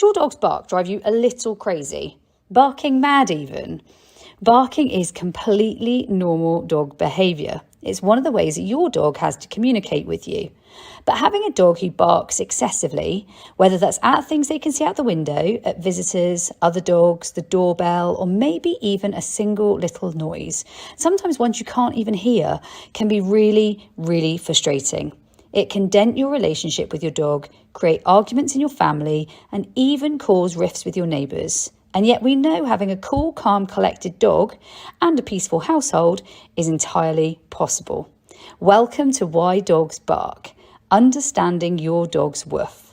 Does your dog's bark drive you a little crazy? Barking mad even? Barking is completely normal dog behaviour. It's one of the ways that your dog has to communicate with you. But having a dog who barks excessively, whether that's at things they can see out the window, at visitors, other dogs, the doorbell, or maybe even a single little noise, sometimes ones you can't even hear, can be really, really frustrating. It can dent your relationship with your dog, create arguments in your family, and even cause rifts with your neighbours. And yet we know having a cool, calm, collected dog and a peaceful household is entirely possible. Welcome to Why Dogs Bark, understanding your dog's woof.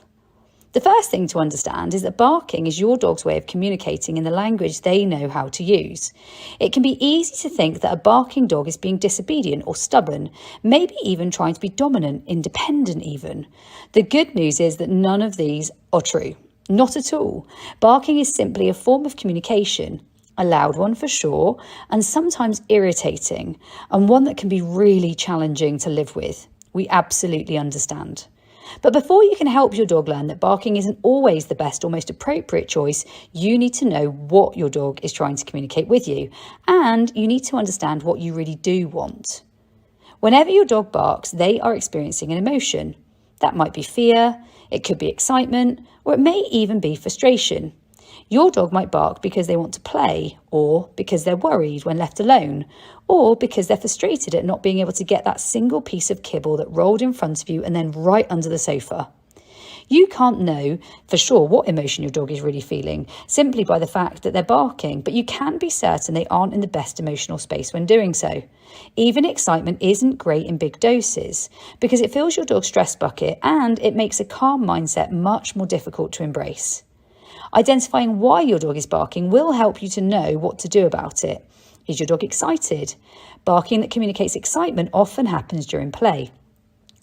The first thing to understand is that barking is your dog's way of communicating in the language they know how to use. It can be easy to think that a barking dog is being disobedient or stubborn, maybe even trying to be dominant, independent even. The good news is that none of these are true. Not at all. Barking is simply a form of communication, a loud one for sure, and sometimes irritating, and one that can be really challenging to live with. We absolutely understand. But before you can help your dog learn that barking isn't always the best or most appropriate choice, you need to know what your dog is trying to communicate with you, and you need to understand what you really do want. Whenever your dog barks, they are experiencing an emotion. That might be fear, it could be excitement, or it may even be frustration. Your dog might bark because they want to play, or because they're worried when left alone, or because they're frustrated at not being able to get that single piece of kibble that rolled in front of you and then right under the sofa. You can't know for sure what emotion your dog is really feeling simply by the fact that they're barking, but you can be certain they aren't in the best emotional space when doing so. Even excitement isn't great in big doses because it fills your dog's stress bucket and it makes a calm mindset much more difficult to embrace. Identifying why your dog is barking will help you to know what to do about it. Is your dog excited? Barking that communicates excitement often happens during play,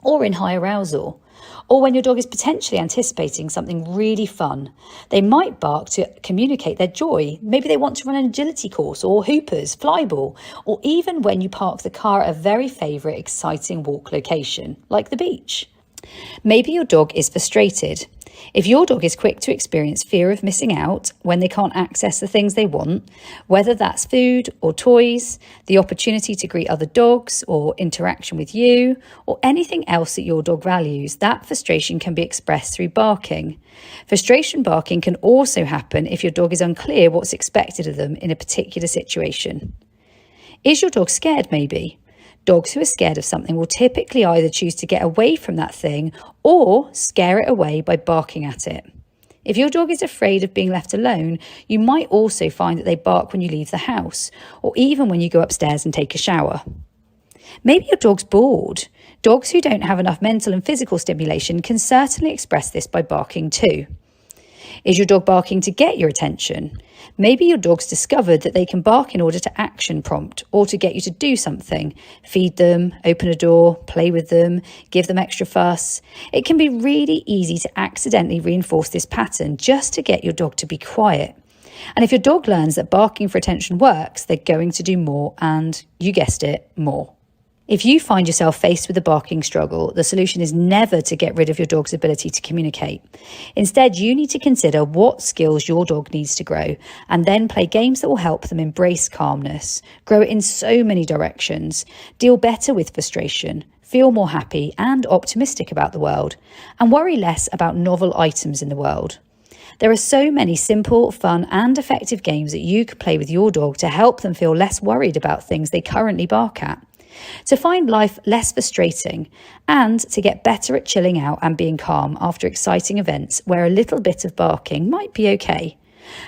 or in high arousal, or when your dog is potentially anticipating something really fun. They might bark to communicate their joy. Maybe they want to run an agility course or hoopers, flyball, or even when you park the car at a very favourite exciting walk location, like the beach. Maybe your dog is frustrated. If your dog is quick to experience fear of missing out when they can't access the things they want, whether that's food or toys, the opportunity to greet other dogs or interaction with you, or anything else that your dog values, that frustration can be expressed through barking. Frustration barking can also happen if your dog is unclear what's expected of them in a particular situation. Is your dog scared maybe? Dogs who are scared of something will typically either choose to get away from that thing or scare it away by barking at it. If your dog is afraid of being left alone, you might also find that they bark when you leave the house or even when you go upstairs and take a shower. Maybe your dog's bored. Dogs who don't have enough mental and physical stimulation can certainly express this by barking too. Is your dog barking to get your attention? Maybe your dog's discovered that they can bark in order to action prompt or to get you to do something. Feed them, open a door, play with them, give them extra fuss. It can be really easy to accidentally reinforce this pattern just to get your dog to be quiet. And if your dog learns that barking for attention works, they're going to do more and, you guessed it, more. If you find yourself faced with a barking struggle, the solution is never to get rid of your dog's ability to communicate. Instead, you need to consider what skills your dog needs to grow and then play games that will help them embrace calmness, grow it in so many directions, deal better with frustration, feel more happy and optimistic about the world, and worry less about novel items in the world. There are so many simple, fun and effective games that you could play with your dog to help them feel less worried about things they currently bark at, to find life less frustrating, and to get better at chilling out and being calm after exciting events where a little bit of barking might be okay.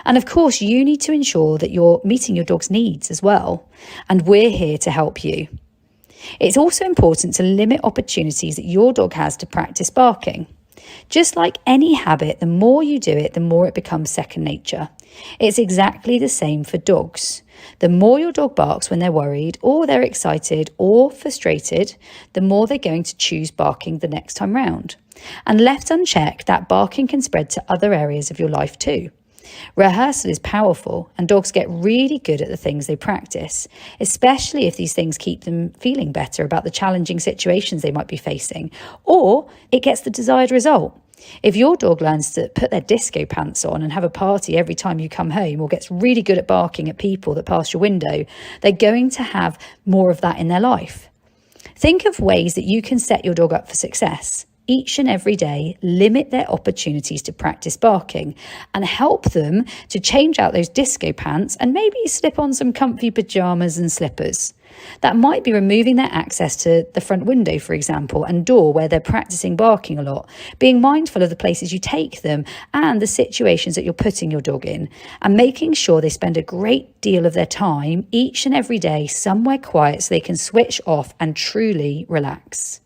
And of course, you need to ensure that you're meeting your dog's needs as well, and we're here to help you. It's also important to limit opportunities that your dog has to practice barking. Just like any habit, the more you do it, the more it becomes second nature. It's exactly the same for dogs. The more your dog barks when they're worried or they're excited or frustrated, the more they're going to choose barking the next time round. And left unchecked, that barking can spread to other areas of your life too. Rehearsal is powerful and dogs get really good at the things they practice, especially if these things keep them feeling better about the challenging situations they might be facing, or it gets the desired result. If your dog learns to put their disco pants on and have a party every time you come home, or gets really good at barking at people that pass your window, they're going to have more of that in their life. Think of ways that you can set your dog up for success. Each and every day, limit their opportunities to practice barking and help them to change out those disco pants and maybe slip on some comfy pajamas and slippers. That might be removing their access to the front window, for example, and door where they're practicing barking a lot, being mindful of the places you take them and the situations that you're putting your dog in, and making sure they spend a great deal of their time each and every day somewhere quiet so they can switch off and truly relax.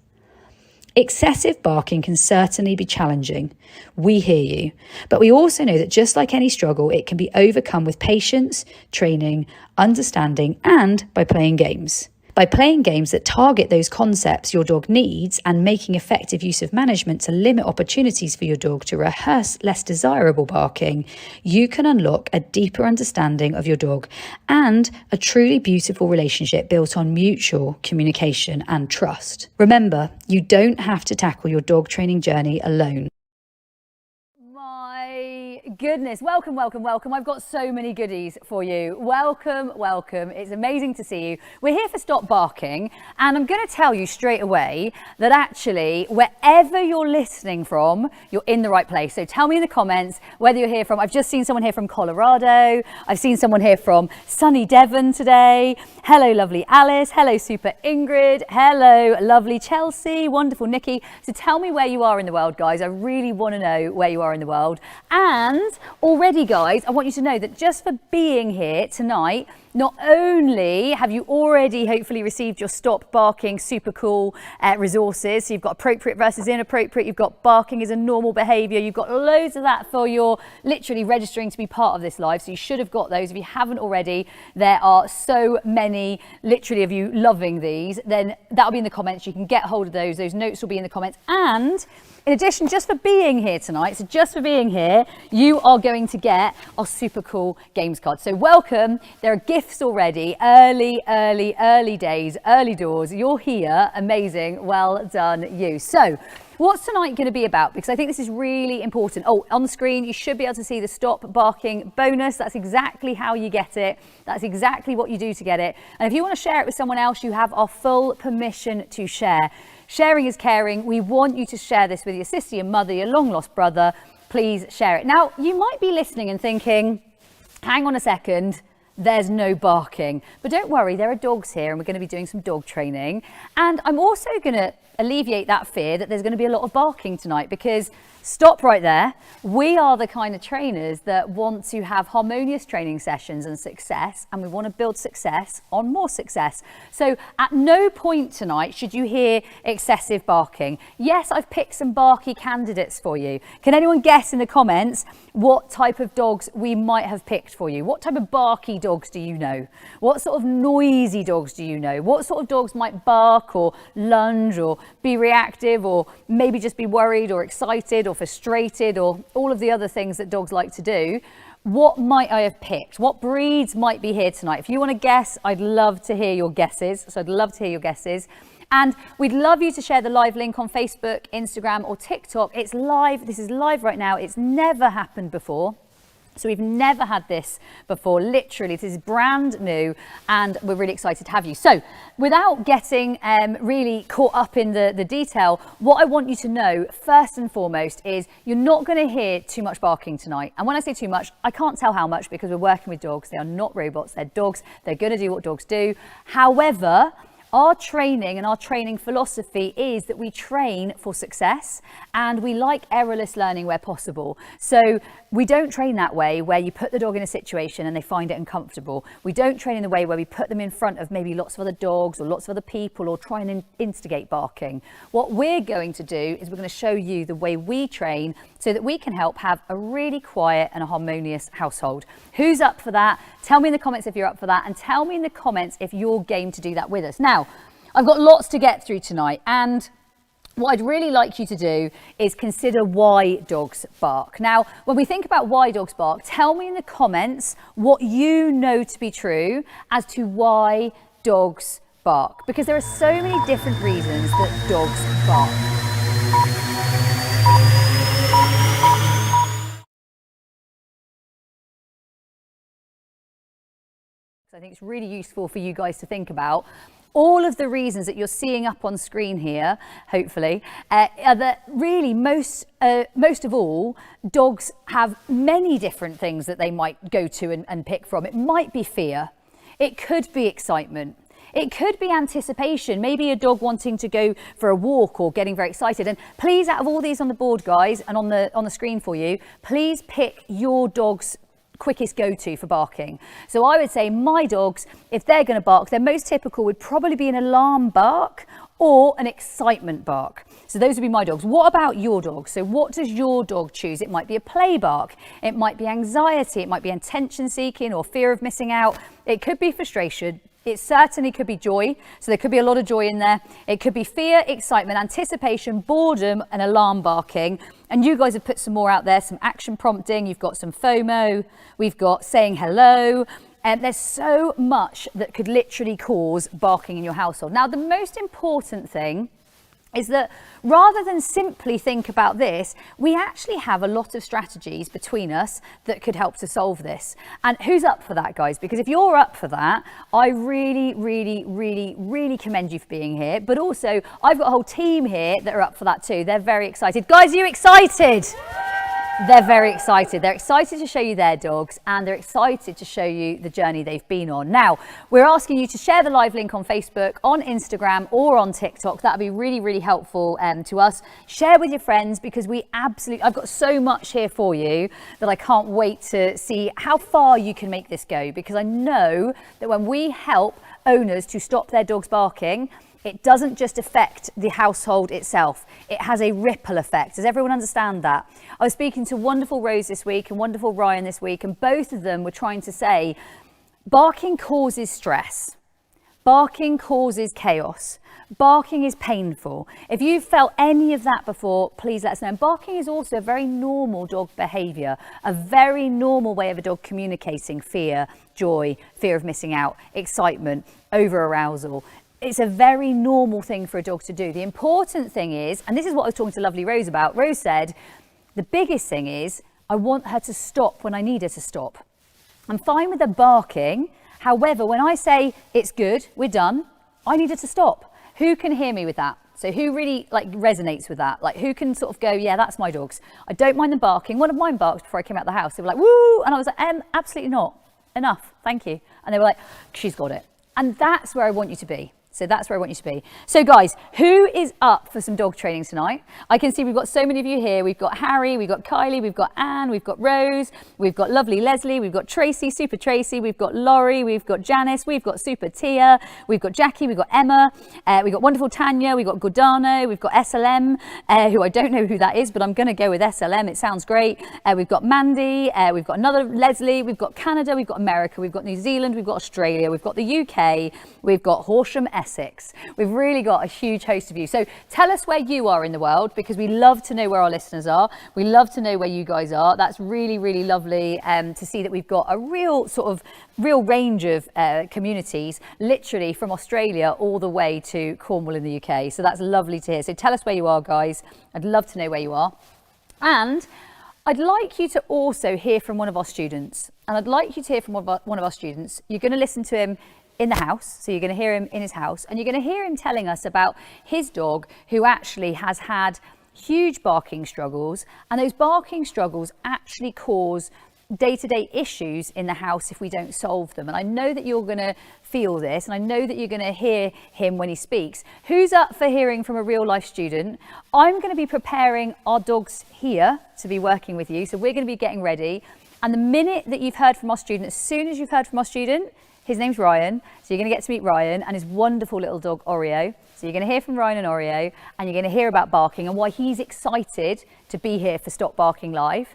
Excessive barking can certainly be challenging. We hear you. But we also know that just like any struggle, it can be overcome with patience, training, understanding, and by playing games. By playing games that target those concepts your dog needs and making effective use of management to limit opportunities for your dog to rehearse less desirable barking, you can unlock a deeper understanding of your dog and a truly beautiful relationship built on mutual communication and trust. Remember, you don't have to tackle your dog training journey alone. Goodness, welcome. I've got so many goodies for you. Welcome. It's amazing to see you. We're here for Stop Barking, and I'm going to tell you straight away that actually, wherever you're listening from, you're in the right place. So tell me in the comments whether you're here from, I've just seen someone here from Colorado. I've seen someone here from sunny Devon today. Hello, lovely Alice. Hello, super Ingrid. Hello, lovely Chelsea. Wonderful Nikki. So tell me where you are in the world, guys. I really want to know where you are in the world. And already, guys, I want you to know that just for being here tonight, not only have you already hopefully received your Stop Barking super cool resources, so you've got appropriate versus inappropriate, you've got barking is a normal behaviour, you've got loads of that for your literally registering to be part of this live, so you should have got those. If you haven't already, there are so many literally of you loving these, then that'll be in the comments. You can get hold of those notes will be in the comments. And in addition, just for being here tonight, so just for being here, you are going to get our super cool games card. So welcome. There are gifts already. Early days, early doors. You're here. Amazing. Well done, you. So what's tonight going to be about? Because I think this is really important. Oh, on the screen, you should be able to see the Stop Barking bonus. That's exactly how you get it. That's exactly what you do to get it. And if you want to share it with someone else, you have our full permission to share. Sharing is caring. We want you to share this with your sister, your mother, your long lost brother. Please share it. Now, you might be listening and thinking, hang on a second, there's no barking. But don't worry, there are dogs here and we're going to be doing some dog training. And I'm also going to alleviate that fear that there's going to be a lot of barking tonight, because stop right there. We are the kind of trainers that want to have harmonious training sessions and success, and we want to build success on more success. So at no point tonight should you hear excessive barking. Yes, I've picked some barky candidates for you. Can anyone guess in the comments what type of dogs we might have picked for you? What type of barky dogs do you know? What sort of noisy dogs do you know? What sort of dogs might bark or lunge or be reactive or maybe just be worried or excited or frustrated or all of the other things that dogs like to do? What might I have picked? What breeds might be here tonight? If you want to guess, I'd love to hear your guesses. So I'd love to hear your guesses. And we'd love you to share the live link on Facebook, Instagram or TikTok. It's live. This is live right now. It's never happened before. So we've never had this before, literally. This is brand new and we're really excited to have you. So without getting really caught up in the detail, what I want you to know first and foremost is you're not going to hear too much barking tonight. And when I say too much, I can't tell how much because we're working with dogs. They are not robots, they're dogs. They're going to do what dogs do. However, our training and our training philosophy is that we train for success and we like errorless learning where possible. So we don't train that way where you put the dog in a situation and they find it uncomfortable. We don't train in the way where we put them in front of maybe lots of other dogs or lots of other people or try and instigate barking. What we're going to do is we're going to show you the way we train so that we can help have a really quiet and a harmonious household. Who's up for that? Tell me in the comments if you're up for that, and tell me in the comments if you're game to do that with us. Now, I've got lots to get through tonight, and what I'd really like you to do is consider why dogs bark. Now, when we think about why dogs bark, tell me in the comments what you know to be true as to why dogs bark, because there are so many different reasons that dogs bark. I think it's really useful for you guys to think about. All of the reasons that you're seeing up on screen here, hopefully, are that really most of all, dogs have many different things that they might go to and pick from. It might be fear. It could be excitement. It could be anticipation, maybe a dog wanting to go for a walk or getting very excited. And please, out of all these on the board, guys, and on the screen for you, please pick your dog's quickest go-to for barking. So I would say my dogs, if they're going to bark, their most typical would probably be an alarm bark or an excitement bark. So those would be my dogs. What about your dog? So what does your dog choose? It might be a play bark. It might be anxiety. It might be attention seeking or fear of missing out. It could be frustration. It certainly could be joy. So there could be a lot of joy in there. It could be fear, excitement, anticipation, boredom, and alarm barking. And you guys have put some more out there, some action prompting. You've got some FOMO. We've got saying hello. And there's so much that could literally cause barking in your household. Now, the most important thing is that rather than simply think about this, we actually have a lot of strategies between us that could help to solve this. And who's up for that, guys? Because if you're up for that, I really, really, really, really commend you for being here. But also, I've got a whole team here that are up for that too. They're very excited. Guys, are you excited? They're very excited. They're excited to show you their dogs, and they're excited to show you the journey they've been on. Now, we're asking you to share the live link on Facebook, on Instagram, or on TikTok. That'd be really, really helpful to us. Share with your friends, because I've got so much here for you that I can't wait to see how far you can make this go, because I know that when we help owners to stop their dogs barking, it doesn't just affect the household itself. It has a ripple effect. Does everyone understand that? I was speaking to wonderful Rose this week and wonderful Ryan this week, and both of them were trying to say, barking causes stress. Barking causes chaos. Barking is painful. If you've felt any of that before, please let us know. And barking is also a very normal dog behaviour, a very normal way of a dog communicating fear, joy, fear of missing out, excitement, over-arousal. It's a very normal thing for a dog to do. The important thing is, and this is what I was talking to lovely Rose about, Rose said, the biggest thing is, I want her to stop when I need her to stop. I'm fine with her barking. However, when I say it's good, we're done, I need her to stop. Who can hear me with that? So who really resonates with that? Who can sort of go, yeah, that's my dogs. I don't mind them barking. One of mine barked before I came out of the house. They were like, woo! And I was like, absolutely not. Enough, thank you. And they were like, she's got it. And that's where I want you to be. So that's where I want you to be. So guys, who is up for some dog training tonight? I can see we've got so many of you here. We've got Harry, we've got Kylie, we've got Anne, we've got Rose, we've got lovely Leslie, we've got Tracy, Super Tracy, we've got Laurie, we've got Janice, we've got Super Tia, we've got Jackie, we've got Emma, we've got wonderful Tanya, we've got Gordano, we've got SLM, who I don't know who that is, but I'm going to go with SLM. It sounds great. We've got Mandy, we've got another Leslie, we've got Canada, we've got America, we've got New Zealand, we've got Australia, we've got the UK, we've got Horsham, Essex. We've really got a huge host of you. So tell us where you are in the world, because we love to know where our listeners are. We love to know where you guys are. That's really, really lovely to see that we've got a real range of communities, literally from Australia all the way to Cornwall in the UK. So that's lovely to hear. So tell us where you are, guys. I'd love to know where you are. And I'd like you to also hear from one of our students. And I'd like you to hear from one of our students. You're going to listen to him in the house, so you're going to hear him in his house, and you're going to hear him telling us about his dog who actually has had huge barking struggles, and those barking struggles actually cause day-to-day issues in the house if we don't solve them. And I know that you're going to feel this, and I know that you're going to hear him when he speaks. Who's up for hearing from a real-life student? I'm going to be preparing our dogs here to be working with you, so we're going to be getting ready, and the minute that you've heard from our student, as soon as you've heard from our student, his name's Ryan, so you're going to get to meet Ryan and his wonderful little dog Oreo. So you're going to hear from Ryan and Oreo, and you're going to hear about barking and why he's excited to be here for Stop Barking Live.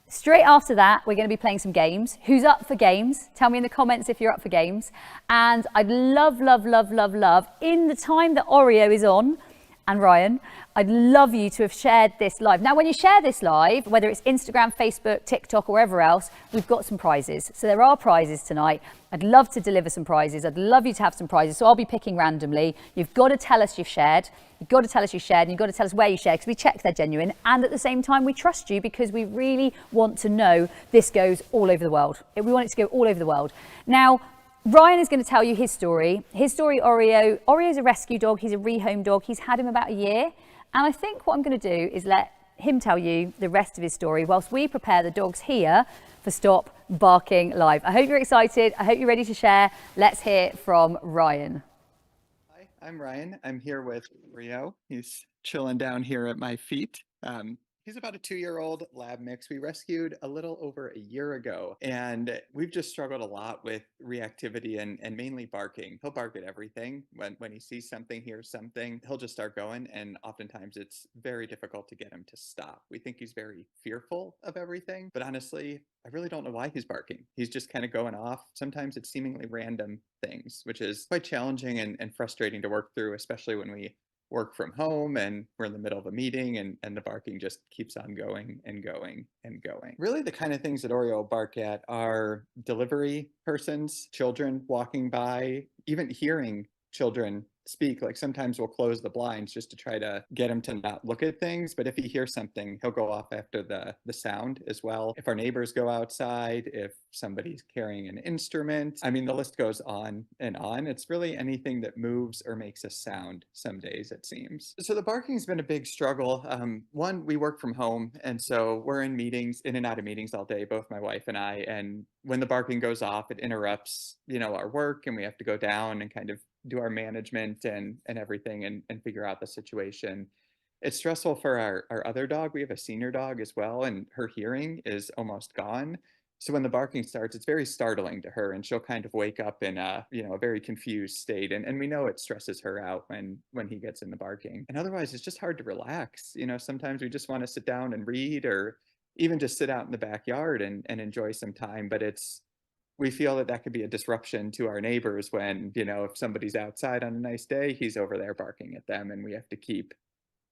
Straight after that, we're going to be playing some games. Who's up for games? Tell me in the comments if you're up for games. And I'd love, in the time that Oreo is on, and Ryan, I'd love you to have shared this live. Now, when you share this live, whether it's Instagram, Facebook, TikTok, or wherever else, we've got some prizes. So there are prizes tonight. I'd love to deliver some prizes. I'd love you to have some prizes. So I'll be picking randomly. You've got to tell us you've shared. You've got to tell us you shared, and you've got to tell us where you shared, because we check they're genuine. And at the same time, we trust you, because we really want to know this goes all over the world. We want it to go all over the world. Now, Ryan is going to tell you his story. His story, Oreo. Oreo's a rescue dog. He's a rehome dog. He's had him about a year. And I think what I'm going to do is let him tell you the rest of his story whilst we prepare the dogs here for Stop Barking Live. I hope you're excited. I hope you're ready to share. Let's hear from Ryan. Hi, I'm Ryan. I'm here with Oreo. He's chilling down here at my feet. He's about a 2-year-old lab mix we rescued a little over a year ago, and we've just struggled a lot with reactivity and mainly barking. He'll bark at everything. When he sees something, hears something, he'll just start going, and oftentimes it's very difficult to get him to stop. We think he's very fearful of everything, but honestly, I really don't know why he's barking. He's just kind of going off. Sometimes it's seemingly random things, which is quite challenging and frustrating to work through, especially when we work from home and we're in the middle of a meeting and the barking just keeps on going and going and going. Really, the kind of things that Oreo will bark at are delivery persons, children walking by, even hearing children speak. Like sometimes we'll close the blinds just to try to get him to not look at things, but if he hears something, he'll go off after the sound as well. If our neighbors go outside, if somebody's carrying an instrument, I mean, the list goes on and on. It's really anything that moves or makes a sound some days, it seems. So the barking's been a big struggle. One, we work from home, and so we're in meetings, in and out of meetings all day, both my wife and I, and when the barking goes off, it interrupts, our work, and we have to go down and kind of do our management and everything and figure out the situation. It's stressful for our other dog. We have a senior dog as well, and her hearing is almost gone. So when the barking starts, it's very startling to her, and she'll kind of wake up in a very confused state. And we know it stresses her out when he gets in the barking. And otherwise, it's just hard to relax. Sometimes we just want to sit down and read, or even just sit out in the backyard and enjoy some time. But we feel that could be a disruption to our neighbors when, if somebody's outside on a nice day, he's over there barking at them, and we have to keep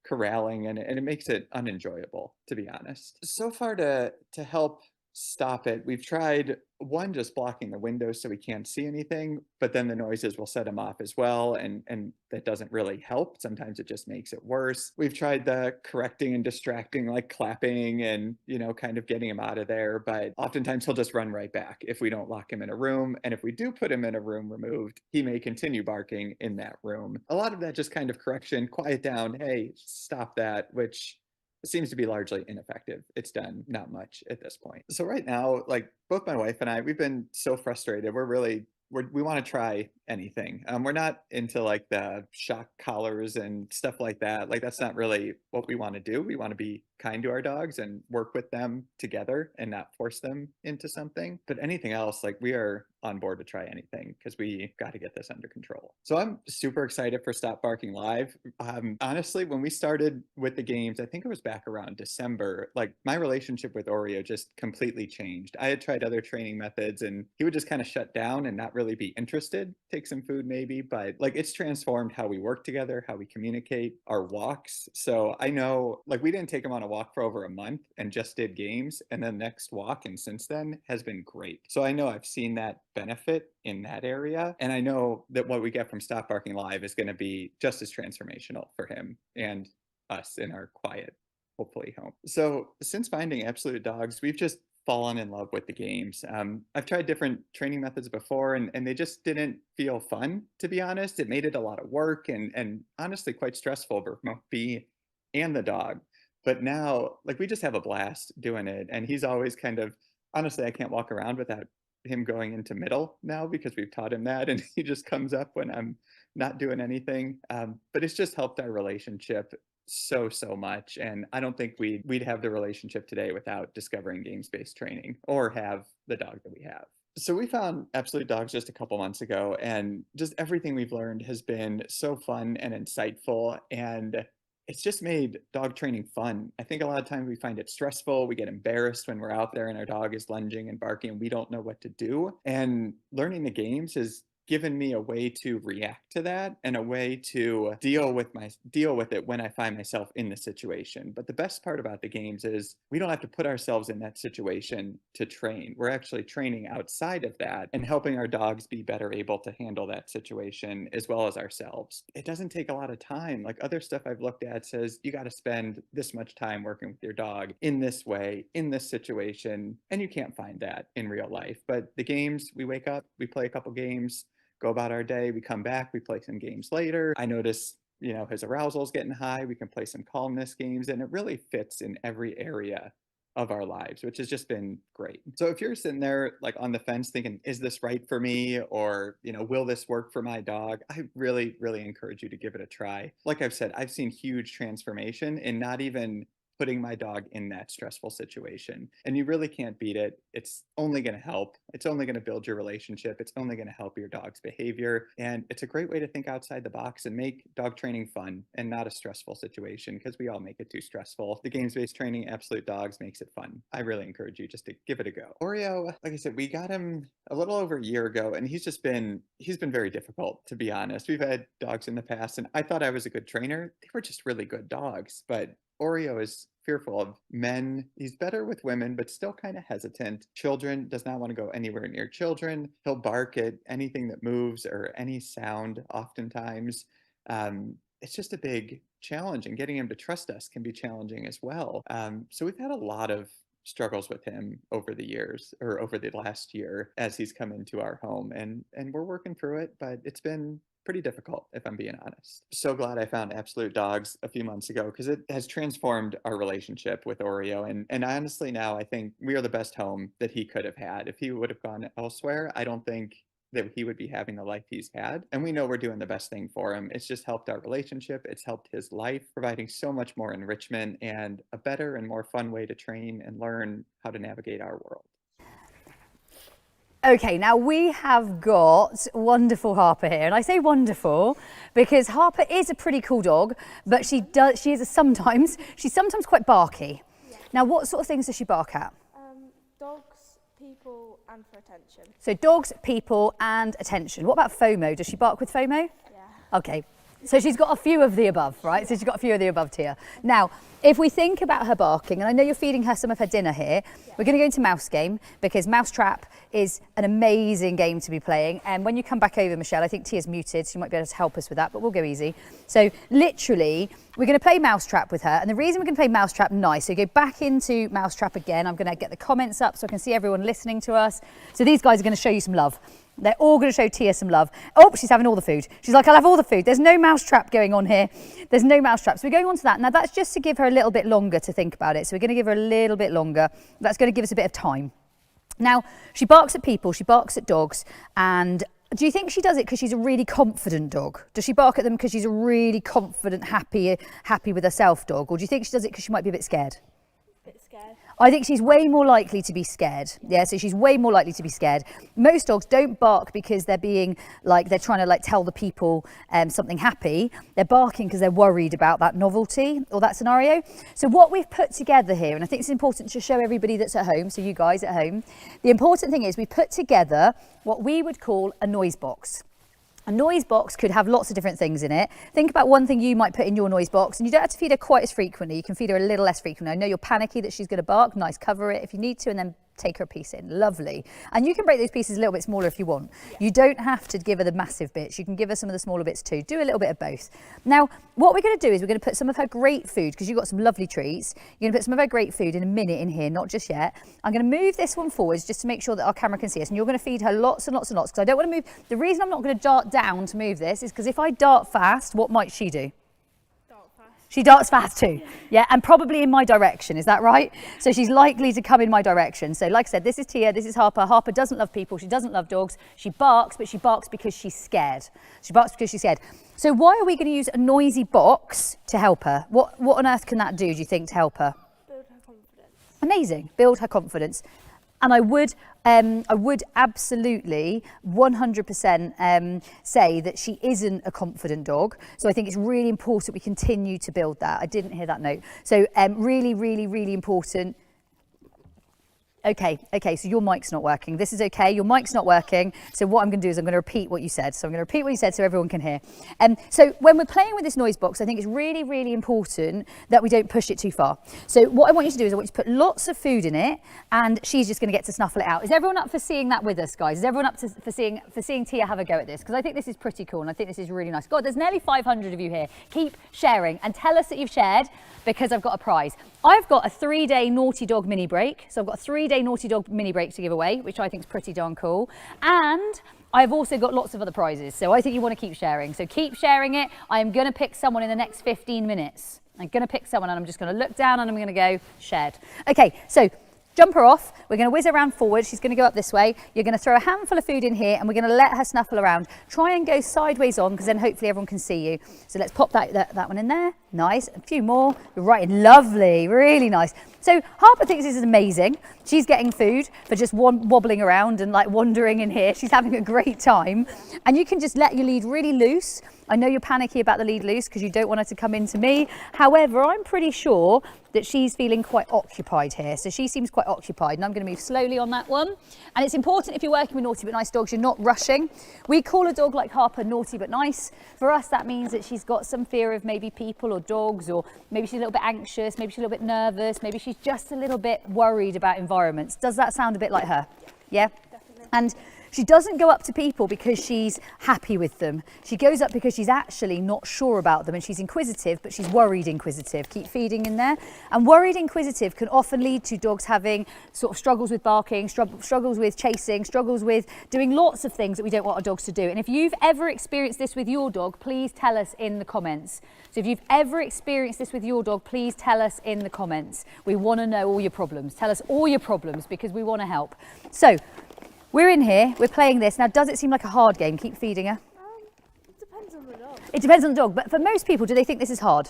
corralling, and it makes it unenjoyable, to be honest. So far, to help stop it, we've tried one, just blocking the windows so we can't see anything, but then the noises will set him off as well, and that doesn't really help. Sometimes it just makes it worse. We've tried the correcting and distracting, like clapping and kind of getting him out of there, but oftentimes he'll just run right back if we don't lock him in a room. And if we do put him in a room removed, he may continue barking in that room. A lot of that just kind of correction, quiet down, hey, stop that, which seems to be largely ineffective. It's done not much at this point. So right now, like both my wife and I, we've been so frustrated. We want to try anything. We're not into like the shock collars and stuff like that. Like that's not really what we want to do. We want to be kind to our dogs and work with them together and not force them into something. But anything else, like we are on board to try anything because we got to get this under control. So I'm super excited for Stop Barking Live. Honestly, when we started with the games, I think it was back around December, like my relationship with Oreo just completely changed. I had tried other training methods and he would just kind of shut down and not really be interested, take some food maybe, but like it's transformed how we work together, how we communicate, our walks. So I know like we didn't take him on a walk for over a month and just did games, and then next walk and since then has been great. So I know I've seen that benefit in that area, and I know that what we get from Stop Barking Live is going to be just as transformational for him and us in our quiet, hopefully, home. So since finding absoluteDogs, we've just fallen in love with the games. I've tried different training methods before, and they just didn't feel fun, to be honest. It made it a lot of work and honestly quite stressful for me and the dog. But now, like, we just have a blast doing it. And he's always kind of, honestly, I can't walk around without him going into middle now because we've taught him that. And he just comes up when I'm not doing anything. But it's just helped our relationship so much, and I don't think we'd have the relationship today without discovering games-based training or have the dog that we have. So we found absoluteDogs just a couple months ago, and just everything we've learned has been so fun and insightful, and it's just made dog training fun. I think a lot of times we find it stressful. We get embarrassed when we're out there and our dog is lunging and barking and we don't know what to do. And learning the games has given me a way to react to that and a way to deal with it when I find myself in the situation. But the best part about the games is we don't have to put ourselves in that situation to train. We're actually training outside of that and helping our dogs be better able to handle that situation as well as ourselves. It doesn't take a lot of time. Like other stuff I've looked at says you got to spend this much time working with your dog in this way, in this situation, and you can't find that in real life. But the games, we wake up, we play a couple games, go about our day, we come back, we play some games later. I notice, his arousal is getting high. We can play some calmness games, and it really fits in every area of our lives, which has just been great. So if you're sitting there like on the fence thinking, is this right for me? Or, will this work for my dog? I really, really encourage you to give it a try. Like I've said, I've seen huge transformation in not even putting my dog in that stressful situation. And you really can't beat it. It's only going to help. It's only going to build your relationship. It's only going to help your dog's behavior. And it's a great way to think outside the box and make dog training fun and not a stressful situation, because we all make it too stressful. The games-based training, absoluteDogs, makes it fun. I really encourage you just to give it a go. Oreo, like I said, we got him a little over a year ago, and he's been very difficult, to be honest. We've had dogs in the past, and I thought I was a good trainer. They were just really good dogs, but Oreo is fearful of men. He's better with women, but still kind of hesitant. Children, does not want to go anywhere near children. He'll bark at anything that moves or any sound oftentimes. It's just a big challenge, and getting him to trust us can be challenging as well. So we've had a lot of struggles with him over the last year as he's come into our home, and we're working through it, but it's been pretty difficult, if I'm being honest. So glad I found absoluteDogs a few months ago, because it has transformed our relationship with Oreo. And honestly, now I think we are the best home that he could have had. If he would have gone elsewhere, I don't think that he would be having the life he's had. And we know we're doing the best thing for him. It's just helped our relationship. It's helped his life, providing so much more enrichment and a better and more fun way to train and learn how to navigate our world. Okay, now we have got wonderful Harper here, and I say wonderful because Harper is a pretty cool dog, but she's sometimes quite barky. Yeah. Now, what sort of things does she bark at? Dogs, people, and for attention. So dogs, people, and attention. What about FOMO? Does she bark with FOMO? Yeah. Okay. So she's got a few of the above, right? So she's got a few of the above tier. Now, if we think about her barking, and I know you're feeding her some of her dinner here, we're going to go into Mouse Game, because Mousetrap is an amazing game to be playing. And when you come back over, Michelle, I think Tia's muted, so you might be able to help us with that, but we'll go easy. So literally, we're going to play Mousetrap with her. And the reason we're going to play Mousetrap, nice, so go back into Mousetrap again. I'm going to get the comments up so I can see everyone listening to us. So these guys are going to show you some love. They're all going to show Tia some love. Oh, she's having all the food. She's like, I'll have all the food. There's no Mousetrap going on here. There's no Mousetrap. So we're going on to that. Now, that's just to give her a little bit longer to think about it. So we're going to give her a little bit longer. That's going to give us a bit of time. Now, she barks at people. She barks at dogs. And do you think she does it because she's a really confident dog? Does she bark at them because she's a really confident, happy with herself dog? Or do you think she does it because she might be a bit scared? A bit scared. I think she's way more likely to be scared. Yeah, so she's way more likely to be scared. Most dogs don't bark because they're being they're trying to tell the people something happy. They're barking because they're worried about that novelty or that scenario. So what we've put together here, and I think it's important to show everybody that's at home, so you guys at home, the important thing is we put together what we would call a noise box. A noise box could have lots of different things in it. Think about one thing you might put in your noise box, and you don't have to feed her quite as frequently. You can feed her a little less frequently. I know you're panicky that she's going to bark. Nice, cover it if you need to, and then take her a piece in. Lovely. And you can break those pieces a little bit smaller if you want. Yeah. You don't have to give her the massive bits. You can give her some of the smaller bits too. Do a little bit of both. Now, what we're going to do is we're going to put some of her great food, because you've got some lovely treats. You're going to put some of her great food in a minute in here, not just yet. I'm going to move this one forwards just to make sure that our camera can see us. And you're going to feed her lots and lots and lots, because I don't want to move. The reason I'm not going to dart down to move this is because if I dart fast, what might she do? She darts fast too, yeah, and probably in my direction, is that right? So she's likely to come in my direction. So like I said, this is Tia, this is Harper. Harper doesn't love people, she doesn't love dogs. She barks, but she barks because she's scared. She barks because she's scared. So why are we going to use a noisy box to help her? What on earth can that do you think, to help her? Build her confidence. Amazing, build her confidence. And I would absolutely 100% say that she isn't a confident dog. So I think it's really important we continue to build that. I didn't hear that note. So really, really, really important. Okay, so your mic's not working. This is okay, your mic's not working. So what I'm gonna do is I'm gonna repeat what you said. So I'm gonna repeat what you said so everyone can hear. So when we're playing with this noise box, I think it's really, really important that we don't push it too far. So what I want you to do is I want you to put lots of food in it, and she's just gonna get to snuffle it out. Is everyone up for seeing that with us, guys? Is everyone up for seeing Tia have a go at this? Because I think this is pretty cool, and I think this is really nice. God, there's nearly 500 of you here. Keep sharing and tell us that you've shared, because I've got a prize. I've got a 3-day naughty dog mini break. So I've got a 3-day naughty dog mini break to give away, which I think is pretty darn cool. And I've also got lots of other prizes. So I think you want to keep sharing. So keep sharing it. I am going to pick someone in the next 15 minutes. I'm going to pick someone, and I'm just going to look down and I'm going to go shared. Okay, so jump her off. We're going to whiz her around forward. She's going to go up this way. You're going to throw a handful of food in here, and we're going to let her snuffle around. Try and go sideways on, because then hopefully everyone can see you. So let's pop that one in there. Nice. A few more. You're right. Lovely. Really nice. So Harper thinks this is amazing. She's getting food for just wobbling around and like wandering in here. She's having a great time. And you can just let your lead really loose. I know you're panicky about the lead loose because you don't want her to come into me. However, I'm pretty sure that she's feeling quite occupied here. So she seems quite occupied, and I'm going to move slowly on that one. And it's important, if you're working with naughty but nice dogs, you're not rushing. We call a dog like Harper naughty but nice. For us, that means that she's got some fear of maybe people or dogs, or maybe she's a little bit anxious, maybe she's a little bit nervous, maybe she's just a little bit worried about environments. Does that sound a bit like her? Yeah? Definitely. And she doesn't go up to people because she's happy with them. She goes up because she's actually not sure about them, and she's inquisitive, but she's worried inquisitive. Keep feeding in there. And worried inquisitive can often lead to dogs having sort of struggles with barking, struggles with chasing, struggles with doing lots of things that we don't want our dogs to do. And if you've ever experienced this with your dog, please tell us in the comments. So if you've ever experienced this with your dog, please tell us in the comments. We want to know all your problems. Tell us all your problems, because we want to help. So we're in here, we're playing this. Now, does it seem like a hard game? Keep feeding her. It depends on the dog. It depends on the dog, but for most people, do they think this is hard?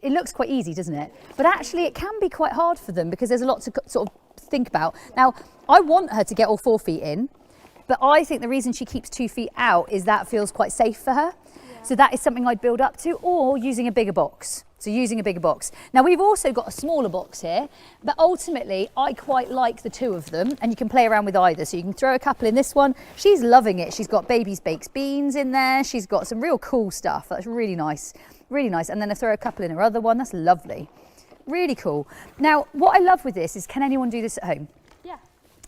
It looks quite easy, doesn't it? But actually, it can be quite hard for them, because there's a lot to sort of think about. Now, I want her to get all 4 feet in, but I think the reason she keeps 2 feet out is that feels quite safe for her. Yeah. So that is something I'd build up to, or using a bigger box. So using a bigger box. Now, we've also got a smaller box here, but ultimately I quite like the 2 of them, and you can play around with either. So you can throw a couple in this one. She's loving it. She's got baby's baked beans in there. She's got some real cool stuff. That's really nice, really nice. And then I throw a couple in her other one. That's lovely, really cool. Now, what I love with this is, can anyone do this at home? Yeah.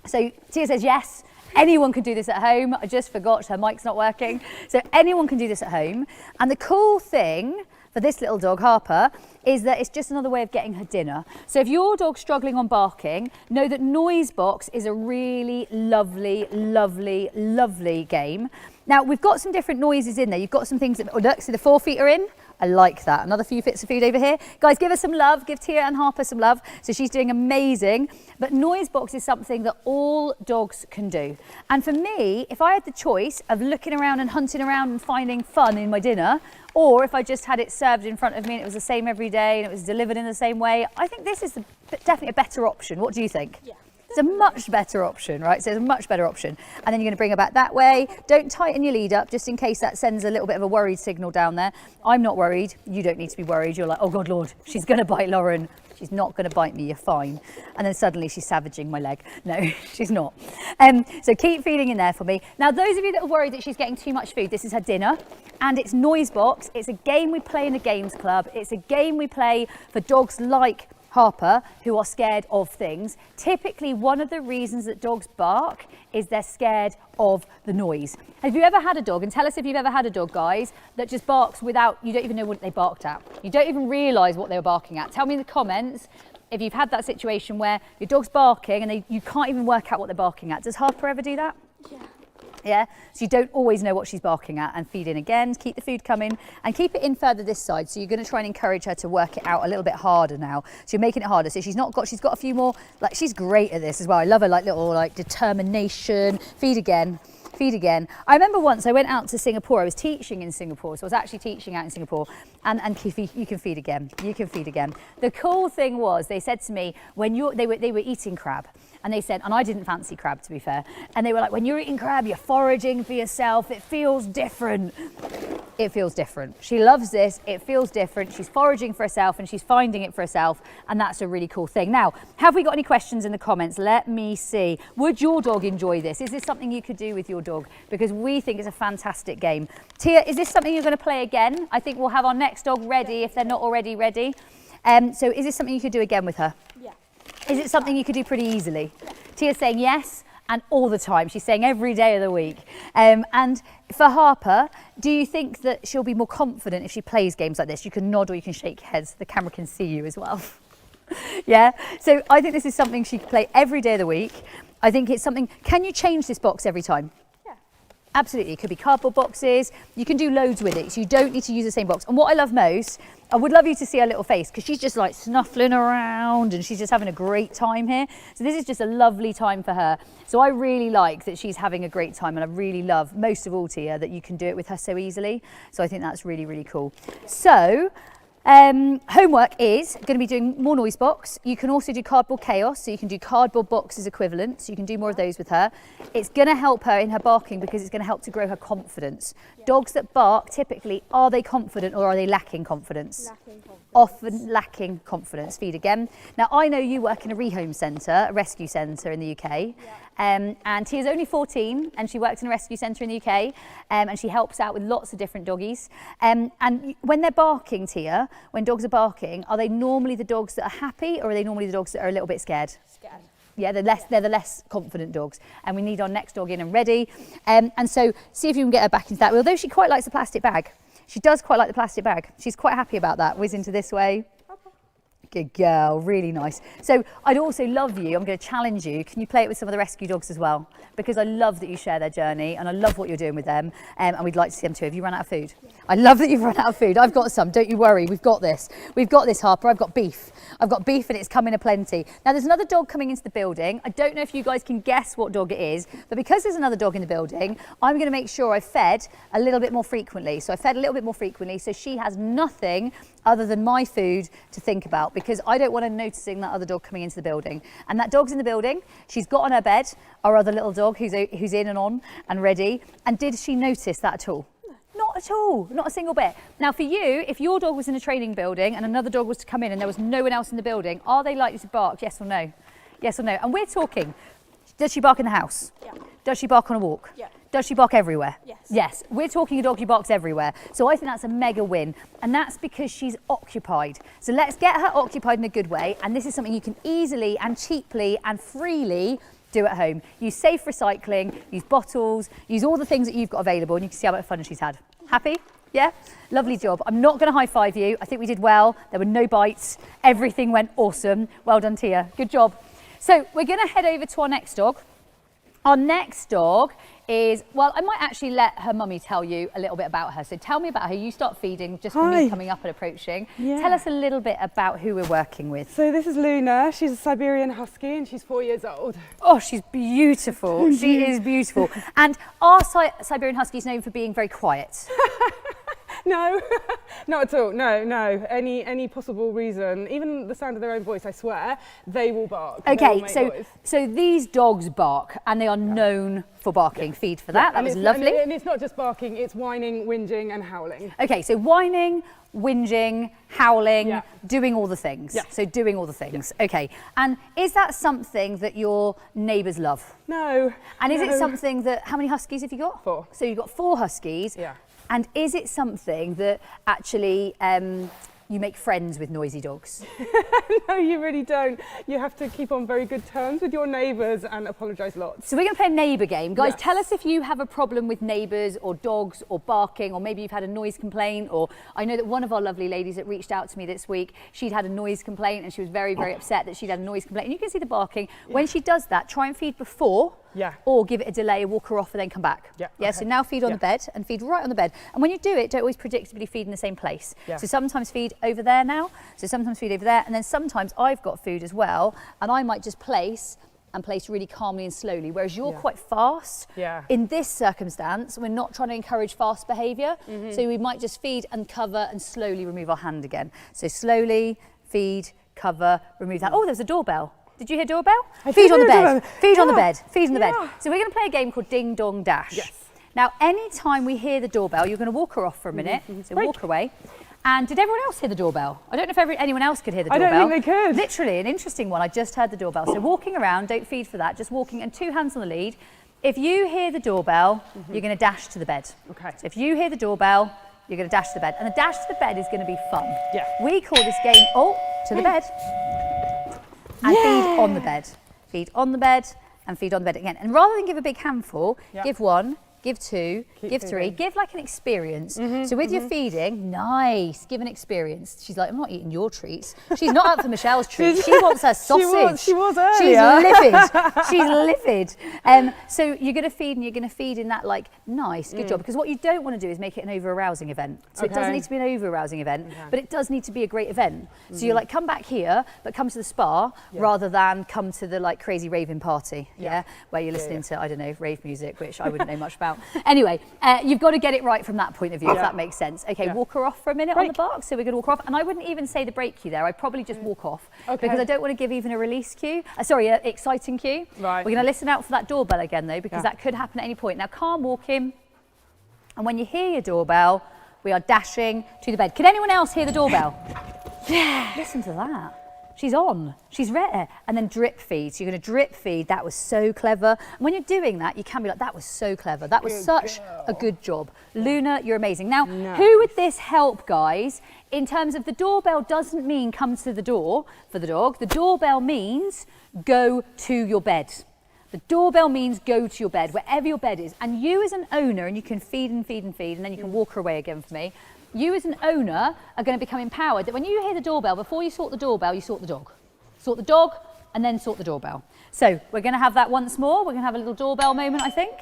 So Tia says yes. Anyone can do this at home. I just forgot her mic's not working. So anyone can do this at home. And the cool thing for this little dog, Harper, is that it's just another way of getting her dinner. So if your dog's struggling on barking, know that Noise Box is a really lovely, lovely, lovely game. Now, we've got some different noises in there. You've got some things that, oh, look, see the 4 feet are in? I like that. Another few bits of food over here. Guys, give us some love. Give Tia and Harper some love. So she's doing amazing. But Noise Box is something that all dogs can do. And for me, if I had the choice of looking around and hunting around and finding fun in my dinner, or if I just had it served in front of me and it was the same every day and it was delivered in the same way, I think this is definitely a better option. What do you think? Yeah. It's a much better option, right? So it's a much better option. And then you're going to bring her back that way. Don't tighten your lead up, just in case that sends a little bit of a worried signal down there. I'm not worried. You don't need to be worried. You're like, oh God, Lord, she's going to bite Lauren. She's not going to bite me. You're fine. And then suddenly she's savaging my leg. No, she's not. So keep feeding in there for me. Now, those of you that are worried that she's getting too much food, this is her dinner. And it's Noise Box. It's a game we play in the games club. It's a game we play for dogs like Harper, who are scared of things. Typically, one of the reasons that dogs bark is they're scared of the noise. Have you ever had a dog, and tell us if you've ever had a dog, guys, that just barks without, you don't even know what they barked at. You don't even realise what they were barking at. Tell me in the comments if you've had that situation where your dog's barking and you can't even work out what they're barking at. Does Harper ever do that? Yeah. Yeah, so you don't always know what she's barking at. And feed in again, keep the food coming and keep it in further this side. So you're going to try and encourage her to work it out a little bit harder now. So you're making it harder. So she's got a few more, like she's great at this as well. I love her like little like determination. Feed again. Feed again. I remember once I went out to Singapore. I was teaching in Singapore, so I was actually teaching out in Singapore. And you can feed again. You can feed again. The cool thing was they said to me when they were eating crab, and they said, and I didn't fancy crab to be fair, and they were like, when you're eating crab, you're foraging for yourself. It feels different. it feels different. She loves this, it feels different. She's foraging for herself and she's finding it for herself, and that's a really cool thing. Now, have we got any questions in the comments? Let me see. Would your dog enjoy this? Is this something you could do with your dog? Because we think it's a fantastic game. Tia, is this something you're going to play again? I think we'll have our next dog ready if they're not already ready. So is this something you could do again with her? Yeah. Is it something you could do pretty easily? Yeah. Tia's saying yes. And all the time. She's saying every day of the week. And for Harper, do you think that she'll be more confident if she plays games like this? You can nod or you can shake heads. The camera can see you as well. Yeah. So I think this is something she can play every day of the week. I think it's something, can you change this box every time? Yeah. Absolutely. It could be cardboard boxes. You can do loads with it. So you don't need to use the same box. And what I love most, I would love you to see her little face because she's just like snuffling around and she's just having a great time here. So this is just a lovely time for her. So I really like that she's having a great time, and I really love, most of all, Tia, that you can do it with her so easily. So I think that's really, really cool. So homework is going to be doing more noise box. You can also do cardboard chaos, so you can do cardboard boxes equivalent, so you can do more of those with her. It's going to help her in her barking because it's going to help to grow her confidence. Dogs that bark, typically, are they confident or are they lacking confidence? Lacking confidence. Often lacking confidence. Feed again. Now, I know you work in a rehome centre, a rescue centre in the UK. And Tia's only 14 and she works in a rescue centre in the UK, and she helps out with lots of different doggies. And when they're barking, Tia, when dogs are barking, are they normally the dogs that are happy or are they normally the dogs that are a little bit scared? Scared. Yeah, they're the less confident dogs, and we need our next dog in and ready. And so see if you can get her back into that. Although she quite likes the plastic bag. She does quite like the plastic bag. She's quite happy about that. Whiz into this way. Good girl, really nice. So I'd also love you, I'm going to challenge you, can you play it with some of the rescue dogs as well? Because I love that you share their journey and I love what you're doing with them, and we'd like to see them too. Have you run out of food? Yeah. I love that you've run out of food. I've got some, don't you worry, we've got this. We've got this, Harper. I've got beef. I've got beef and it's coming aplenty. Now there's another dog coming into the building. I don't know if you guys can guess what dog it is, but because there's another dog in the building, I'm going to make sure I fed a little bit more frequently. So I fed a little bit more frequently so she has nothing other than my food to think about, because I don't want her noticing that other dog coming into the building. And that dog's in the building. She's got on her bed, our other little dog who's in and on and ready. And did she notice that at all? Not at all, not a single bit. Now for you, if your dog was in a training building and another dog was to come in and there was no one else in the building, are they likely to bark, yes or no? Yes or no? And we're talking, does she bark in the house? Yeah. Does she bark on a walk? Yeah. Does she bark everywhere? Yes. Yes, we're talking a dog who barks everywhere. So I think that's a mega win. And that's because she's occupied. So let's get her occupied in a good way. And this is something you can easily and cheaply and freely do at home. Use safe recycling, use bottles, use all the things that you've got available, and you can see how much fun she's had. Happy? Yeah? Lovely job. I'm not going to high five you. I think we did well. There were no bites. Everything went awesome. Well done, Tia. Good job. So we're going to head over to our next dog. Our next dog is, well, I might actually let her mummy tell you a little bit about her. So tell me about her. You start feeding just from me coming up and approaching. Yeah. Tell us a little bit about who we're working with. So this is Luna. She's a Siberian Husky and she's 4 years old. Oh, she's beautiful. She is beautiful. And are Siberian Huskies known for being very quiet? No, not at all. No. Any possible reason, even the sound of their own voice, I swear, they will bark. Okay, so these dogs bark and they are known for barking. Yeah. Feed for that. That was lovely. And it's not just barking, it's whining, whinging and howling. Okay, so whining, whinging, howling, doing all the things. Yeah. So doing all the things. Yeah. Okay, and is that something that your neighbours love? No. And is it something that, how many Huskies have you got? 4. So you've got 4 Huskies. Yeah. And is it something that actually you make friends with noisy dogs? No, you really don't. You have to keep on very good terms with your neighbours and apologise lots. So we're going to play a neighbour game. Guys, Yes. tell us if you have a problem with neighbours or dogs or barking, or maybe you've had a noise complaint, or I know that one of our lovely ladies that reached out to me this week, she'd had a noise complaint and she was very, very upset that she'd had a noise complaint. And you can see the barking. Yeah. When she does that, try and feed before. Yeah. Or give it a delay, walk her off and then come back. Yeah. Yeah. Okay. So now feed on the bed and feed right on the bed. And when you do it, don't always predictably feed in the same place. Yeah. So sometimes feed over there now. So sometimes feed over there. And then sometimes I've got food as well. And I might just place really calmly and slowly. Whereas you're quite fast. Yeah. In this circumstance, we're not trying to encourage fast behaviour. Mm-hmm. So we might just feed and cover and slowly remove our hand again. So slowly feed, cover, remove that. Oh, there's a doorbell. Did you hear doorbell? Feed on the bed. Feed on the bed. Feed on the bed. So we're going to play a game called Ding Dong Dash. Yes. Now, anytime we hear the doorbell, you're going to walk her off for a minute. So walk her away. And did everyone else hear the doorbell? I don't know if anyone else could hear the doorbell. I don't think they could. Literally, an interesting one. I just heard the doorbell. So walking around, don't feed for that, just walking and 2 hands on the lead. If you hear the doorbell, you're going to dash to the bed. Okay. So if you hear the doorbell, you're going to dash to the bed. And the dash to the bed is going to be fun. Yeah. We call this game, to the bed. And feed on the bed. Feed on the bed and feed on the bed again. And rather than give a big handful, give 1, give 2, give 3, give like an experience. So with your feeding, nice, give an experience. She's like, I'm not eating your treats. She's not up for Michelle's treats. She wants her sausage. She was earlier. She's livid. So you're going to feed and you're going to feed in that like, nice, good job. Because what you don't want to do is make it an over-arousing event. So it doesn't need to be an over-arousing event, but it does need to be a great event. So you're like, come back here, but come to the spa rather than come to the like crazy raving party, where you're listening to, I don't know, rave music, which I wouldn't know much about. Anyway, you've got to get it right from that point of view, if that makes sense. Okay, walk her off for a minute on the bark. So we're going to walk her off. And I wouldn't even say the break cue there. I'd probably just walk off because I don't want to give even a release cue. An exciting cue. Right. We're going to listen out for that doorbell again, though, because that could happen at any point. Now, calm walking. And when you hear your doorbell, we are dashing to the bed. Can anyone else hear the doorbell? Yeah. Listen to that. She's on, she's ready. And then drip feed. So you're going to drip feed. That was so clever. And when you're doing that, you can be like, that was so clever. That was such a good job. Luna, you're amazing. Now, who would this help, guys? In terms of the doorbell doesn't mean come to the door for the dog. The doorbell means go to your bed. The doorbell means go to your bed, wherever your bed is. And you as an owner, and you can feed and feed and feed, and then you can walk her away again for me. You as an owner are going to become empowered that when you hear the doorbell, before you sort the doorbell, you sort the dog. Sort the dog and then sort the doorbell. So we're going to have that once more. We're going to have a little doorbell moment, I think.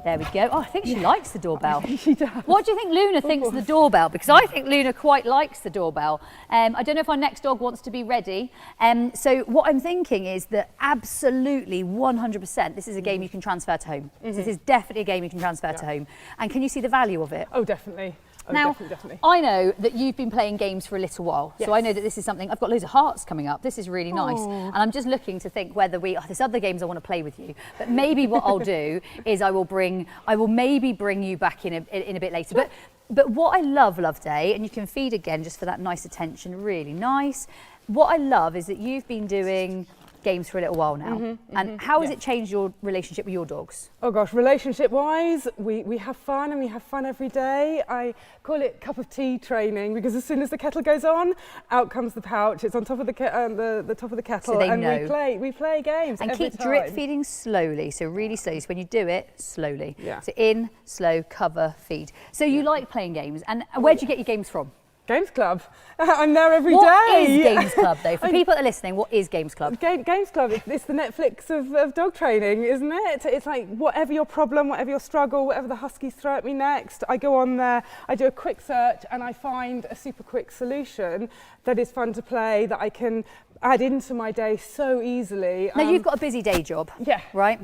There we go. Oh, I think she likes the doorbell. She does. What do you think Luna thinks of the doorbell? Because I think Luna quite likes the doorbell. I don't know if our next dog wants to be ready. So what I'm thinking is that absolutely 100%, this is a game you can transfer to home. This is definitely a game you can transfer to home. And can you see the value of it? Oh, definitely. Oh, now, definitely. I know that you've been playing games for a little while, so I know that this is something, I've got loads of hearts coming up, this is really nice, and I'm just looking to think whether there's other games I want to play with you, but maybe what I'll do is I will maybe bring you back in a bit later, but what I love, Day, and you can feed again just for that nice attention, really nice, what I love is that you've been doing games for a little while now. And how has it changed your relationship with your dogs? Oh gosh, relationship-wise, we have fun and we have fun every day. I call it cup of tea training because as soon as the kettle goes on, out comes the pouch. It's on top of the top of the kettle, so they and know. we play games. And every keep time. drip feeding slowly, so really slowly. So when you do it, slowly. Yeah. So in, slow, cover, feed. So you like playing games, and where do you get your games from? Games Club. I'm there every day. What is Games Club, though? For people that are listening, what is Games Club? Games Club, it's the Netflix of dog training, isn't it? It's like whatever your problem, whatever your struggle, whatever the huskies throw at me next, I go on there, I do a quick search and I find a super quick solution that is fun to play, that I can add into my day so easily. Now, you've got a busy day job, right?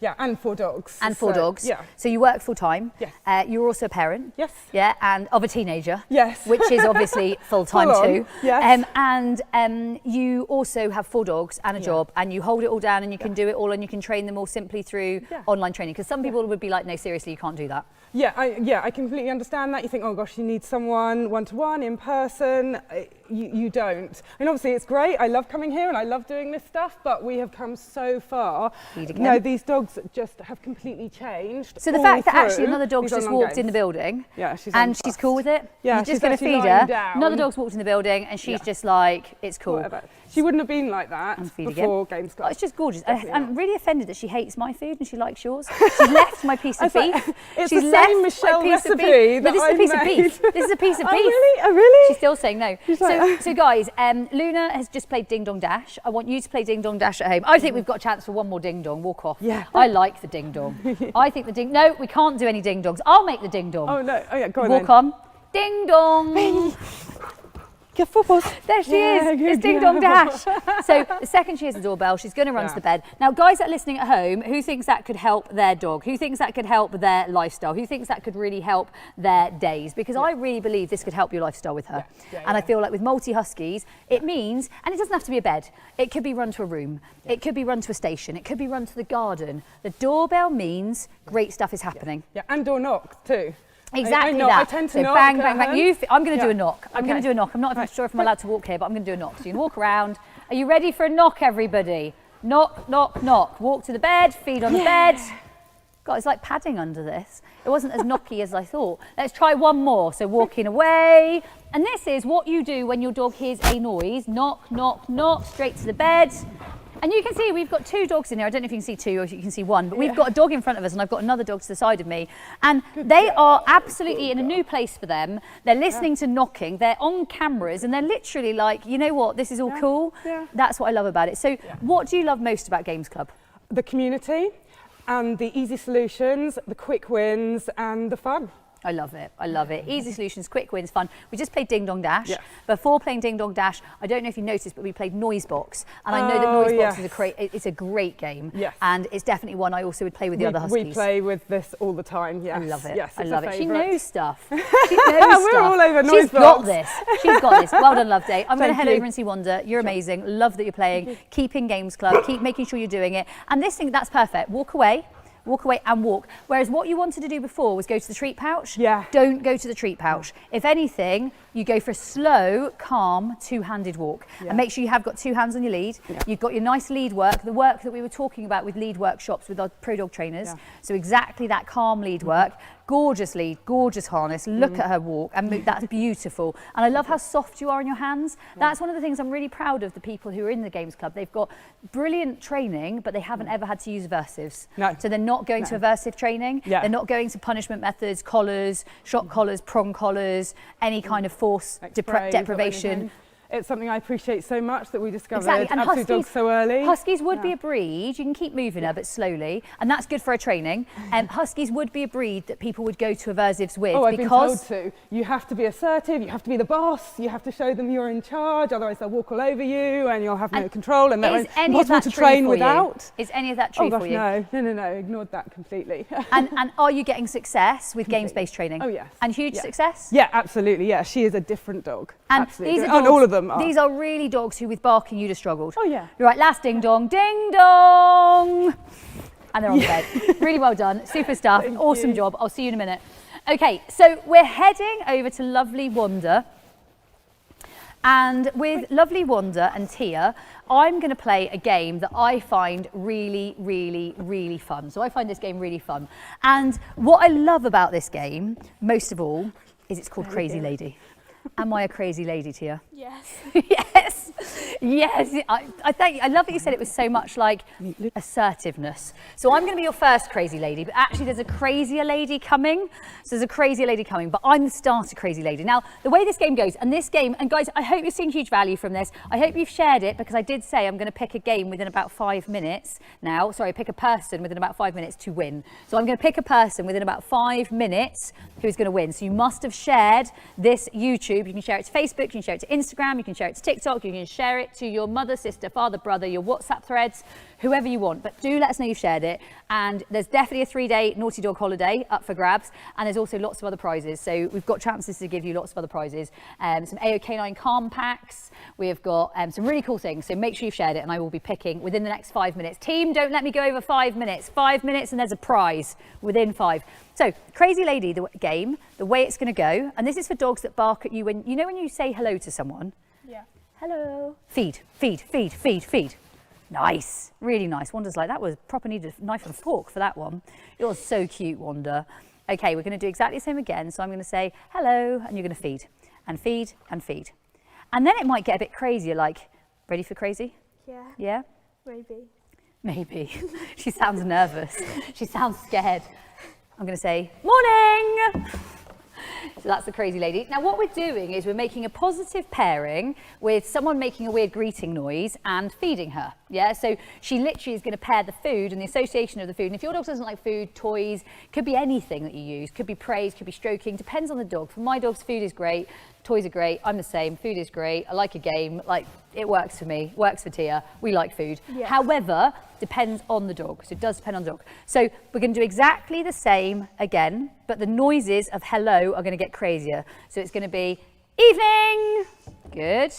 Yeah, and 4 dogs. And 4 dogs. Yeah. So you work full time. Yes. You're also a parent. Yes. Yeah, and of a teenager. Yes. Which is obviously full time too. Yes. And you also have 4 dogs and a job, and you hold it all down, and you can do it all, and you can train them all simply through online training. Because some people would be like, no, seriously, you can't do that. Yeah, I completely understand that. You think, oh gosh, you need someone one-to-one in person. You don't. I mean, obviously it's great. I love coming here and I love doing this stuff, but we have come so far. No, these dogs just have completely changed. So the fact that actually another dog's just walked in the building, she's cool with it. Yeah, you're just going to feed her. Another dog's walked in the building, and she's just like, it's cool. Whatever. She wouldn't have been like that before Games Club. Oh, it's just gorgeous. I'm really offended that she hates my food and she likes yours. She's left my piece of beef. It's the same Michelle recipe that I This is a piece of beef. This is a piece of beef. Oh, really? She's still saying no. So guys, Luna has just played Ding Dong Dash. I want you to play Ding Dong Dash at home. I think we've got a chance for one more Ding Dong. Walk off. Yeah. I like the Ding Dong. I think the Ding... No, we can't do any Ding Dongs. I'll make the Ding Dong. Oh, no. Oh, yeah, go on Walk on. Ding Dong. Careful, boss. There she is. It's Ding Dong Dash. So the second she hears the doorbell, she's going to run to the bed. Now, guys that are listening at home, who thinks that could help their dog? Who thinks that could help their lifestyle? Who thinks that could really help their days? Because I really believe this could help your lifestyle with her. And I feel like with multi-huskies, it means, and it doesn't have to be a bed. It could be run to a room. It could be run to a station. It could be run to the garden. The doorbell means great stuff is happening. Yeah, and door knock too. Exactly I that. tend to so knock bang, bang, bang. I'm going to do a knock. I'm Okay. going to do a knock. I'm not even sure if I'm allowed to walk here, but I'm going to do a knock. So you can walk around. Are you ready for a knock, everybody? Knock, knock, knock. Walk to the bed, feet on the bed. God, it's like padding under this. It wasn't as knocky as I thought. Let's try one more. So walking away. And this is what you do when your dog hears a noise. Knock, knock, knock, straight to the bed. And you can see we've got 2 dogs in here. I don't know if you can see 2 or if you can see 1, but we've got a dog in front of us and I've got another dog to the side of me. And they are absolutely in a new place for them. They're listening to knocking. They're on cameras and they're literally like, you know what, this is all cool. That's what I love about it. So what do you love most about Games Club? The community and the easy solutions, the quick wins and the fun. I love it. I love it. Easy solutions, quick wins, fun. We just played Ding Dong Dash. Yes. Before playing Ding Dong Dash, I don't know if you noticed, but we played Noise Box. And I know that Noise Box is a great game. Yes. And it's definitely one I also would play with the other Huskies. We play with this all the time, yes. I love it. Yes, I love it. She favourite. knows stuff. She knows stuff. We're all over Noise She's Box. got this. She's got this. Well done, Loveday. I'm going to Thank head you. over and see Wanda. You're amazing. Love that you're playing. Keep in Games Club. Keep making sure you're doing it. And this thing, that's perfect. Walk away and walk. Whereas what you wanted to do before was go to the treat pouch. Yeah. Don't go to the treat pouch. If anything, you go for a slow, calm, 2-handed walk. And make sure you have got 2 hands on your lead. You've got your nice lead work, the work that we were talking about with lead workshops with our pro dog trainers. So exactly that calm lead work. Gorgeous lead, gorgeous harness. Look at her walk, and that's beautiful. And I love how soft you are in your hands. That's one of the things I'm really proud of the people who are in the Games Club. They've got brilliant training, but they haven't ever had to use aversives. No. So they're not going to aversive training. They're not going to punishment methods, collars, shock collars, prong collars, any kind of force deprivation. It's something I appreciate so much that we discovered Exactly. And Absolute Dogs so early. Huskies would be a breed, you can keep moving her, but slowly, and that's good for a training. Huskies would be a breed that people would go to aversives with. Oh, I've because been told to. You have to be assertive, you have to be the boss, you have to show them you're in charge, otherwise they'll walk all over you and you'll have no control and they're impossible to train without. Is any of that true for you? No, ignored that completely. and are you getting success with games-based training? Oh, yes. And huge success? Yeah, absolutely, yeah. She is a different dog. And absolutely. these are dogs, all of them are. These are really dogs who with barking you'd have struggled. Oh, yeah. You're right, last ding dong, ding dong. And they're on the bed. Really well done, super stuff, awesome job. I'll see you in a minute. Okay, so we're heading over to lovely Wanda. And with lovely Wanda and Tia, I'm going to play a game that I find really, really, really fun. So I find this game really fun. And what I love about this game, most of all, is it's called Crazy Lady. Am I a crazy lady, Tia? Yes. Yes. Yes. I thank you. I love that you said it was so much like assertiveness. So I'm going to be your first crazy lady, but actually there's a crazier lady coming. So there's a crazier lady coming, but I'm the starter crazy lady. Now, the way this game goes, and guys, I hope you're seeing huge value from this. I hope you've shared it because I did say I'm going to pick a game within about 5 minutes now. Sorry, pick a person within about 5 minutes to win. So I'm going to pick a person within about 5 minutes who's going to win. So you must have shared this YouTube. You can share it to Facebook, you can share it to Instagram, you can share it to TikTok, you can share it to your mother, sister, father, brother, your WhatsApp threads, whoever you want. But do let us know you've shared it. And there's definitely a 3-day Naughty Dog holiday up for grabs. And there's also lots of other prizes. So we've got chances to give you lots of other prizes. Some AOK9 Calm packs. We've got some really cool things. So make sure you've shared it and I will be picking within the next 5 minutes. Team, don't let me go over 5 minutes. 5 minutes and there's a prize within 5. So, Crazy Lady, the game, the way it's going to go, and this is for dogs that bark at you when you say hello to someone? Yeah. Hello. Feed, feed, feed, feed, feed. Nice, really nice. Wanda's like, that was proper needed a knife and fork for that one. You're so cute, Wanda. Okay, we're going to do exactly the same again. So I'm going to say hello, and you're going to feed, and feed, and feed. And then it might get a bit crazier, like, ready for crazy? Yeah. Yeah? Maybe. Maybe. She sounds nervous. She sounds scared. I'm going to say, morning! So that's the crazy lady. Now what we're doing is we're making a positive pairing with someone making a weird greeting noise and feeding her. Yeah, so she literally is going to pair the food and the association of the food. And if your dog doesn't like food, toys, could be anything that you use, could be praise, could be stroking, depends on the dog. For my dogs, food is great, toys are great, I'm the same, food is great, I like a game, like it works for me, works for Tia, we like food. Yeah. However, depends on the dog, so it does depend on the dog. So we're going to do exactly the same again, but the noises of hello are going to get crazier. So it's going to be evening, good.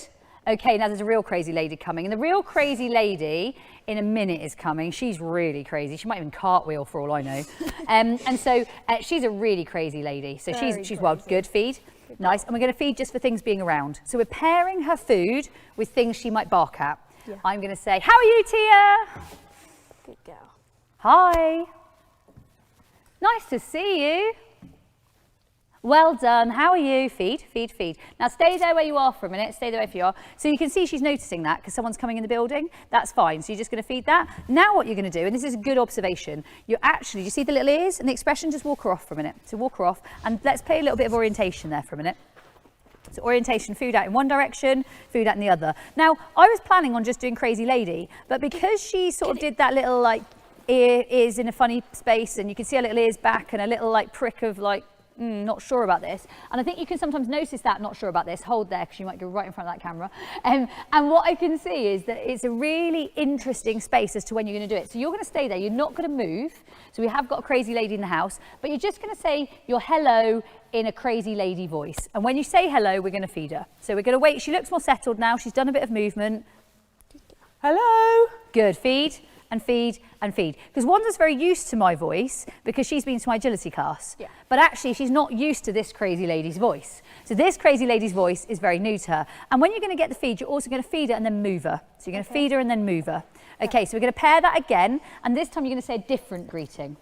Okay, now there's a real crazy lady coming, and the real crazy lady in a minute is coming. She's really crazy. She might even cartwheel for all I know. And so she's a really crazy lady. So she's wild. Good, feed. Nice. And we're going to feed just for things being around. So we're pairing her food with things she might bark at. Yeah. I'm going to say, how are you, Tia? Good girl. Hi. Nice to see you. Well done. How are you? Feed, feed, feed. Now stay there where you are for a minute. Stay there where you are. So you can see she's noticing that because someone's coming in the building. That's fine. So you're just going to feed that. Now what you're going to do, and this is a good observation, you're actually, you see the little ears and the expression? Just walk her off for a minute. So walk her off and let's play a little bit of orientation there for a minute. So orientation, food out in one direction, food out in the other. Now I was planning on just doing crazy lady, but because she sort of did that little like ears in a funny space and you can see her little ears back and a little like prick of like, not sure about this. And I think you can sometimes notice that, not sure about this, hold there because you might go right in front of that camera. And what I can see is that it's a really interesting space as to when you're going to do it. So you're going to stay there, you're not going to move. So we have got a crazy lady in the house, but you're just going to say your hello in a crazy lady voice. And when you say hello, we're going to feed her. So we're going to wait. She looks more settled now. She's done a bit of movement. Hello. Good, feed. And feed and feed. Because Wanda's very used to my voice because she's been to my agility class. Yeah. But actually she's not used to this crazy lady's voice. So this crazy lady's voice is very new to her. And when you're going to get the feed, you're also going to feed her and then move her. So you're going to feed her and then move her. Okay, so we're going to pair that again. And this time you're going to say a different greeting.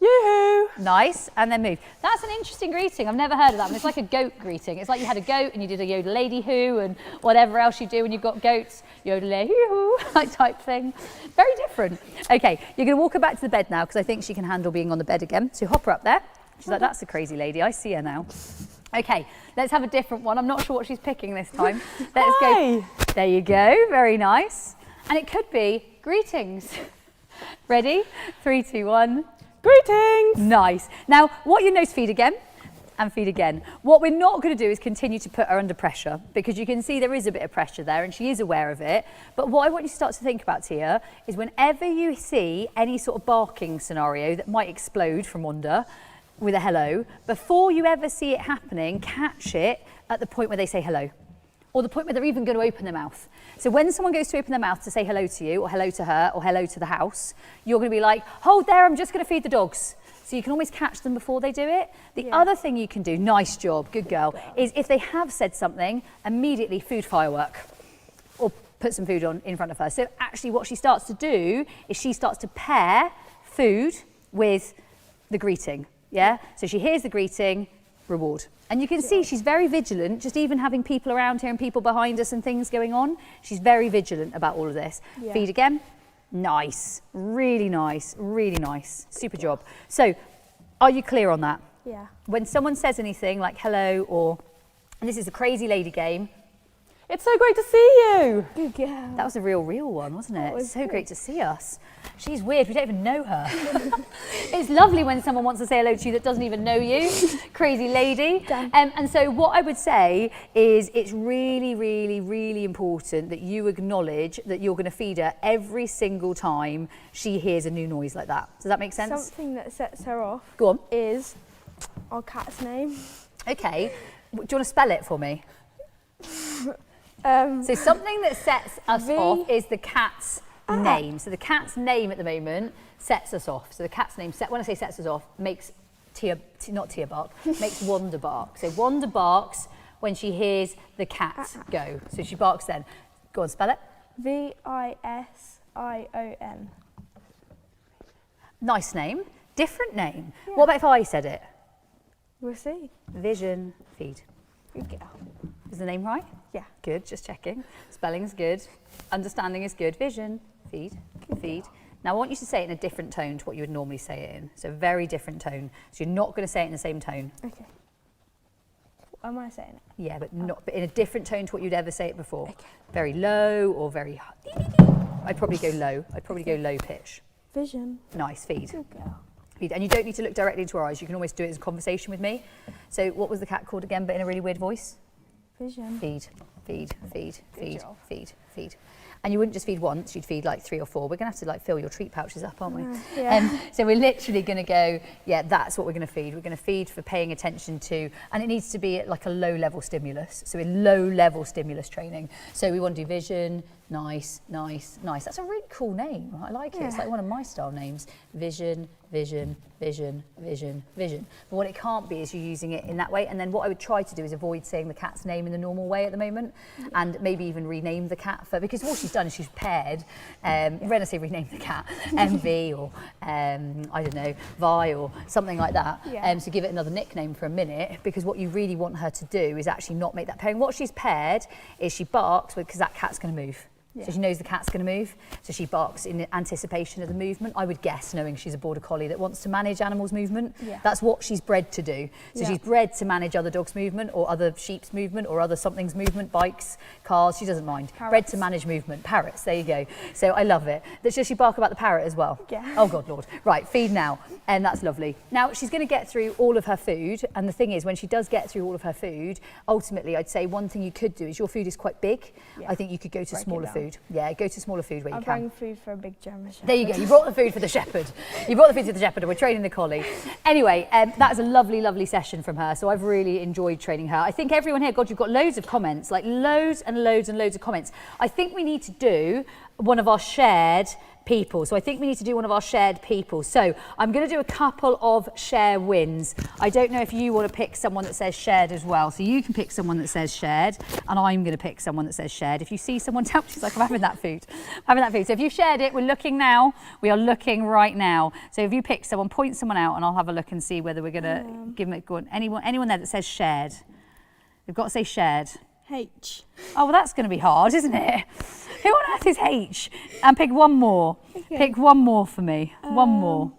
Yoo-hoo. Nice, and then move. That's an interesting greeting. I've never heard of that. It's like a goat greeting. It's like you had a goat and you did a yodel lady hoo and whatever else you do when you've got goats, yodel hoo like type thing. Very different. Okay, you're going to walk her back to the bed now because I think she can handle being on the bed again. So hop her up there. She's like, that's a crazy lady. I see her now. Okay, let's have a different one. I'm not sure what she's picking this time. Let's go. There you go. Very nice. And it could be greetings. Ready? 3, 2, 1. Greetings. Nice. Now, what you know is feed again and feed again. What we're not going to do is continue to put her under pressure because you can see there is a bit of pressure there and she is aware of it. But what I want you to start to think about here is whenever you see any sort of barking scenario that might explode from Wanda with a hello, before you ever see it happening, catch it at the point where they say hello. Or the point where they're even going to open their mouth. So when someone goes to open their mouth to say hello to you, or hello to her, or hello to the house, you're going to be like, hold there, I'm just going to feed the dogs. So you can always catch them before they do it. The other thing you can do, nice job, good girl, is if they have said something, immediately food firework. Or put some food on in front of her. So actually what she starts to do is she starts to pair food with the greeting. Yeah? So she hears the greeting, reward. And you can see she's very vigilant, just even having people around here and people behind us and things going on. She's very vigilant about all of this. Yeah. Feed again. Nice. Really nice. Really nice. Super job. So, are you clear on that? Yeah. When someone says anything like hello or, and this is a crazy lady game. It's so great to see you. Good girl. That was a real one, wasn't it? Was it's so good. great to see us. She's weird, we don't even know her. It's lovely when someone wants to say hello to you that doesn't even know you. Crazy lady. And so what I would say is it's really, really, really important that you acknowledge that you're going to feed her every single time she hears a new noise like that. Does that make sense? Something that sets her off Go on. is our cat's name. Okay. Do you want to spell it for me? So something that sets us off is the cat's name. So the cat's name at the moment sets us off. So the cat's name, when I say sets us off, makes not Tia bark, makes Wanda bark. So Wanda barks when she hears the cat go. So she barks then. Go on, spell it. Vision. Nice name. Different name. Yeah. What about if I said it? We'll see. Vision, feed. Good girl. Is the name right? Yeah. Good, just checking. Spelling's good. Understanding is good. Vision, feed, feed. Now I want you to say it in a different tone to what you would normally say it in. So a very different tone. So you're not going to say it in the same tone. Okay. Am I saying it? Yeah, but not but in a different tone to what you'd ever say it before. Okay. Very low or very high. I'd probably go low. I'd probably go low pitch. Vision. Nice, feed. Good girl. Feed. And you don't need to look directly into her eyes. You can almost do it as a conversation with me. So what was the cat called again, but in a really weird voice? Vision. Feed, feed, feed, feed, job. feed, feed. And you wouldn't just feed once, you'd feed like 3 or 4. We're gonna have to like fill your treat pouches up, aren't we? Yeah. So we're literally gonna go, yeah, that's what we're gonna feed. We're gonna feed for paying attention to, and it needs to be like a low level stimulus. So in low level stimulus training. So we wanna do vision, nice, nice, nice. That's a really cool name. I like it. It's like one of my style names. Vision, vision, vision, vision, vision. But what it can't be is you using it in that way. And then what I would try to do is avoid saying the cat's name in the normal way at the moment, and maybe even rename the cat for, because what she's done is she's paired, when I say rename the cat, MV or I don't know, Vi or something like that. So give it another nickname for a minute, because what you really want her to do is actually not make that pairing. What she's paired is she barks because that cat's going to move. So she knows the cat's going to move, so she barks in anticipation of the movement. I would guess, knowing she's a border collie that wants to manage animals' movement. That's what she's bred to do. So she's bred to manage other dogs' movement, or other sheep's movement, or other something's movement, bikes, cars, she doesn't mind. Parrots. Bred to manage movement. Parrots, there you go. So I love it. Does she bark about the parrot as well? Yeah. Oh God, Lord. Right, feed now. And that's lovely. Now she's going to get through all of her food, and the thing is, when she does get through all of her food, ultimately I'd say one thing you could do is, your food is quite big. I think you could go to smaller food. Yeah, go to smaller food where you can. I'll bring food for a big German shepherd. There you go. You brought the food for the shepherd. You brought the food for the shepherd, and we're training the collie. Anyway, that was a lovely, lovely session from her. So I've really enjoyed training her. I think everyone here, God, you've got loads of comments, like loads and loads and loads of comments. I think we need to do one of our shared people. So I think we need to do one of our shared people. So I'm going to do a couple of share wins. I don't know if you want to pick someone that says shared as well. So you can pick someone that says shared, and I'm going to pick someone that says shared. If you see someone, tell me, she's like, I'm having that food. I'm having that food. So if you shared it, we're looking now. We are looking right now. So if you pick someone, point someone out, and I'll have a look and see whether we're going to give them a good. Anyone there that says shared? We've got to say shared. H. Oh, well, that's going to be hard, isn't it? Who on earth is H? And pick one more. Okay. Pick one more for me. One more.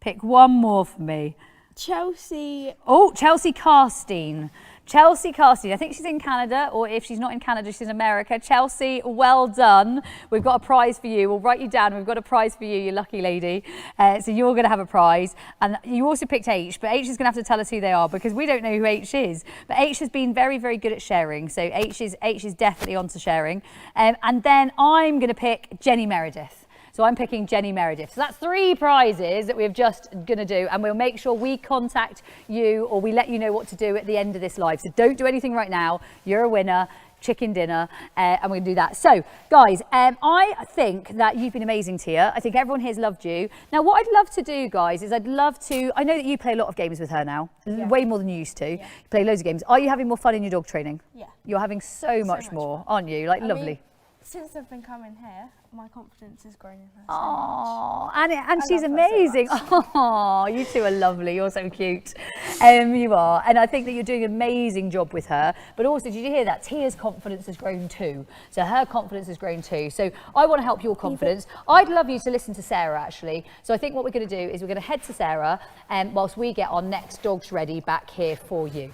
Pick one more for me. Chelsea. Oh, Chelsea Carstein. Chelsea Carstein. I think she's in Canada, or if she's not in Canada, she's in America. Chelsea, well done. We've got a prize for you. We'll write you down. We've got a prize for you, you lucky lady. So you're going to have a prize. And you also picked H, but H is going to have to tell us who they are, because we don't know who H is. But H has been very, very good at sharing. So H is definitely onto sharing. And then I'm going to pick Jenny Meredith. So I'm picking Jenny Meredith. So that's 3 prizes that we're just going to do, and we'll make sure we contact you, or we let you know what to do at the end of this live. So don't do anything right now. You're a winner. Chicken dinner, and we're going to do that. So guys, I think that you've been amazing, Tia. I think everyone here's loved you. Now what I'd love to do, guys, is I'd love to, I know that you play a lot of games with her now, way more than you used to. You play loads of games. Are you having more fun in your dog training? Yeah. You're having so much more, aren't you? Like, lovely. mean, since I've been coming here, my confidence has grown in her so Oh, and she's love her so amazing. Oh, you two are lovely. You're so cute. You are. And I think that you're doing an amazing job with her. But also, did you hear that? Tia's confidence has grown too. So her confidence has grown too. So I want to help your confidence. I'd love you to listen to Sarah, actually. So I think what we're going to do is we're going to head to Sarah whilst we get our next Dogs Ready back here for you.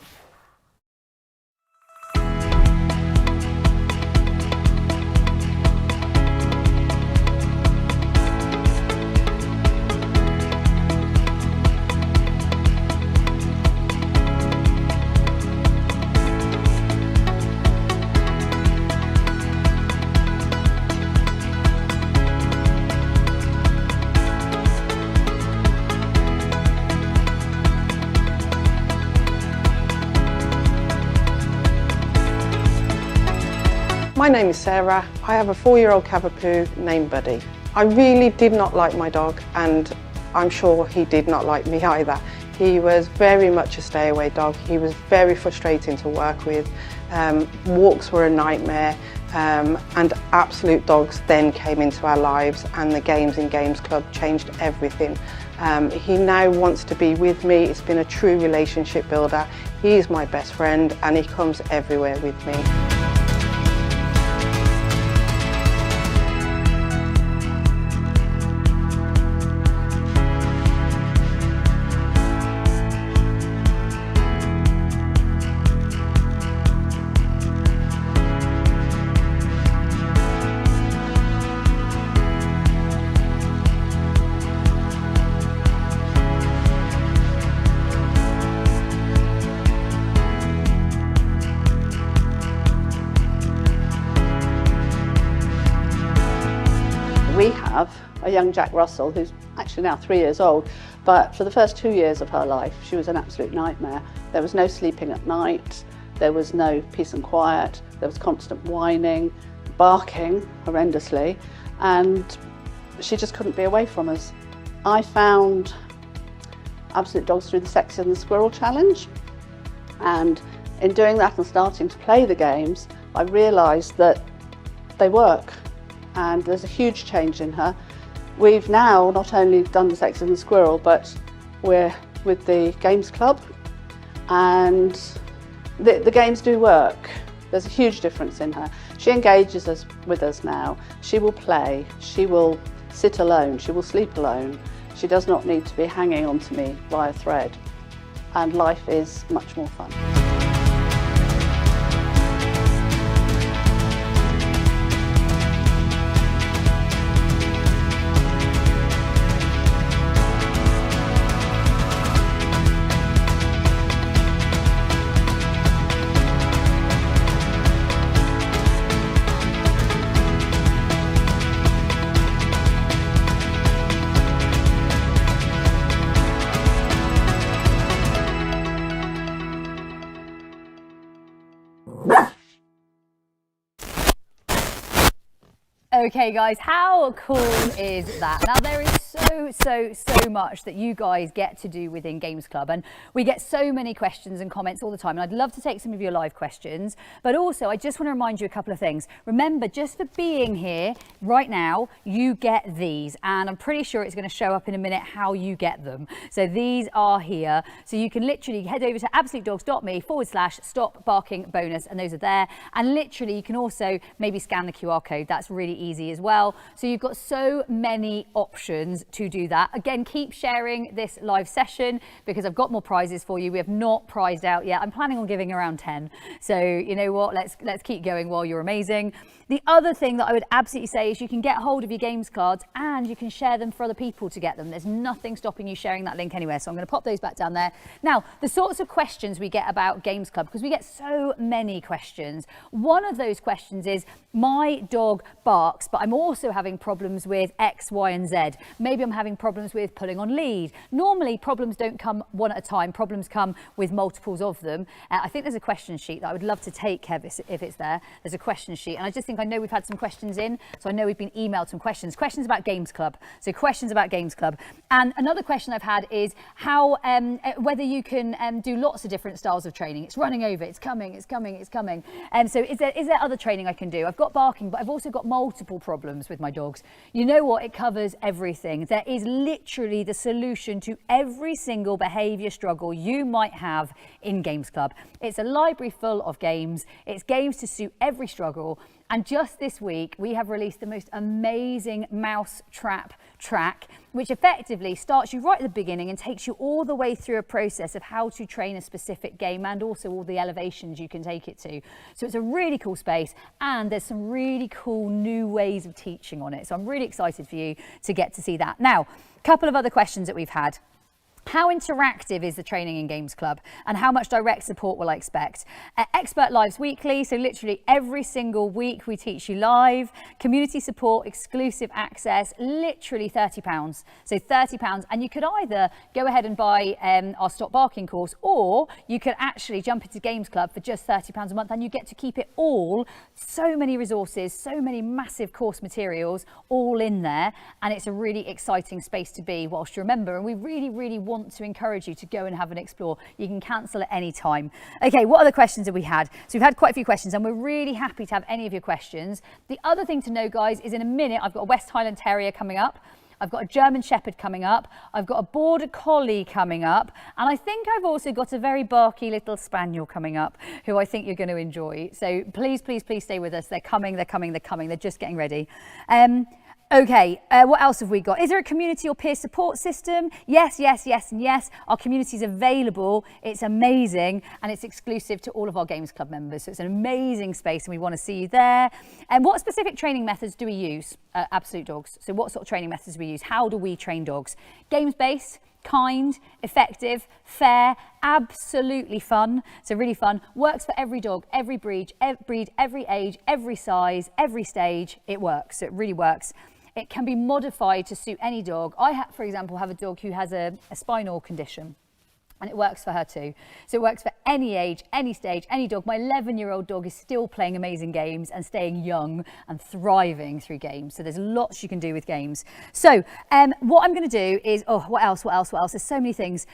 My name is Sarah. I have a 4-year-old Cavapoo named Buddy. I really did not like my dog, and I'm sure he did not like me either. He was very much a stay-away dog. He was very frustrating to work with. Walks were a nightmare, and absoluteDogs then came into our lives, and the Games in Games Club changed everything. He now wants to be with me. It's been a true relationship builder. He is my best friend, and he comes everywhere with me. young Jack Russell, who's actually now 3 years old, but for the first 2 years of her life, she was an absolute nightmare. There was no sleeping at night, there was no peace and quiet, there was constant whining, barking horrendously, and she just couldn't be away from us. I found Absolute Dogs through the Sexy and the Squirrel Challenge, and in doing that and starting to play the games, I realised that they work, and there's a huge change in her. We've now not only done the Sexy and the Squirrel, but we're with the Games Club, and the games do work. There's a huge difference in her. She engages with us now. She will play, she will sit alone, she will sleep alone. She does not need to be hanging on to me by a thread, and life is much more fun. Okay guys, how cool is that? Now there is so much that you guys get to do within Games Club, and we get so many questions and comments all the time, and I'd love to take some of your live questions, but also I just want to remind you a couple of things. Remember, just for being here right now, you get these, and I'm pretty sure it's going to show up in a minute how you get them. So these are here, so you can literally head over to absolutedogs.me/stop barking bonus, and those are there, and literally you can also maybe scan the QR code. That's really easy as well. So you've got so many options to do that. Again, keep sharing this live session because I've got more prizes for you. We have not prized out yet. I'm planning on giving around 10. So you know what, let's keep going while you're amazing. The other thing that I would absolutely say is you can get hold of your games cards and you can share them for other people to get them. There's nothing stopping you sharing that link anywhere. So I'm going to pop those back down there. Now, the sorts of questions we get about Games Club, because we get so many questions. One of those questions is, my dog barks, but I'm also having problems with X, Y, and Z. Maybe I'm having problems with pulling on lead. Normally, problems don't come one at a time. Problems come with multiples of them. I think there's a question sheet that I would love to take, Kev, if it's there. There's a question sheet. And I just think I know we've had some questions in, so I know we've been emailed some questions. Questions about Games Club. So questions about Games Club. And another question I've had is how, whether you can do lots of different styles of training. It's running over, it's coming, it's coming, it's coming. So is there other training I can do? I've got barking, but I've also got multiple problems with my dogs. You know what? It covers everything. There is literally the solution to every single behaviour struggle you might have in Games Club. It's a library full of games. It's games to suit every struggle. And just this week, we have released the most amazing mouse trap track, which effectively starts you right at the beginning and takes you all the way through a process of how to train a specific game and also all the elevations you can take it to. So it's a really cool space, and there's some really cool new ways of teaching on it. So I'm really excited for you to get to see that. Now, a couple of other questions that we've had. How interactive is the training in Games Club, and how much direct support will I expect? Expert Lives weekly, so literally every single week we teach you live. Community support, exclusive access, literally £30. So £30, and you could either go ahead and buy our Stop Barking course, or you could actually jump into Games Club for just £30 a month, and you get to keep it all. So many resources, so many massive course materials all in there, and it's a really exciting space to be whilst you remember, and we really want to encourage you to go and have an explore. You can cancel at any time. Okay, what other questions have we had? So we've had quite a few questions, and we're really happy to have any of your questions. The other thing to know, guys, is in a minute I've got a West Highland Terrier coming up. I've got a German Shepherd coming up. I've got a Border Collie coming up. And I think I've also got a very barky little Spaniel coming up, who I think you're going to enjoy. So please stay with us. They're coming. They're just getting ready. Okay, what else have we got? Is there a community or peer support system? Yes, and yes. Our community is available. It's amazing, and it's exclusive to all of our Games Club members. So it's an amazing space, and we want to see you there. And what specific training methods do we use at Absolute Dogs? So what sort of training methods do we use? How do we train dogs? Games-based, kind, effective, fair, absolutely fun. So really fun. Works for every dog, every breed, every age, every size, every stage. It works. So it really works. It can be modified to suit any dog. I, for example, have a dog who has a spinal condition. And it works for her too. So it works for any age, any stage, any dog. My 11-year-old dog is still playing amazing games and staying young and thriving through games. So there's lots you can do with games. So what I'm going to do is, what else? There's so many things.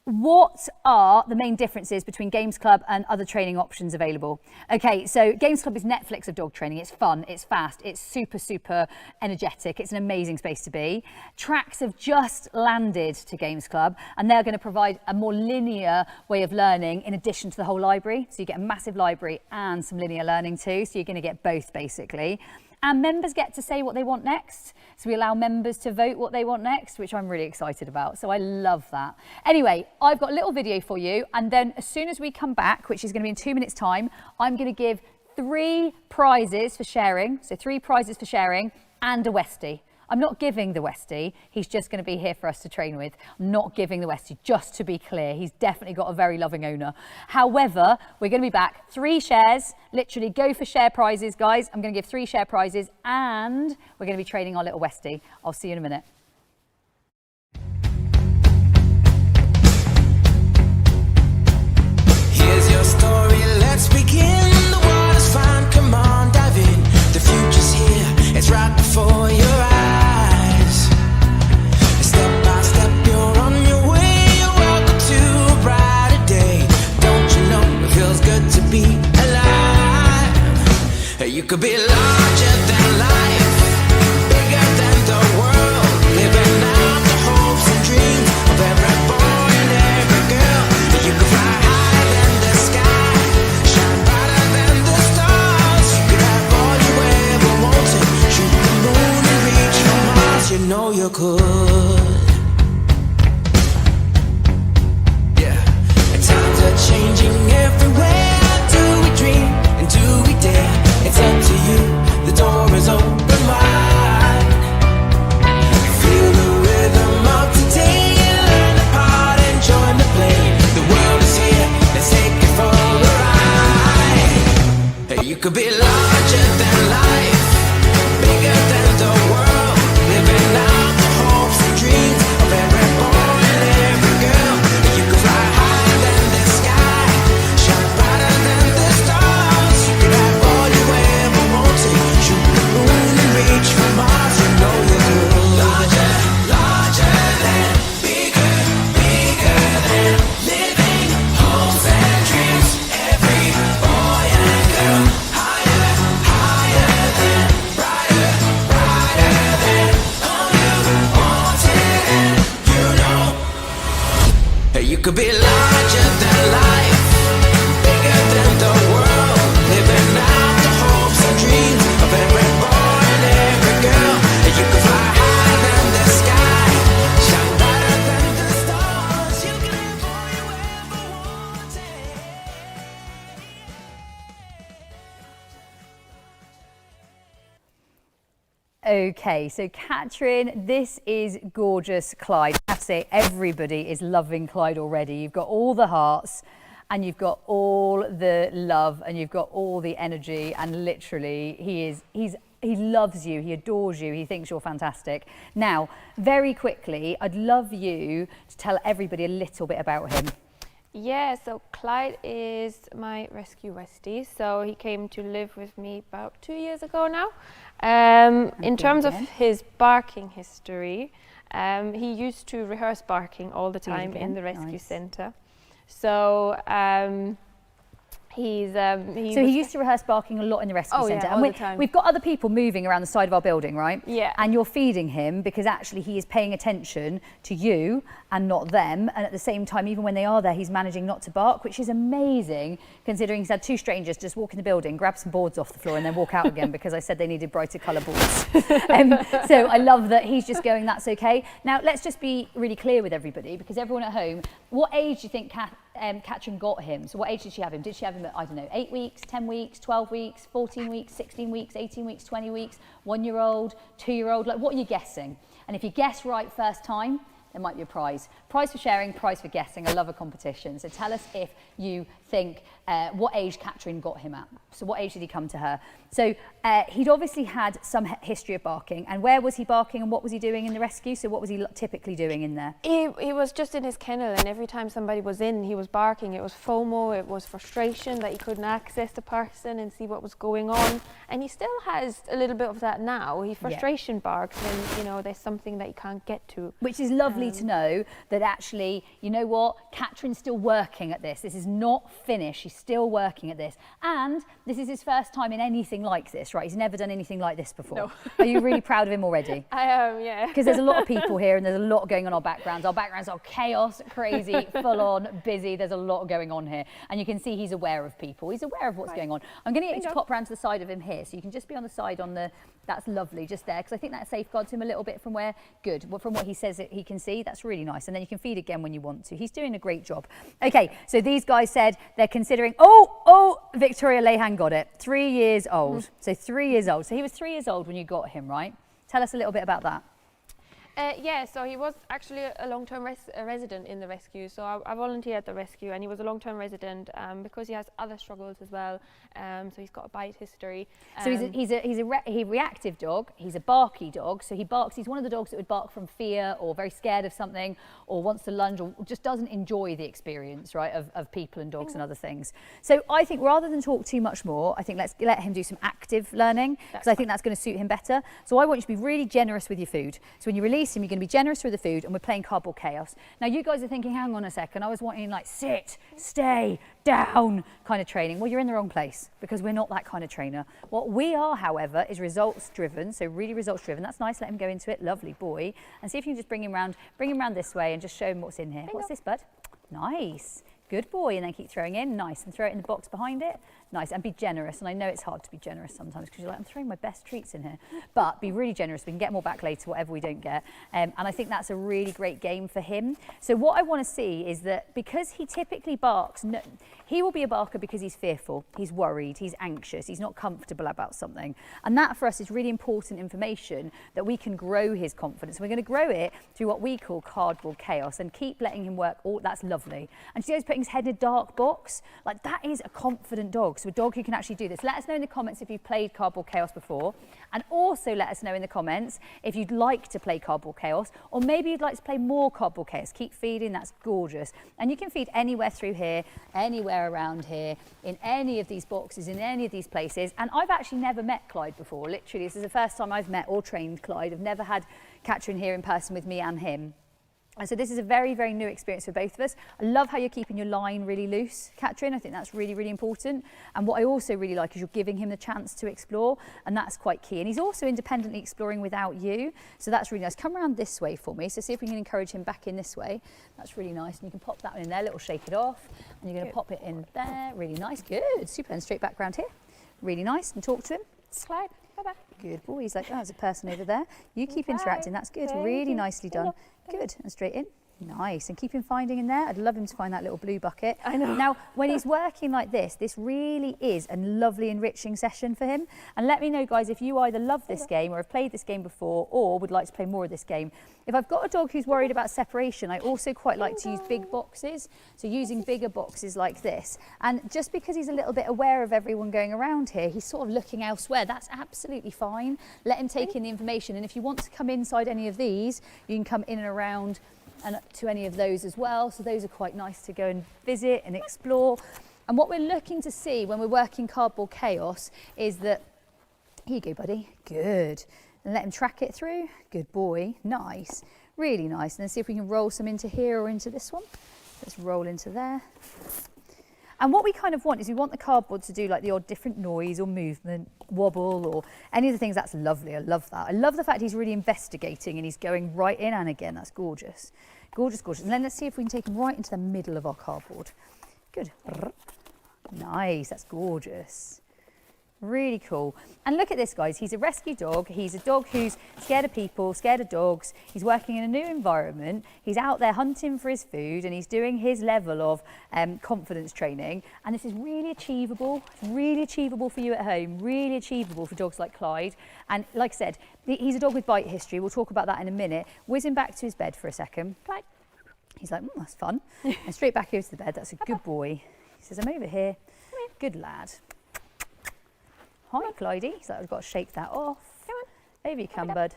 What are the main differences between Games Club and other training options available? Okay, so Games Club is Netflix of dog training. It's fun, it's fast, it's super energetic. It's an amazing space to be. Tracks have just landed to Games Club, and they're going to provide a more linear way of learning in addition to the whole library. So you get a massive library and some linear learning too. So you're going to get both basically. And members get to say what they want next. So we allow members to vote what they want next, which I'm really excited about. So I love that. Anyway, I've got a little video for you. And then as soon as we come back, which is going to be in 2 minutes time, I'm going to give 3 prizes for sharing. So 3 prizes for sharing and a Westie. I'm not giving the Westie. He's just going to be here for us to train with. I'm not giving the Westie, just to be clear. He's definitely got a very loving owner. However, we're going to be back. 3 shares. Literally go for share prizes, guys. I'm going to give 3 share prizes and we're going to be training our little Westie. I'll see you in a minute. Here's your story, let's begin. The water's fine, come on, dive in. The future's here, it's right before your eyes. Step by step, you're on your way. You're welcome to a brighter day. Don't you know it feels good to be alive? You could be larger than life, bigger than the world, living out the hopes and dreams of every boy and every girl. You could fly higher than the sky, shine brighter than the stars. You could have all you ever wanted, shoot the moon and reach for Mars. You know you could. Yeah, and times are changing everywhere. Do we dream and do we dare? It's up to you, the door is open wide. Feel the rhythm of today, learn the part and join the play. The world is here, let's take it for a ride. You could be larger than life, bigger than the world, living out the hopes and dreams of every boy and every girl. You could fly higher than the sky, shine brighter than the stars. You could have all you ever wanted, shoot the moon and reach for Mars. You know you could. Larger, larger than, bigger, bigger than, living hopes and dreams. Every boy and girl, higher, higher than, brighter, brighter than, all you wanted and you know. You could be larger than life, bigger than the world, living out the hopes and dreams of every boy and every girl. You could fly higher than the sky, shine brighter than the stars. You can have all you ever wanted. Okay, so Katrin, this is gorgeous Clyde. I have to say, everybody is loving Clyde already. You've got all the hearts and you've got all the love and you've got all the energy, and literally he loves you, he adores you, he thinks you're fantastic. Now, very quickly, I'd love you to tell everybody a little bit about him. Yeah, so Clyde is my rescue Westie. So he came to live with me about 2 years ago now. In terms of his barking history, he used to rehearse barking all the time in the rescue center. So he used to rehearse barking a lot in the rescue centre. all the time. We've got other people moving around the side of our building, right? Yeah. And you're feeding him because actually he is paying attention to you and not them. And at the same time, even when they are there, he's managing not to bark, which is amazing considering he's had 2 strangers just walk in the building, grab some boards off the floor and then walk out again because I said they needed brighter colour boards. So I love that he's just going, that's okay. Now, let's just be really clear with everybody, because everyone at home, what age do you think Katrin got him? So what age did she have him? Did she have him at, I don't know, 8 weeks, 10 weeks, 12 weeks, 14 weeks, 16 weeks, 18 weeks, 20 weeks, 1-year-old, 2-year-old? Like, what are you guessing? And if you guess right first time, there might be a prize. prize for sharing, prize for guessing. I love a competition. So tell us if you think what age Catherine got him at. So what age did he come to her? So he'd obviously had some history of barking. And where was he barking and what was he doing in the rescue? So what was he typically doing in there? He was just in his kennel, and every time somebody was in, he was barking. It was FOMO, it was frustration that he couldn't access the person and see what was going on. And he still has a little bit of that now. He frustration barks when, you know, there's something that he can't get to. Which is lovely to know that actually, you know what, Catherine's still working at this. This is not finished. She's still working at this. And this is his first time in anything like this, right? He's never done anything like this before. No. Are you really proud of him already? I am, yeah. Because there's a lot of people here and there's a lot going on our backgrounds. Our backgrounds are chaos, crazy, full on, busy. There's a lot going on here. And you can see he's aware of people. He's aware of what's going on. I'm going to get you to pop round to the side of him here. So you can just be on the side on the, that's lovely, just there. Because I think that safeguards him a little bit from where, good, from what he says that he can see. That's really nice. And then you can feed again when you want to. He's doing a great job. Okay, so these guys said they're considering, Victoria Lehan got it. 3 years old. So 3 years old. So he was 3 years old when you got him, right? Tell us a little bit about that. Yeah, so he was actually a long-term resident in the rescue. So I volunteered at the rescue, and he was a long-term resident because he has other struggles as well. So he's got a bite history. So he's a reactive dog. He's a barky dog. So he barks. He's one of the dogs that would bark from fear or very scared of something or wants to lunge or just doesn't enjoy the experience, right, of people and dogs and other things. So I think rather than talk too much more, I think let's let him do some active learning because I think that's going to suit him better. So I want you to be really generous with your food. So when you release him, you're going to be generous with the food, and we're playing cardboard chaos. Now you guys are thinking, hang on a second, I was wanting like sit, stay, down kind of training. Well, you're in the wrong place because we're not that kind of trainer. What we are, however, is results driven. So really results driven. That's nice. Let him go into it. Lovely boy. And see if you can just bring him round this way and just show him what's in here. What's this, bud? Nice. Good boy. And then keep throwing in. Nice. And throw it in the box behind it. Nice. And be generous. And I know it's hard to be generous sometimes because you're like, I'm throwing my best treats in here. But be really generous. We can get more back later, whatever we don't get. And I think that's a really great game for him. So what I want to see is that because he typically barks, he will be a barker because he's fearful, he's worried, he's anxious, he's not comfortable about something. And that for us is really important information that we can grow his confidence. We're going to grow it through what we call cardboard chaos and keep letting him work. Oh, that's lovely. And see how he's putting his head in a dark box? Like that is a confident dog. So a dog who can actually do this. Let us know in the comments if you've played cardboard chaos before. And also let us know in the comments if you'd like to play cardboard chaos or maybe you'd like to play more cardboard chaos. Keep feeding, that's gorgeous. And you can feed anywhere through here, anywhere around here, in any of these boxes, in any of these places. And I've actually never met Clyde before. Literally, this is the first time I've met or trained Clyde. I've never had Catherine here in person with me and him. And so this is a very, very new experience for both of us. I love how you're keeping your line really loose, Catherine. I think that's really, really important. And what I also really like is you're giving him the chance to explore, and that's quite key. And he's also independently exploring without you, so that's really nice. Come around this way for me, so see if we can encourage him back in this way. That's really nice. And you can pop that one in there, little shake it off, and you're going to pop it in there. Really nice, good, super. And straight back round here. Really nice, and talk to him. Slide, bye-bye. Good boy, he's like, oh, there's a person over there. You keep interacting, that's good, really nicely done. Good, and straight in. Nice, and keep him finding in there. I'd love him to find that little blue bucket. I know. Now, when he's working like this really is a lovely, enriching session for him. And let me know, guys, if you either love this game or have played this game before or would like to play more of this game. If I've got a dog who's worried about separation, I also quite like to use big boxes. So using bigger boxes like this. And just because he's a little bit aware of everyone going around here, he's sort of looking elsewhere. That's absolutely fine. Let him take in the information. And if you want to come inside any of these, you can come in and around and to any of those as well. So those are quite nice to go and visit and explore. And what we're looking to see when we're working cardboard chaos is that, here you go, buddy, good. And let him track it through, good boy, nice, really nice. And then see if we can roll some into here or into this one. Let's roll into there. And what we kind of want is we want the cardboard to do like the odd different noise or movement, wobble or any of the things. That's lovely, I love that. I love the fact he's really investigating and he's going right in and again, that's gorgeous. Gorgeous, gorgeous. And then let's see if we can take him right into the middle of our cardboard. Good. Nice, that's gorgeous. Really cool. And look at this, guys. He's a rescue dog. He's a dog who's scared of people, scared of dogs. He's working in a new environment. He's out there hunting for his food and he's doing his level of confidence training. And this is really achievable. It's really achievable for you at home. Really achievable for dogs like Clyde. And like I said, he's a dog with bite history. We'll talk about that in a minute. Whiz him back to his bed for a second. Clyde. He's like, that's fun. And straight back over to the bed. That's a good boy. He says, I'm over here. Good lad. Hi, Clydie. He's like, I've got to shake that off. Come on. Over you come, bud.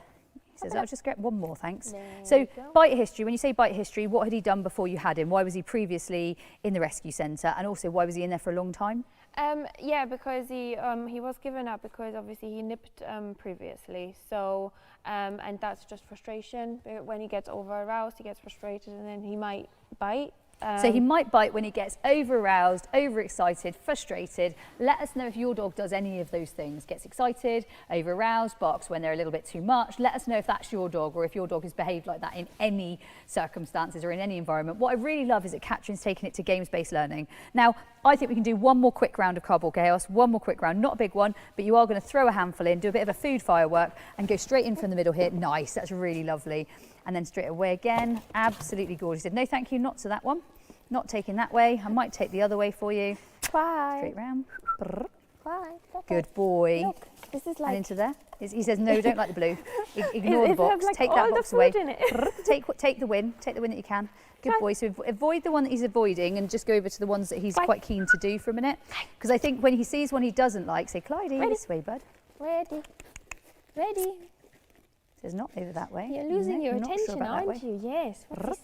He says, I'll just get one more, thanks. There So, you go. bite history. When you say bite history, what had he done before you had him? Why was he previously in the rescue centre? And also, why was he in there for a long time? Yeah, because he was given up because obviously he nipped previously. So and that's just frustration. When he gets over aroused, he gets frustrated, and then he might bite. So he might bite when he gets over-aroused, overexcited, frustrated. Let us know if your dog does any of those things. Gets excited, over-aroused, barks when they're a little bit too much. Let us know if that's your dog or if your dog has behaved like that in any circumstances or in any environment. What I really love is that Catherine's taken it to games-based learning. Now, I think we can do one more quick round of Cardboard Chaos, one more quick round, not a big one, but you are going to throw a handful in, do a bit of a food firework and go straight in from the middle here. Nice, that's really lovely. And then straight away again, absolutely gorgeous. He said, no, thank you, not to that one. Not taking that way. I might take the other way for you. Bye. Straight round. Brrr. Bye. Good boy. Look, this is like. And into there. He says, no, don't like the blue. Ignore the Is there box. like Take all that the box away. food in it? Brrr. Take the win. Take the win that you can. Good boy. So avoid the one that he's avoiding and just go over to the ones that he's quite keen to do for a minute. Because I think when he sees one he doesn't like, say, Clydie, Ready. this way, bud. Ready. Ready. Says, not over that way. You're losing No, your not sure attention, about that aren't way. you? Yes. What's this?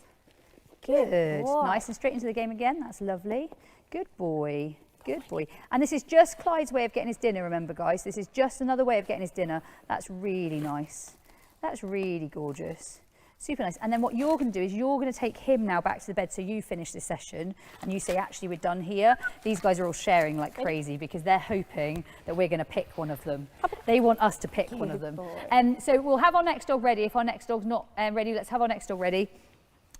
Good. boy. Nice and straight into the game again. That's lovely. Good boy. Good boy. And this is just Clyde's way of getting his dinner, remember, guys. This is just another way of getting his dinner. That's really nice. That's really gorgeous. Super nice. And then what you're going to do is you're going to take him now back to the bed so you finish this session and you say, actually, we're done here. These guys are all sharing like crazy because they're hoping that we're going to pick one of them. They want us to pick one of them. So we'll have our next dog ready. If our next dog's not ready, let's have our next dog ready.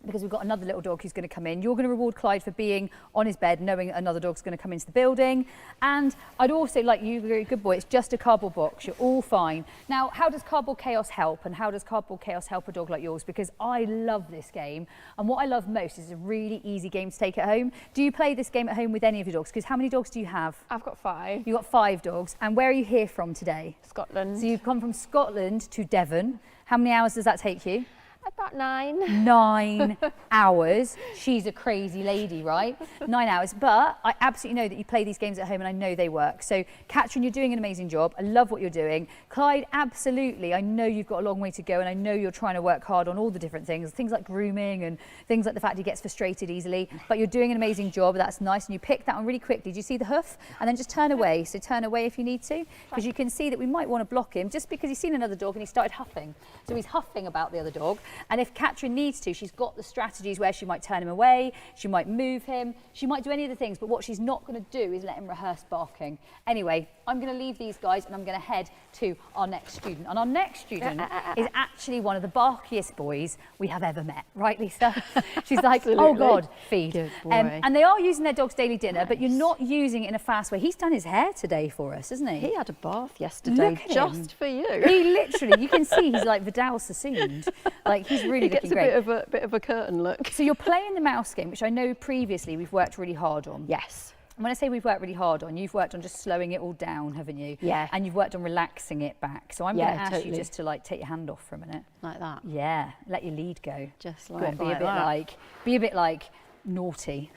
Because we've got another little dog who's going to come in. You're going to reward Clyde for being on his bed, knowing another dog's going to come into the building. And I'd also like you, good boy, it's just a cardboard box. You're all fine. Now, how does Cardboard Chaos help? And how does Cardboard Chaos help a dog like yours? Because I love this game. And what I love most is a really easy game to take at home. Do you play this game at home with any of your dogs? Because how many dogs do you have? I've got 5. You've got 5 dogs. And where are you here from today? Scotland. So you've come from Scotland to Devon. How many hours does that take you? About 9. 9 hours. She's a crazy lady, right? 9 hours. But I absolutely know that you play these games at home and I know they work. So, Catherine, you're doing an amazing job. I love what you're doing. Clyde, absolutely. I know you've got a long way to go and I know you're trying to work hard on all the different things like grooming and things like the fact he gets frustrated easily. But you're doing an amazing job. That's nice. And you picked that one really quickly. Did you see the hoof? And then just turn away. So turn away if you need to. Because you can see that we might want to block him just because he's seen another dog and he started huffing. So he's huffing about the other dog. And if Catherine needs to, she's got the strategies where she might turn him away, she might move him, she might do any of the things, but what she's not going to do is let him rehearse barking. Anyway, I'm going to leave these guys and I'm going to head to our next student. And our next student is actually one of the barkiest boys we have ever met. Right, Lisa? She's like, oh God, feed. Good boy. And they are using their dog's daily dinner, but you're not using it in a fast way. He's done his hair today for us, hasn't he? He had a bath yesterday Look at just him. for you. He literally, you can see he's like Vidal Sassooned. Like he's really He gets looking a great. bit of a curtain look. So you're playing the mouse game, which I know previously we've worked really hard on. Yes. And when I say we've worked really hard on, you've worked on just slowing it all down, haven't you? Yeah. And you've worked on relaxing it back. So I'm going to ask totally. you just to like take your hand off for a minute. Like that. Yeah, let your lead go. Just Go like, on, be like a bit that. be a bit like naughty.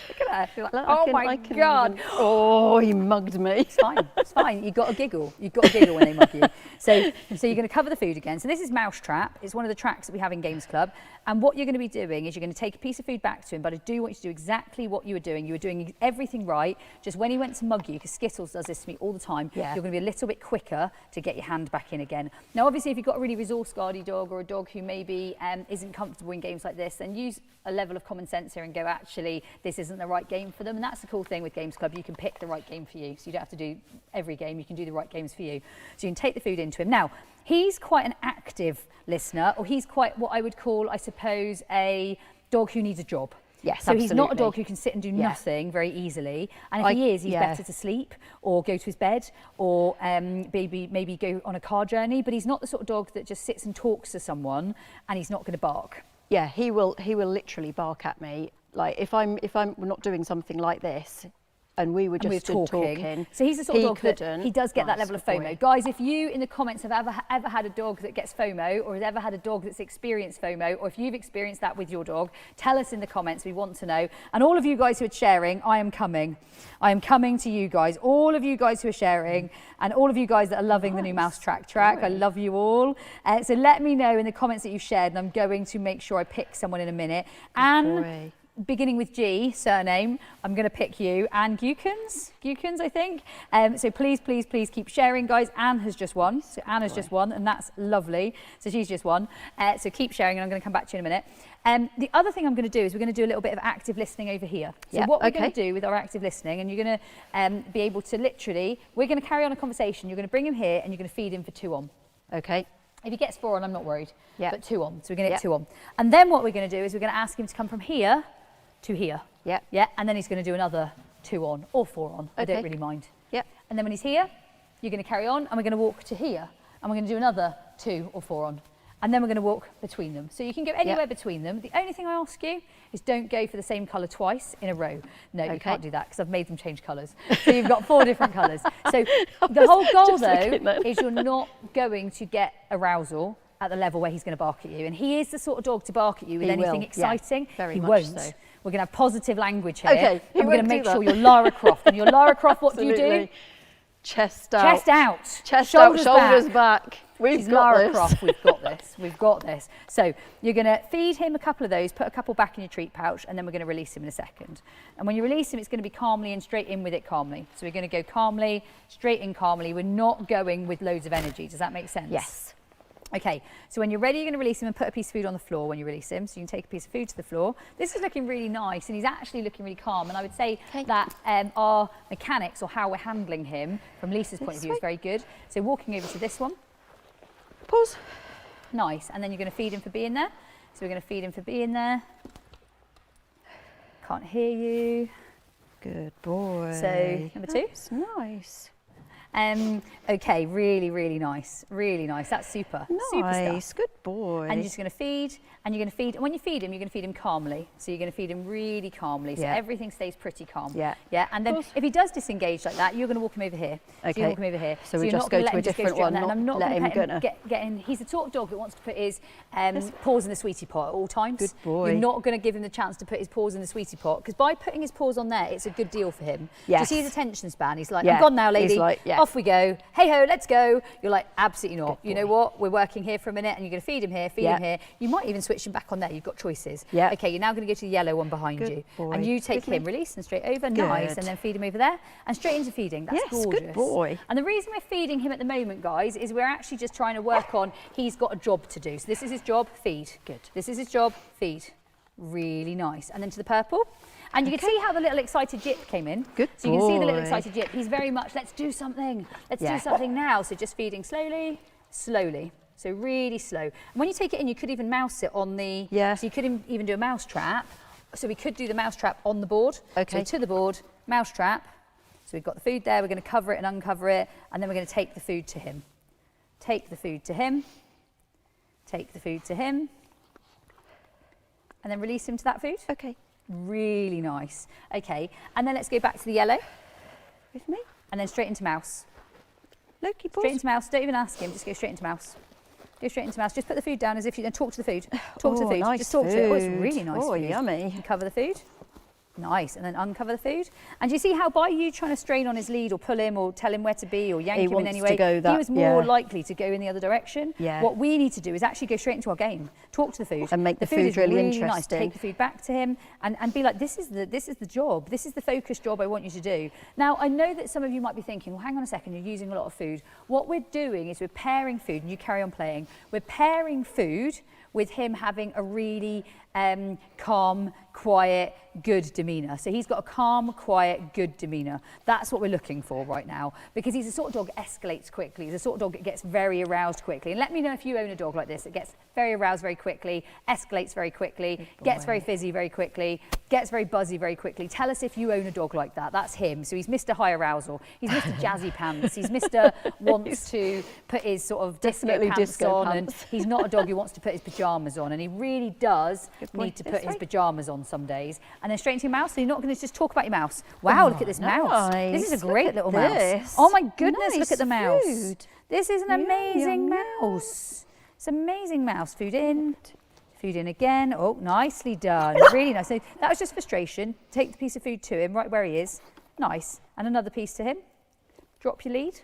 Look at her. She's like, Look, oh my I can God. even- oh, he mugged me. It's fine. It's fine. You've got to giggle. You've got to giggle when they mug you. So you're going to cover the food again. So this is Mousetrap. It's one of the tracks that we have in Games Club. And what you're going to be doing is you're going to take a piece of food back to him, but I do want you to do exactly what you were doing. You were doing everything right. Just when he went to mug you, because Skittles does this to me all the time, Yeah. you're going to be a little bit quicker to get your hand back in again. Now, obviously, if you've got a really resource-guardy dog or a dog who maybe isn't comfortable in games like this, then use a level of common sense here and go, actually, this isn't the right game for them. And that's the cool thing with Games Club. You can pick the right game for you. So you don't have to do every game. You can do the right games for you. So you can take the food into him. Now, he's quite an active listener, or he's quite what I would call, I suppose, a dog who needs a job. Yes, So he's not a absolutely. dog who can sit and do Yeah. nothing very easily. And if he is, he's yeah. better to sleep or go to his bed or maybe go on a car journey. But he's not the sort of dog that just sits and talks to someone and he's not going to bark. Yeah, he will literally bark at me. Like if I'm not doing something like this, and we were and just we're stood talking. So he's the sort of dog that couldn't. he does get that Nice, level of good FOMO. boy. Guys, if you in the comments have ever had a dog that gets FOMO, or has ever had a dog that's experienced FOMO, or if you've experienced that with your dog, tell us in the comments. We want to know. And all of you guys who are sharing, I am coming. I am coming to you guys. All of you guys who are sharing, and all of you guys that are loving the new mouse track. I love you all. So let me know in the comments that you've shared, and I'm going to make sure I pick someone in a minute. And beginning with G, surname, I'm going to pick you. Anne Gukins, I think. So please, please, please keep sharing, guys. Anne has just won. So Anne has just won, and that's lovely. So she's just won. So keep sharing, and I'm going to come back to you in a minute. The other thing I'm going to do is we're going to do a little bit of active listening over here. So what we're going to do with our active listening, and you're going to be able to literally, we're going to carry on a conversation. You're going to bring him here, and you're going to feed him for 2 on. Okay. If he gets 4 on, I'm not worried. Yeah. But 2 on. So we're going to get 2 on. And then what we're going to do is we're going to ask him to come from here to here. Yeah. Yeah. And then he's going to do another 2 on or 4 on. I don't really mind. Yeah. And then when he's here, you're going to carry on, and we're going to walk to here, and we're going to do another 2 or 4 on. And then we're going to walk between them. So you can go anywhere between them. The only thing I ask you is don't go for the same colour twice in a row. No, you can't do that because I've made them change colours. So you've got 4 different colours. So the whole goal though is you're not going to get arousal at the level where he's going to bark at you. And he is the sort of dog to bark at you with anything exciting. Very he much won't. so. We're going to have positive language here. Okay, and we're going to make sure you're Lara Croft. And you're Lara Croft, what do you do? Chest out. Chest out. Chest shoulders out, shoulders back. We've She's got Lara this. Croft, we've got this, we've got this. So you're going to feed him a couple of those, put a couple back in your treat pouch, and then we're going to release him in a second. And when you release him, it's going to be calmly and straight in with it calmly. So we're going to go calmly, straight in calmly. We're not going with loads of energy. Does that make sense? Yes. Okay, so when you're ready, you're going to release him and put a piece of food on the floor when you release him. So you can take a piece of food to the floor. This is looking really nice, and he's actually looking really calm. And I would say that our mechanics, or how we're handling him from Lisa's point of view, is very good. So walking over to this one. Pause. Nice, and then you're going to feed him for being there. So we're going to feed him for being there. Can't hear you. Good boy. So number 2. That's nice. Okay, really, really nice. Really nice. That's super. Super Nice. stuff. Good boy. And you're just going to feed, and you're going to feed. And when you feed him, you're going to feed him calmly. So you're going to feed him really calmly. So everything stays pretty calm. Yeah. Yeah. And then if he does disengage like that, you're going to walk him over here. Okay. So you walk him over here. So we you're just not gonna go let to him a just go different straight on one, there. And I'm not let going him to go. get in. He's the sort of dog that wants to put his paws in the sweetie pot at all times. Good boy. You're not going to give him the chance to put his paws in the sweetie pot, because by putting his paws on there, it's a good deal for him. Yes. So see his attention span. He's like, Yeah. I'm gone now, lady. He's like, yeah. Off we go. Hey ho, let's go. You're like, absolutely not. You know what? We're working here for a minute, and you're going to feed him here, feed him here. You might even switch him back on there. You've got choices. Yeah. Okay, you're now going to go to the yellow one behind Good you. boy. And you take him, release and straight over. Nice. And then feed him over there and straight into feeding. That's Yes, gorgeous. good boy. And the reason we're feeding him at the moment, guys, is we're actually just trying to work on, he's got a job to do. So this is his job, feed. Good. This is his job, feed. Really nice. And then to the purple. And you can see how the little excited Jip came in. Good So you can see the little boy. excited Jip. He's very much, let's do something. Let's Yeah. do something now. So just feeding slowly, slowly. So really slow. And when you take it in, you could even mouse it on the... Yeah. So you could even do a mouse trap. So we could do the mouse trap on the board. Okay. So to the board, mouse trap. So we've got the food there. We're going to cover it and uncover it. And then we're going to take the food to him. Take the food to him. Take the food to him. And then release him to that food. Okay. Really nice. Okay, and then let's go back to the yellow. With me. And then straight into mouse. Loki, pause. Straight into mouse. Don't even ask him. Just go straight into mouse. Go straight into mouse. Just put the food down as if you then talk to the food. Talk to the food. Nice Just talk to it. Oh, it's food. really nice. Oh, food. yummy. And cover the food. Nice. And then uncover the food. And you see how by you trying to strain on his lead or pull him or tell him where to be or yank He him in wants any to way, go that- he was more yeah. likely to go in the other direction. Yeah. What we need to do is actually go straight into our game. Talk to the food. And make the food is really nice. interesting. Take the food back to him and be like, this is the job. This is the focused job I want you to do. Now, I know that some of you might be thinking, well, hang on a second, you're using a lot of food. What we're doing is we're pairing food, and you carry on playing. We're pairing food with him having a really calm, quiet, good demeanour. So he's got a calm, quiet, good demeanour. That's what we're looking for right now, because he's the sort of dog that escalates quickly. He's the sort of dog that gets very aroused quickly. And let me know if you own a dog like this. It gets very aroused very quickly, escalates very quickly, gets very fizzy very quickly, gets very buzzy very quickly. Tell us if you own a dog like that. That's him. So he's Mr. High Arousal. He's Mr. Jazzy Pants. He's Mr. wants to put his sort of disco Definitely pants disco on. pants. And he's not a dog who wants to put his pyjamas on, and he really does need to put his pyjamas on some days. And then straight into your mouse, so you're not going to just talk about your mouse. Wow, look at this mouse. This is a great little mouse. Oh my goodness, look at the mouse. This is an amazing mouse. It's an amazing mouse. Food in again. Oh, nicely done. Really nice. So that was just frustration. Take the piece of food to him, right where he is. Nice. And another piece to him. Drop your lead.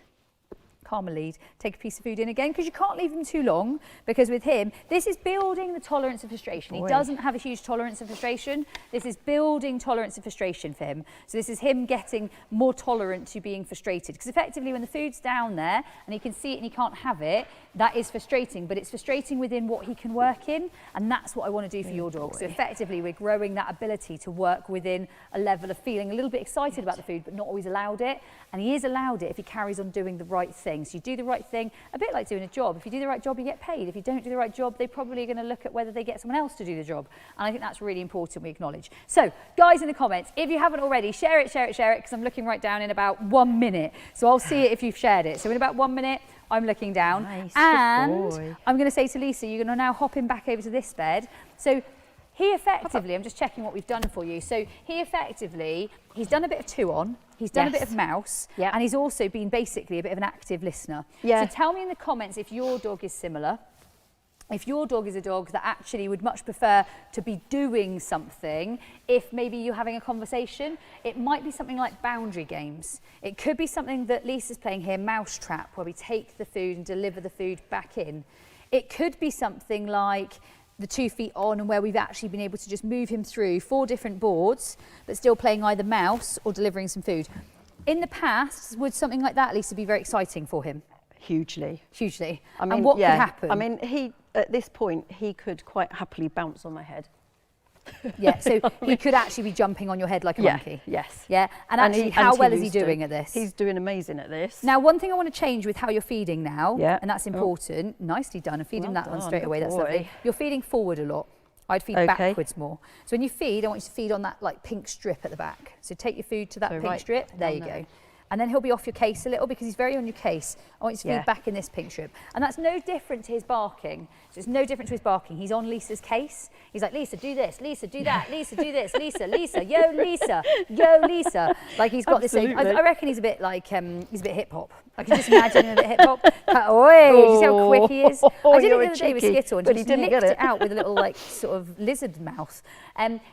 Calmer lead. Take a piece of food in again, because you can't leave him too long, because with him, this is building the tolerance of frustration. He doesn't have a huge tolerance of frustration. This is building tolerance of frustration for him. So this is him getting more tolerant to being frustrated, because effectively when the food's down there and he can see it and he can't have it, that is frustrating, but it's frustrating within what he can work in, and that's what I want to do for your dog. So effectively we're growing that ability to work within a level of feeling a little bit excited about the food, but not always allowed it. And he is allowed it if he carries on doing the right thing. So you do the right thing, a bit like doing a job. If you do the right job, you get paid. If you don't do the right job, they're probably going to look at whether they get someone else to do the job. And I think that's really important we acknowledge. So guys in the comments, if you haven't already, share it, because I'm looking right down in about 1 minute. So I'll see it if you've shared it. So in about 1 minute, I'm looking down. Nice, and I'm going to say to Lisa, you're going to now hop him back over to this bed. So he effectively, I'm just checking what we've done for you. So he effectively, he's done a bit of 2-on, he's done a bit of mouse, and he's also been basically a bit of an active listener. So tell me in the comments if your dog is similar. If your dog is a dog that actually would much prefer to be doing something, if maybe you're having a conversation, it might be something like boundary games. It could be something that Lisa's playing here, mousetrap, where we take the food and deliver the food back in. It could be something like the 2 feet on, and where we've actually been able to just move him through 4 different boards, but still playing either mouse or delivering some food. In the past, would something like that, Lisa, be very exciting for him? Hugely. Hugely. I mean, and what could happen? I mean, at this point, he could quite happily bounce on my head. Yeah, so he could actually be jumping on your head like a monkey. Yes. Yeah, and actually, how well is he doing at this? He's doing amazing at this. Now, one thing I want to change with how you're feeding now, and that's Oh. important. Nicely done, and feed him that one straight away. That's boy. lovely. You're feeding forward a lot. I'd feed backwards more. So when you feed, I want you to feed on that like pink strip at the back. So take your food to that pink strip. There you go. And then he'll be off your case a little because he's very on your case. I want you to feed back in this pink strip. And that's no different to his barking. So it's no different to his barking. He's on Lisa's case. He's like, Lisa, do this. Lisa, do that. Lisa, do this. Lisa, Lisa, yo, Lisa, yo, Lisa. Like he's got this thing. I reckon he's a bit like, he's a bit hip hop. I can just imagine him a bit hip hop. Oi, do you see how quick he is? I did it the other day with Skittle and he just licked it out with a little like sort of lizard mouth.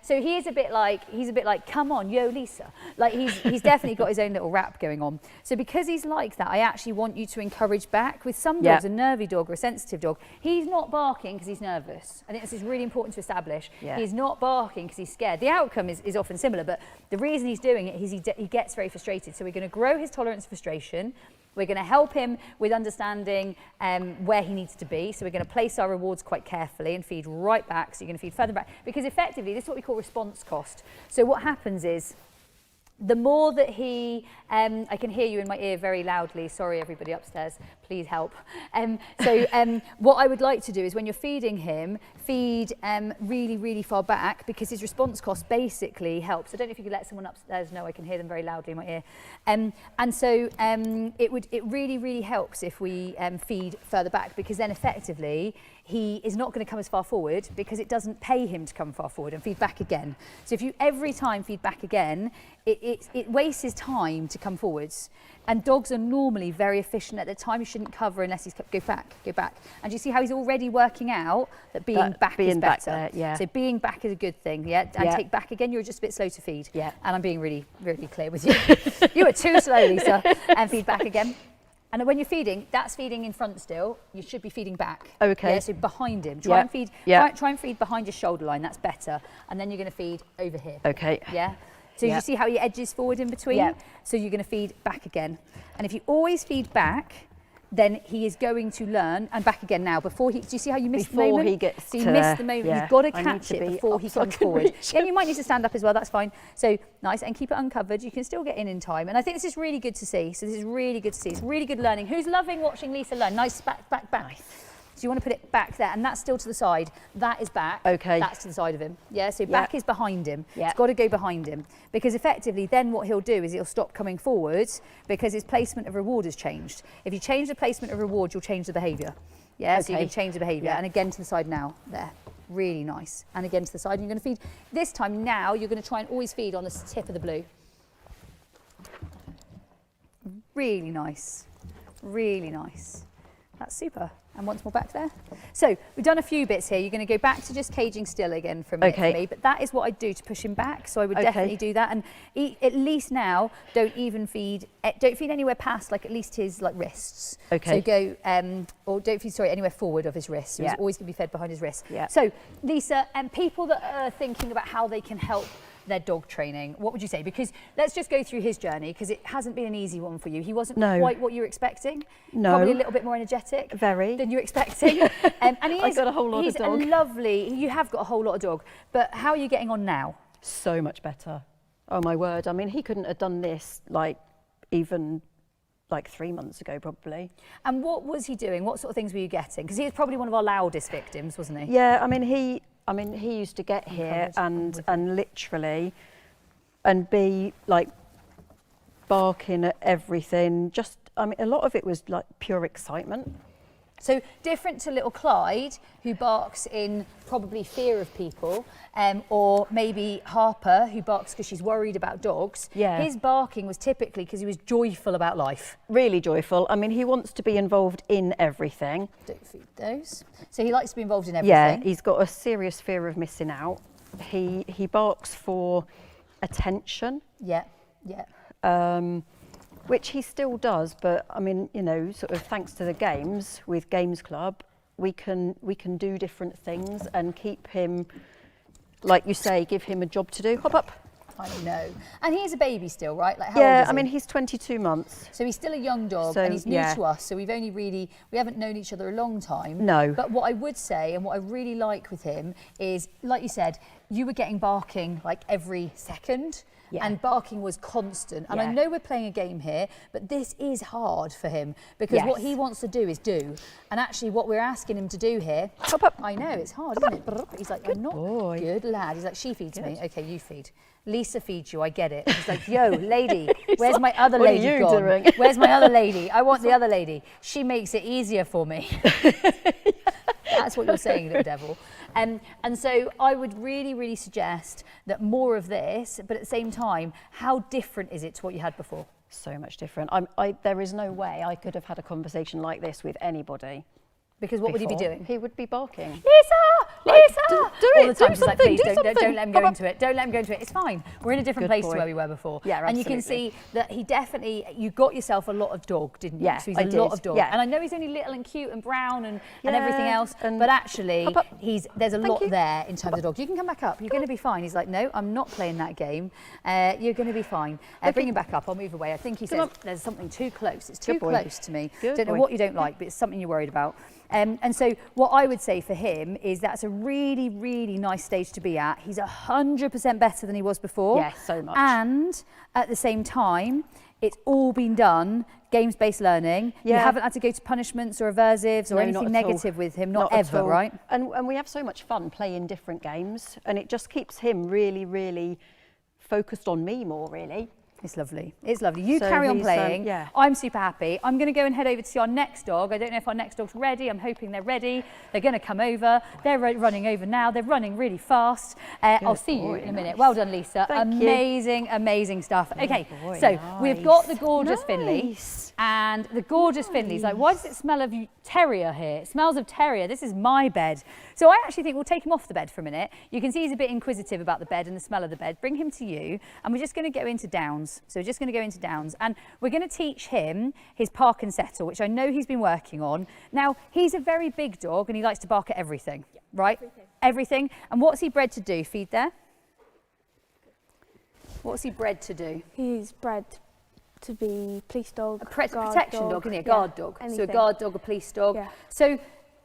So he is a bit like, come on, yo, Lisa. Like he's definitely got his own little rap going on. So because he's like that, I actually want you to encourage back. With some dogs, a nervy dog or a sensitive dog, he's not barking because he's nervous. I think this is really important to establish. He's not barking because he's scared. The outcome is often similar, but the reason he's doing it is he gets very frustrated. So we're going to grow his tolerance of frustration. We're going to help him with understanding where he needs to be. So we're going to place our rewards quite carefully and feed right back. So you're going to feed further back because effectively this is what we call response cost. So what happens is the more that he, I can hear you in my ear very loudly. Sorry, everybody upstairs, please help. What I would like to do is when you're feeding him, feed really, really far back because his response cost basically helps. I don't know if you could let someone upstairs know. I can hear them very loudly in my ear. It really, really helps if we feed further back because then effectively he is not going to come as far forward because it doesn't pay him to come far forward and feed back again. So if you every time feed back again, it wastes his time to come forwards. And dogs are normally very efficient at the time. You shouldn't cover unless he's go back. And do you see how he's already working out that being back is better? So being back is a good thing, And take back again, you're just a bit slow to feed. And I'm being really, really clear with you. You were too slow, Lisa. And feed back again. And when you're feeding, that's feeding in front still. You should be feeding back. Okay. Yeah, so behind him. Try and feed. Try and feed behind your shoulder line. That's better. And then you're going to feed over here. Okay. Yeah. So you see how he edges forward in between? Yeah. So you're going to feed back again. And if you always feed back, then he is going to learn, and back again now, before he, do you see how you missed the moment? Before he gets so you missed the moment, you've got to catch it before he comes forward. Yeah, you might need to stand up as well, that's fine. So nice, and keep it uncovered, you can still get in time. And I think this is really good to see, so this is really good to see. It's really good learning. Who's loving watching Lisa learn? Nice, back. Nice. So you want to put it back there, and that's still to the side. That is back. Okay. That's to the side of him. Yeah, so back is behind him. Yeah. It's got to go behind him. Because effectively, then what he'll do is he'll stop coming forwards because his placement of reward has changed. If you change the placement of reward, you'll change the behaviour. Yeah, so you Okay. can change the behaviour. Yeah. And again to the side now, there. Really nice. And again to the side, and you're going to feed. This time now, you're going to try and always feed on the tip of the blue. Really nice. Really nice. That's super. And once more back there. So we've done a few bits here. You're going to go back to just caging still again for a minute Okay. for me. But that is what I'd do to push him back. So I would Okay. definitely do that. And at least now, don't feed anywhere past like at least his like wrists. Okay. So go, or don't feed, sorry, anywhere forward of his wrists. So Yeah. he's always going to be fed behind his wrists. Yeah. So Lisa, and people that are thinking about how they can help their dog training, what would you say? Because let's just go through his journey, because it hasn't been an easy one for you. He wasn't No. quite what you were expecting. No. Probably a little bit more energetic. Very. Than you were expecting. And he I is, got a whole lot of he's dog. a lovely, you have got a whole lot of dog. But how are you getting on now? So much better. Oh my word. I mean, he couldn't have done this like even like 3 months ago, probably. And what was he doing? What sort of things were you getting? Because he was probably one of our loudest victims, wasn't he? Yeah, I mean, he used to get here and literally and be like barking at everything. Just, I mean, a lot of it was like pure excitement. So different to little Clyde, who barks in probably fear of people, or maybe Harper, who barks because she's worried about dogs. Yeah. His barking was typically because he was joyful about life. Really joyful. I mean, he wants to be involved in everything. Don't feed those. So he likes to be involved in Yeah, everything. he's got a serious fear of missing out. He barks for attention. Yeah, yeah. Which he still does, but I mean, you know, sort of thanks to the games with Games Club, we can do different things and keep him, like you say, give him a job to do. Hop up. I know. And he is a baby still, right? Like, how old Yeah, is I he? mean, he's 22 months. So he's still a young dog, So, and he's new yeah. to us, so we haven't known each other a long time. No. But what I would say, and what I really like with him, is, like you said, you were getting barking like every second. Yeah. And barking was constant. And I Yeah. know we're playing a game here, but this is hard for him, because what Yes. he wants to do is do. And actually what we're asking him to do here, Hop up. I know, it's hard, isn't it? Brrr. He's like, I'm not boy. good lad. He's like, she feeds me. Okay, you feed. Lisa feeds you, I get it. He's like, yo, lady, where's my other "What are lady you gone? doing?" Where's my other lady? I want the other lady. She makes it easier for me. That's what you're saying, little devil. And so I would really, really suggest that more of this, but at the same time, how different is it to what you had before? So much different. There is no way I could have had a conversation like this with anybody. Because what would he be before. doing? He would be barking. Lisa! Like, Lisa! do All it, the time do she's like, something, please do don't let something. him go Come on. into it. Don't let him go into it. It's fine. We're in a different Good place boy. to where we were before. Yeah, and you can absolutely. see that he definitely, you got yourself a lot of dog, didn't you? Yeah, So he's I a lot did, of dog. yeah. And I know he's only little and cute and brown and everything Yeah, else, and but actually hop up. there's a Thank lot you. there in terms of dog. You can come back up. You're going to be fine. He's like, no, I'm not playing that game. You're going to be fine. Bring him back up. I'll move away. I think he says on. there's something too close. It's too Good boy. close to me. Good Don't know boy. what you don't like, but it's something you're worried about. And so what I would say for him is that's a really, really nice stage to be at. He's 100% better than he was before. Yeah, so much. And at the same time, it's all been done, games-based learning. You Yeah. haven't had to go to punishments or aversives or No, anything not at all. negative with him, not at ever, all. right? And we have so much fun playing different games, and it just keeps him really, really focused on me more, really. It's lovely. It's lovely. You So carry on he's, playing. yeah. I'm super happy. I'm going to go and head over to see our next dog. I don't know if our next dog's ready. I'm hoping they're ready. They're going to come over. They're running over now. They're running really fast. I'll see you boy, in a minute. nice. Well done, Lisa. Thank you. Amazing, amazing stuff. Okay, boy, so we've got the nice. gorgeous Finley. Nice. And the gorgeous Finley's like, why does it smell of terrier here? It smells of terrier. This is my bed. So I actually think we'll take him off the bed for a minute. You can see he's a bit inquisitive about the bed and the smell of the bed. Bring him to you, and we're just going to go into downs. So we're just going to go into downs, and we're going to teach him his park and settle, which I know he's been working on. Now, he's a very big dog, and he likes to bark at everything, right? Everything. And what's he bred to do? Feed there. What's he bred to do? He's bred to be police dog, A guard protection dog, isn't he? A guard dog. So a anything. guard dog, a police dog. Yeah. So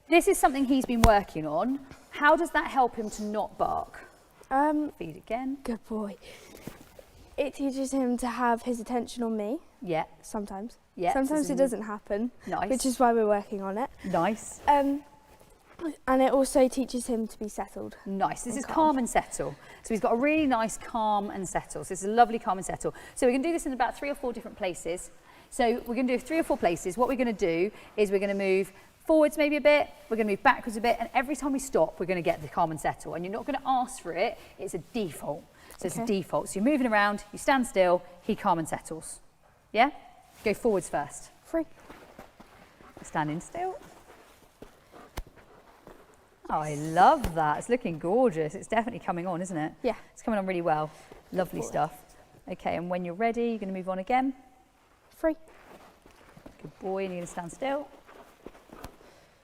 this is something he's been working on. How does that help him to not bark? Feed again. Good boy. It teaches him to have his attention on me. Yeah. Sometimes. Yeah, so Sometimes this it is doesn't happen. Nice. Which is why we're working on it. Nice. And it also teaches him to be settled. Nice. This and is calm. calm and settle. So he's got a really nice calm and settle. So this is a lovely calm and settle. So we're going to do this in about 3 or 4 different places. So we're going to do 3 or 4 places. What we're going to do is we're going to move forwards maybe a bit, we're going to move backwards a bit, and every time we stop, we're going to get the calm and settle. And you're not going to ask for it, it's a default. So it's a default. So you're moving around, you stand still, he calm and settles. Yeah? Go forwards first. Free. Standing still. Oh, I love that. It's looking gorgeous. It's definitely coming on, isn't it? Yeah. It's coming on really well. Lovely stuff. Okay, and when you're ready, you're going to move on again. Free. Good boy, and you're going to stand still.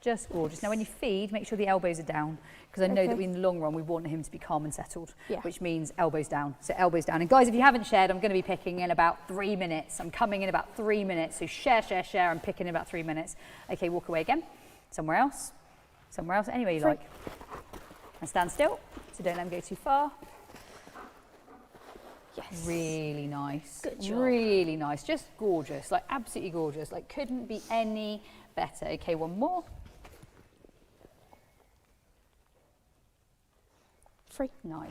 Just gorgeous. Now, when you feed, make sure the elbows are down, because I know that in the long run, we want him to be calm and settled, which means elbows down. So elbows down. And guys, if you haven't shared, I'm going to be picking in about 3 minutes. I'm coming in about 3 minutes. So share, share, share. I'm picking in about 3 minutes. Okay, walk away again. Somewhere else. Somewhere else, anywhere you like. And stand still, so don't let them go too far. Yes. Really nice. Good job. Really nice. Just gorgeous, like absolutely gorgeous. Like couldn't be any better. Okay, one more. Free. Nice.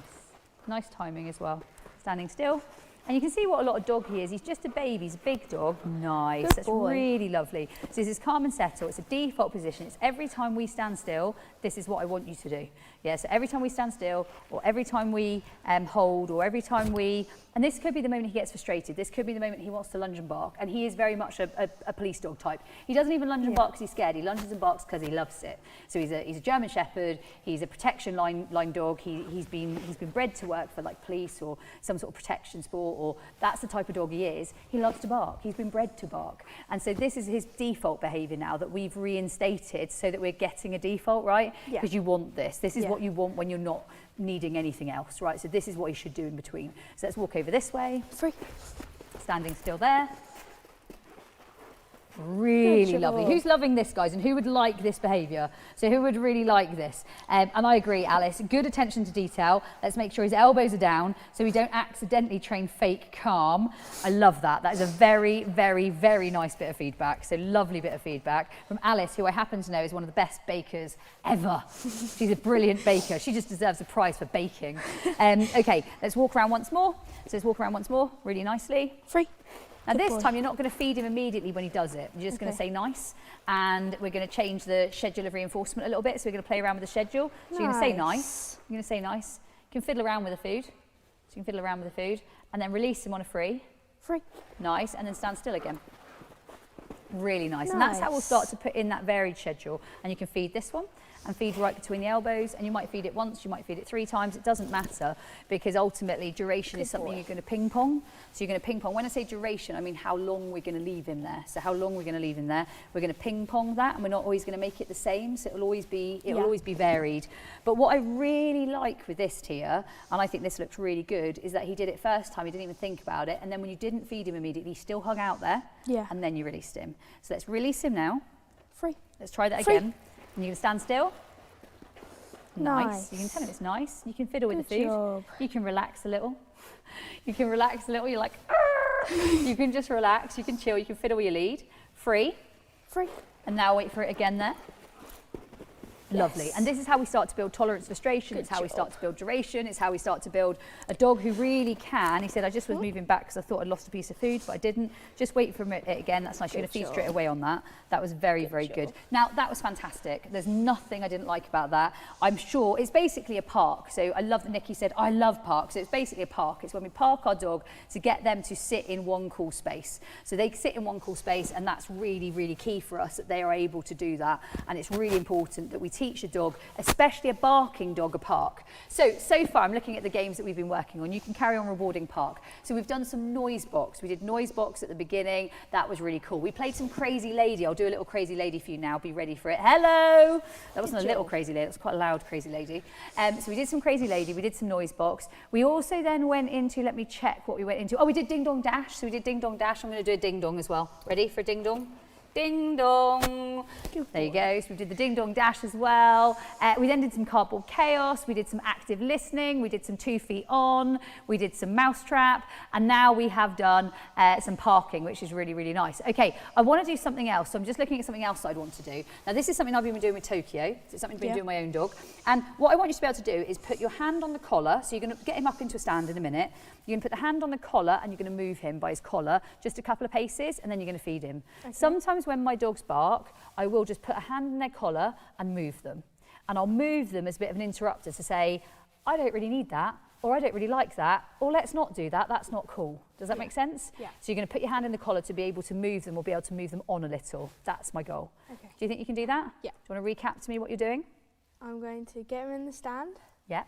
Nice timing as well. Standing still. And you can see what a lot of dog he is. He's just a baby, he's a big dog. Nice, that's really lovely. So this is calm and settle. It's a default position. It's every time we stand still, this is what I want you to do. Yeah, so every time we stand still, or every time we hold, or every time we, and this could be the moment he gets frustrated. This could be the moment he wants to lunge and bark. And he is very much a police dog type. He doesn't even lunge and bark because he's scared. He lunges and barks because he loves it. So he's a German Shepherd. He's a protection line dog. He's been bred to work for like police or some sort of protection sport, or that's the type of dog he is. He loves to bark. He's been bred to bark. And so this is his default behaviour now that we've reinstated so that we're getting a default, right? Because you want this. This is what you want when you're not needing anything else, right? So this is what you should do in between. So let's walk over this way. Free. Standing still there. Really lovely. Who's loving this, guys? And who would like this behaviour? So who would really like this? And I agree, Alice. Good attention to detail. Let's make sure his elbows are down so we don't accidentally train fake calm. I love that. That is a very, very, very nice bit of feedback. So lovely bit of feedback from Alice, who I happen to know is one of the best bakers ever. She's a brilliant baker. She just deserves a prize for baking. Okay, let's walk around once more. So let's walk around once more, really nicely. Free. Now this time you're not going to feed him immediately when he does it. You're just going to say nice, and we're going to change the schedule of reinforcement a little bit. So we're going to play around with the schedule. So you're going to say nice. You're going to say nice. You can fiddle around with the food. So you can fiddle around with the food, and then release him on a free. Free. Nice, and then stand still again. Really nice. And that's how we'll start to put in that varied schedule. And you can feed this one and feed right between the elbows, and you might feed it once, you might feed it 3 times, it doesn't matter, because ultimately duration is something you're going to ping pong. So you're going to ping pong. When I say duration, I mean how long we're going to leave him there. So how long we're going to leave him there. We're going to ping pong that, and we're not always going to make it the same, so it'll always be varied. But what I really like with this Tia, and I think this looks really good, is that he did it first time, he didn't even think about it, and then when you didn't feed him immediately, he still hung out there, and then you released him. So let's release him now. Free. Let's try that again. And you can stand still. Nice. You can tell him it's nice. You can fiddle with the food. Job. You can relax a little. You can relax a little. You're like, argh! You can just relax. You can chill. You can fiddle with your lead. Free. Free. And now wait for it again there. Lovely. And this is how we start to build tolerance, frustration. It's how we start to build duration. It's how we start to build a dog who really can. He said, I just was moving back because I thought I'd lost a piece of food, but I didn't. Just wait for it again. That's nice. You're going to feed straight away on that. That was very, very good. Now, that was fantastic. There's nothing I didn't like about that. I'm sure it's basically a park. So I love that Nikki said, I love parks. So it's basically a park. It's when we park our dog to get them to sit in one cool space. So they sit in one cool space, and that's really, really key for us that they are able to do that. And it's really important that we teach a dog, especially a barking dog, a park. So far I'm looking at the games that we've been working on. You can carry on rewarding park. So we've done some noise box. We did noise box at the beginning. That was really cool. We played some crazy lady. I'll do a little crazy lady for you now. Be ready for it. Hello. That wasn't a little crazy lady. It was quite a loud crazy lady. So we did some crazy lady. We did some noise box. We also then went into, let me check what we went into. Oh, we did ding dong dash. So we did ding dong dash. I'm going to do a ding dong as well. Ready for a ding dong? Ding dong. There you go. So we did the ding dong dash as well. We then did some cardboard chaos. We did some active listening. We did some 2 feet on. We did some mousetrap. And now we have done some parking, which is really, really nice. Okay, I want to do something else. So I'm just looking at something else I'd want to do. Now, this is something I've been doing with Tokyo. So it's something I've been doing with my own dog. And what I want you to be able to do is put your hand on the collar. So you're going to get him up into a stand in a minute. You're going to put the hand on the collar, and you're going to move him by his collar just a couple of paces, and then you're going to feed him. Okay. Sometimes when my dogs bark, I will just put a hand in their collar and move them. And I'll move them as a bit of an interrupter to say, I don't really need that, or I don't really like that, or let's not do that, that's not cool. Does that make sense? Yeah. So you're going to put your hand in the collar to be able to move them or be able to move them on a little. That's my goal. Okay. Do you think you can do that? Yeah. Do you want to recap to me what you're doing? I'm going to get him in the stand, Yeah.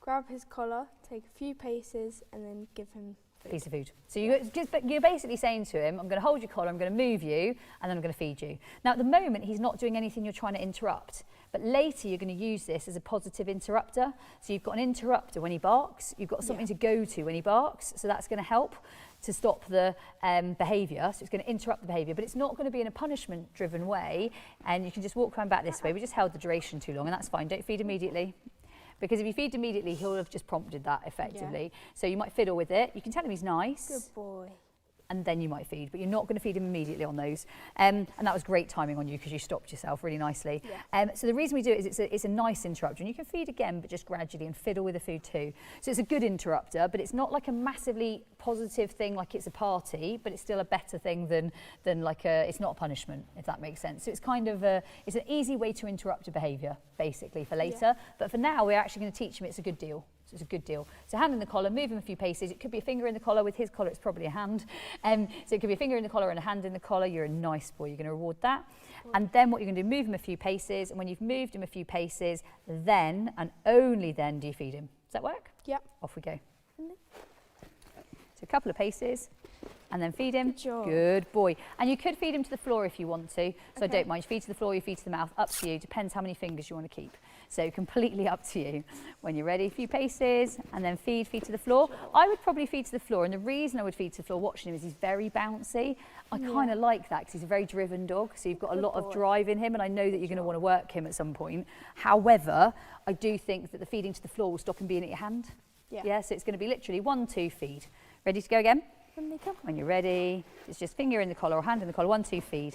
grab his collar, take a few paces, and then give him food. Piece of food. So you're basically saying to him, I'm going to hold your collar, I'm going to move you, and then I'm going to feed you. Now at the moment, he's not doing anything you're trying to interrupt, but later you're going to use this as a positive interrupter. So you've got an interrupter when he barks, you've got something to go to when he barks, so that's going to help to stop the behaviour. So it's going to interrupt the behaviour, but it's not going to be in a punishment-driven way, and you can just walk around back this way. We just held the duration too long, and that's fine. Don't feed immediately. Because if you feed immediately, he'll have just prompted that effectively. So you might fiddle with it. You can tell him he's nice. Good boy. And then you might feed, but you're not going to feed him immediately on those. And that was great timing on you because you stopped yourself really nicely. Yeah. So the reason we do it is it's a nice interrupter. And you can feed again, but just gradually, and fiddle with the food too. So it's a good interrupter, but it's not like a massively positive thing like it's a party, but it's still a better thing than like it's not a punishment, if that makes sense. So it's kind of it's an easy way to interrupt a behaviour, basically, for later. But for now, we're actually going to teach him it's a good deal. So it's a good deal. So hand in the collar, move him a few paces. It could be a finger in the collar. With his collar, it's probably a hand. So it could be a finger in the collar and a hand in the collar. You're a nice boy. You're going to reward that. And then what you're going to do, move him a few paces. And when you've moved him a few paces, then and only then do you feed him. Does that work? Yep. Off we go. So a couple of paces. And then feed him. Good job. Good boy. And you could feed him to the floor if you want to. So I Okay. don't mind. You feed to the floor, you feed to the mouth. Up to you. Depends how many fingers you want to keep. So completely up to you. When you're ready, a few paces, and then feed to the floor. I would probably feed to the floor, and the reason I would feed to the floor watching him is he's very bouncy. I kind of like that because he's a very driven dog, so you've got a lot of drive in him, and I know that you're going to want to work him at some point. However, I do think that the feeding to the floor will stop him being at your hand. Yeah, so it's going to be literally 1, 2, feed. Ready to go again? When you're ready, it's just finger in the collar or hand in the collar. 1, 2, feed.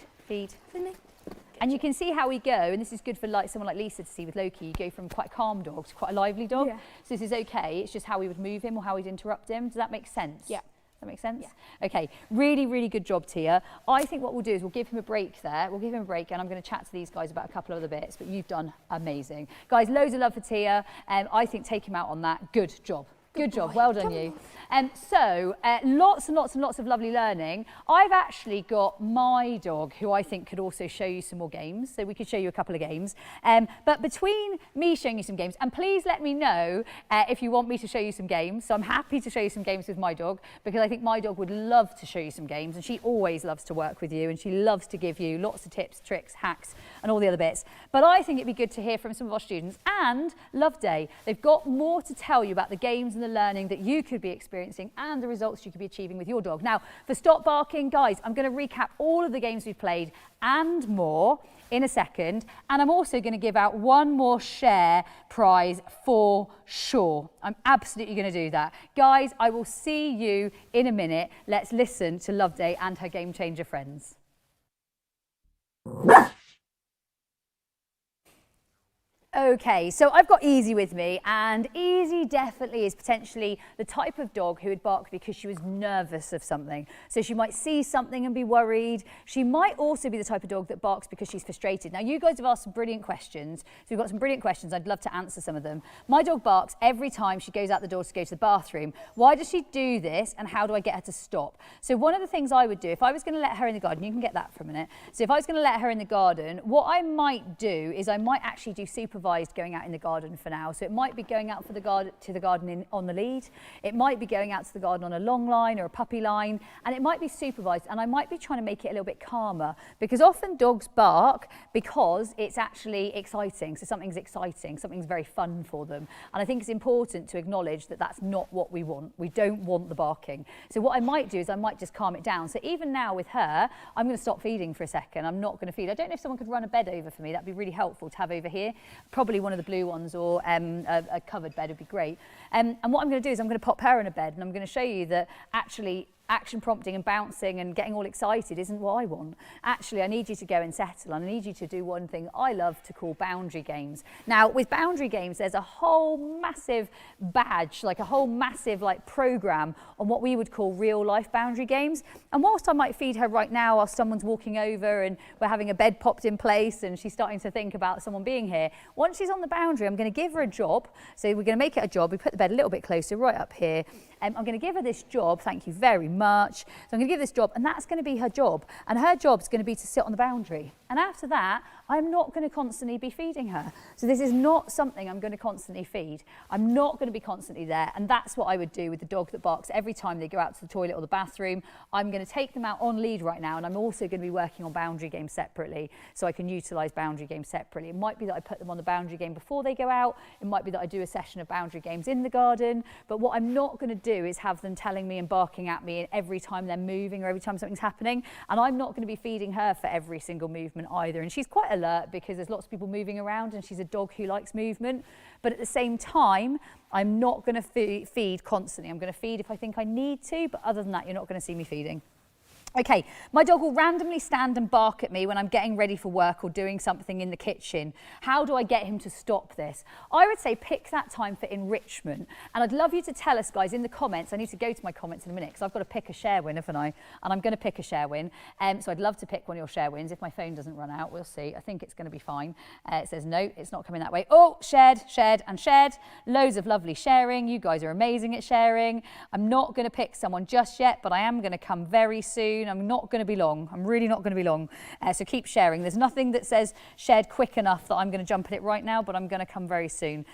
And you can see how we go, and this is good for someone like Lisa to see with Loki. You go from quite a calm dog to quite a lively dog. Yeah. So this is okay. It's just how we would move him or how we'd interrupt him. Does that make sense? Yeah. Does that make sense? Yeah. Okay, really, really good job, Tia. I think what we'll do is we'll give him a break there. We'll give him a break, and I'm going to chat to these guys about a couple of other bits, but you've done amazing. Guys, loads of love for Tia. I think take him out on that. Good job. Good job, well done you. So lots and lots and lots of lovely learning. I've actually got my dog who I think could also show you some more games. So we could show you a couple of games. But between me showing you some games, and please let me know if you want me to show you some games. So I'm happy to show you some games with my dog because I think my dog would love to show you some games, and she always loves to work with you, and she loves to give you lots of tips, tricks, hacks, and all the other bits. But I think it'd be good to hear from some of our students. And Love Day, they've got more to tell you about the games and the learning that you could be experiencing and the results you could be achieving with your dog. Now, for Stop Barking, guys, I'm going to recap all of the games we've played and more in a second. And I'm also going to give out one more share prize for sure. I'm absolutely going to do that. Guys, I will see you in a minute. Let's listen to Love Day and her Game Changer friends. Okay, so I've got Easy with me, and Easy definitely is potentially the type of dog who would bark because she was nervous of something. So she might see something and be worried. She might also be the type of dog that barks because she's frustrated. Now, you guys have asked some brilliant questions. So we've got some brilliant questions. I'd love to answer some of them. My dog barks every time she goes out the door to go to the bathroom. Why does she do this, and how do I get her to stop? So one of the things I would do, if I was going to let her in the garden, you can get that for a minute. So if I was going to let her in the garden, what I might do is I might actually do supervised going out in the garden for now. So it might be going out for the garden on the lead. It might be going out to the garden on a long line or a puppy line, and it might be supervised, and I might be trying to make it a little bit calmer, because often dogs bark because it's actually exciting. So something's exciting, something's very fun for them. And I think it's important to acknowledge that that's not what we want. We don't want the barking. So what I might do is I might just calm it down. So even now with her, I'm going to stop feeding for a second. I'm not going to feed. I don't know if someone could run a bed over for me. That'd be really helpful to have over here. Probably one of the blue ones, or a covered bed would be great. And what I'm going to do is I'm going to pop her in a bed, and I'm going to show you that actually action prompting and bouncing and getting all excited isn't what I want. Actually, I need you to go and settle, and I need you to do one thing I love to call boundary games. Now, with boundary games, there's a whole massive badge, like a whole massive like program on what we would call real life boundary games. And whilst I might feed her right now while someone's walking over and we're having a bed popped in place and she's starting to think about someone being here, once she's on the boundary, I'm going to give her a job. So we're going to make it a job. We put the bed a little bit closer, right up here. I'm going to give her this job. Thank you very much. So I'm going to give this job, and that's going to be her job. And her job's going to be to sit on the boundary. And after that, I'm not going to constantly be feeding her. So this is not something I'm going to constantly feed. I'm not going to be constantly there. And that's what I would do with the dog that barks every time they go out to the toilet or the bathroom. I'm going to take them out on lead right now, and I'm also going to be working on boundary games separately, so I can utilise boundary games separately. It might be that I put them on the boundary game before they go out. It might be that I do a session of boundary games in the garden. But what I'm not going to do is have them telling me and barking at me every time they're moving or every time something's happening. And I'm not going to be feeding her for every single movement either. And she's quite alert because there's lots of people moving around, and she's a dog who likes movement. But at the same time, I'm not going to feed constantly. I'm going to feed if I think I need to, but other than that, you're not going to see me feeding. Okay, my dog will randomly stand and bark at me when I'm getting ready for work or doing something in the kitchen. How do I get him to stop this? I would say pick that time for enrichment. And I'd love you to tell us, guys, in the comments. I need to go to my comments in a minute because I've got to pick a share win, haven't I? And I'm going to pick a share win. So I'd love to pick one of your share wins. If my phone doesn't run out, we'll see. I think it's going to be fine. It says no, it's not coming that way. Oh, shared, shared, and shared. Loads of lovely sharing. You guys are amazing at sharing. I'm not going to pick someone just yet, but I am going to come very soon. I'm not going to be long. I'm really not going to be long. So keep sharing. There's nothing that says shared quick enough that I'm going to jump at it right now, but I'm going to come very soon.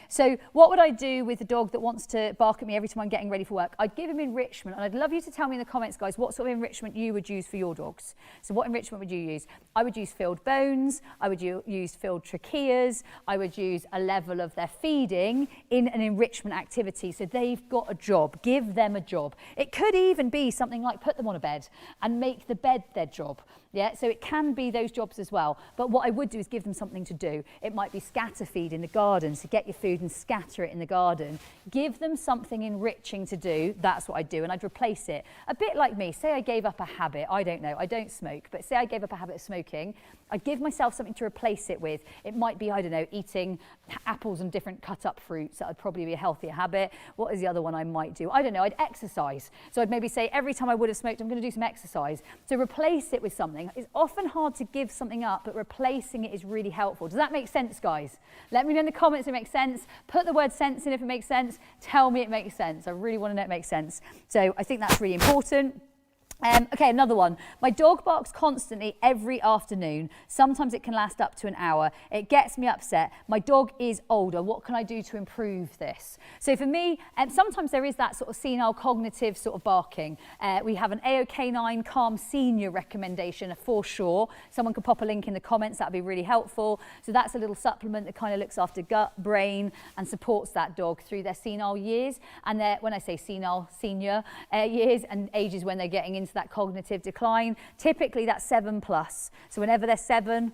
So what would I do with a dog that wants to bark at me every time I'm getting ready for work? I'd give him enrichment. And I'd love you to tell me in the comments, guys, what sort of enrichment you would use for your dogs. So what enrichment would you use? I would use filled bones. I would use filled tracheas. I would use a level of their feeding in an enrichment activity. So they've got a job. Give them a job. It could even be something like put them on a bed and make the bed their job. Yeah, so it can be those jobs as well. But what I would do is give them something to do. It might be scatter feed in the garden, so get your food and scatter it in the garden. Give them something enriching to do. That's what I'd do, and I'd replace it. A bit like me, say I gave up a habit. I don't know, I don't smoke, but say I gave up a habit of smoking. I'd give myself something to replace it with. It might be, I don't know, eating apples and different cut up fruits. That would probably be a healthier habit. What is the other one I might do? I don't know, I'd exercise. So I'd maybe say every time I would have smoked, I'm going to do some exercise. So replace it with something. It's often hard to give something up, but replacing it is really helpful. Does that make sense, guys? Let me know in the comments if it makes sense. Put the word sense in if it makes sense. Tell me it makes sense. I really want to know it makes sense. So I think that's really important. Okay, another one. My dog barks constantly every afternoon. Sometimes it can last up to an hour. It gets me upset. My dog is older. What can I do to improve this? So for me, sometimes there is that sort of senile cognitive sort of barking. We have an AOK9 Calm Senior recommendation for sure. Someone could pop a link in the comments. That'd be really helpful. So that's a little supplement that kind of looks after gut, brain, and supports that dog through their senile years. And when I say senile, senior years and ages when they're getting into that cognitive decline, typically that's 7+. So whenever they're 7+,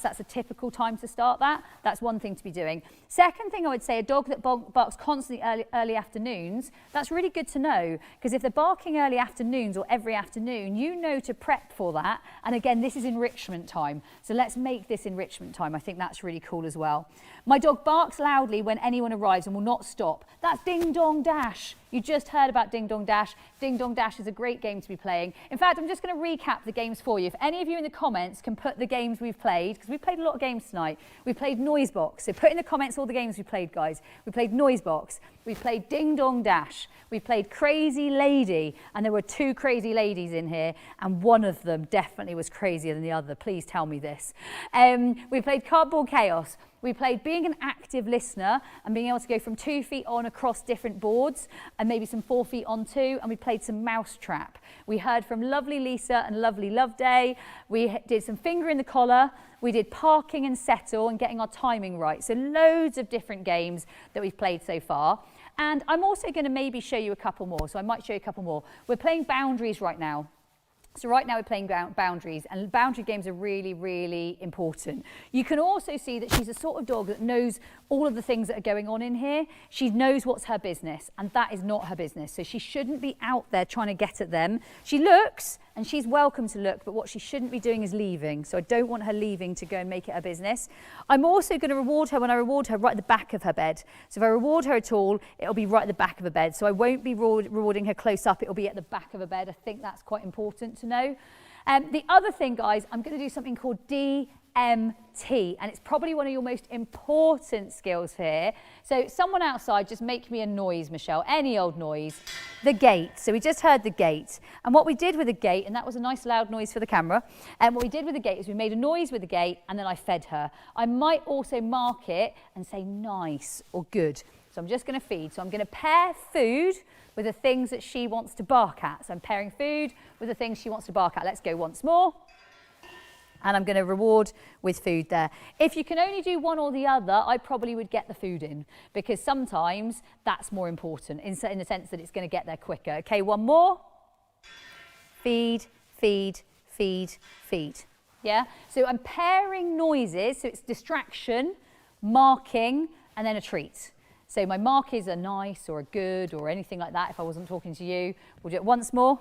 that's a typical time to start that. That's one thing to be doing. Second thing I would say, a dog that barks constantly early afternoons, that's really good to know, because if they're barking early afternoons or every afternoon, you know to prep for that. And again, this is enrichment time. So let's make this enrichment time. I think that's really cool as well. My dog barks loudly when anyone arrives and will not stop. That's Ding Dong Dash. You just heard about Ding Dong Dash. Ding Dong Dash is a great game to be playing. In fact, I'm just going to recap the games for you. If any of you in the comments can put the games we've played, because we've played a lot of games tonight. We played Noise Box. So put in the comments all the games we played, guys. We played Noise Box. We played Ding Dong Dash. We played Crazy Lady. And there were 2 crazy ladies in here. And one of them definitely was crazier than the other. Please tell me this. We played Cardboard Chaos. We played being an active listener and being able to go from 2 feet on across different boards and maybe some 4 feet on too. And we played some Mousetrap. We heard from lovely Lisa and lovely Loveday. We did some finger in the collar. We did parking and settle and getting our timing right. So loads of different games that we've played so far. And I'm also going to maybe show you a couple more. So I might show you a couple more. We're playing boundaries right now. So right now we're playing boundaries, and boundary games are really, really important. You can also see that she's a sort of dog that knows all of the things that are going on in here. She knows what's her business, and that is not her business. So she shouldn't be out there trying to get at them. She looks, and she's welcome to look, but what she shouldn't be doing is leaving. So I don't want her leaving to go and make it her business. I'm also going to reward her when I reward her right at the back of her bed. So if I reward her at all, it'll be right at the back of her bed. So I won't be rewarding her close up, it'll be at the back of her bed. I think that's quite important to know. The other thing, guys, I'm going to do something called DMT, and it's probably one of your most important skills here. So someone outside, just make me a noise, Michelle, any old noise. The gate. So we just heard the gate. And what we did with the gate, and that was a nice loud noise for the camera, and what we did with the gate is we made a noise with the gate, and then I fed her. I might also mark it and say nice or good. So I'm just going to feed. So I'm going to pair food with the things that she wants to bark at. So I'm pairing food with the things she wants to bark at. Let's go once more. And I'm going to reward with food there. If you can only do one or the other, I probably would get the food in, because sometimes that's more important in the sense that it's going to get there quicker. Okay, one more. Feed, feed, feed, feed. Yeah, so I'm pairing noises, so it's distraction, marking, and then a treat. So my mark is a nice or a good or anything like that if I wasn't talking to you. We'll do it once more.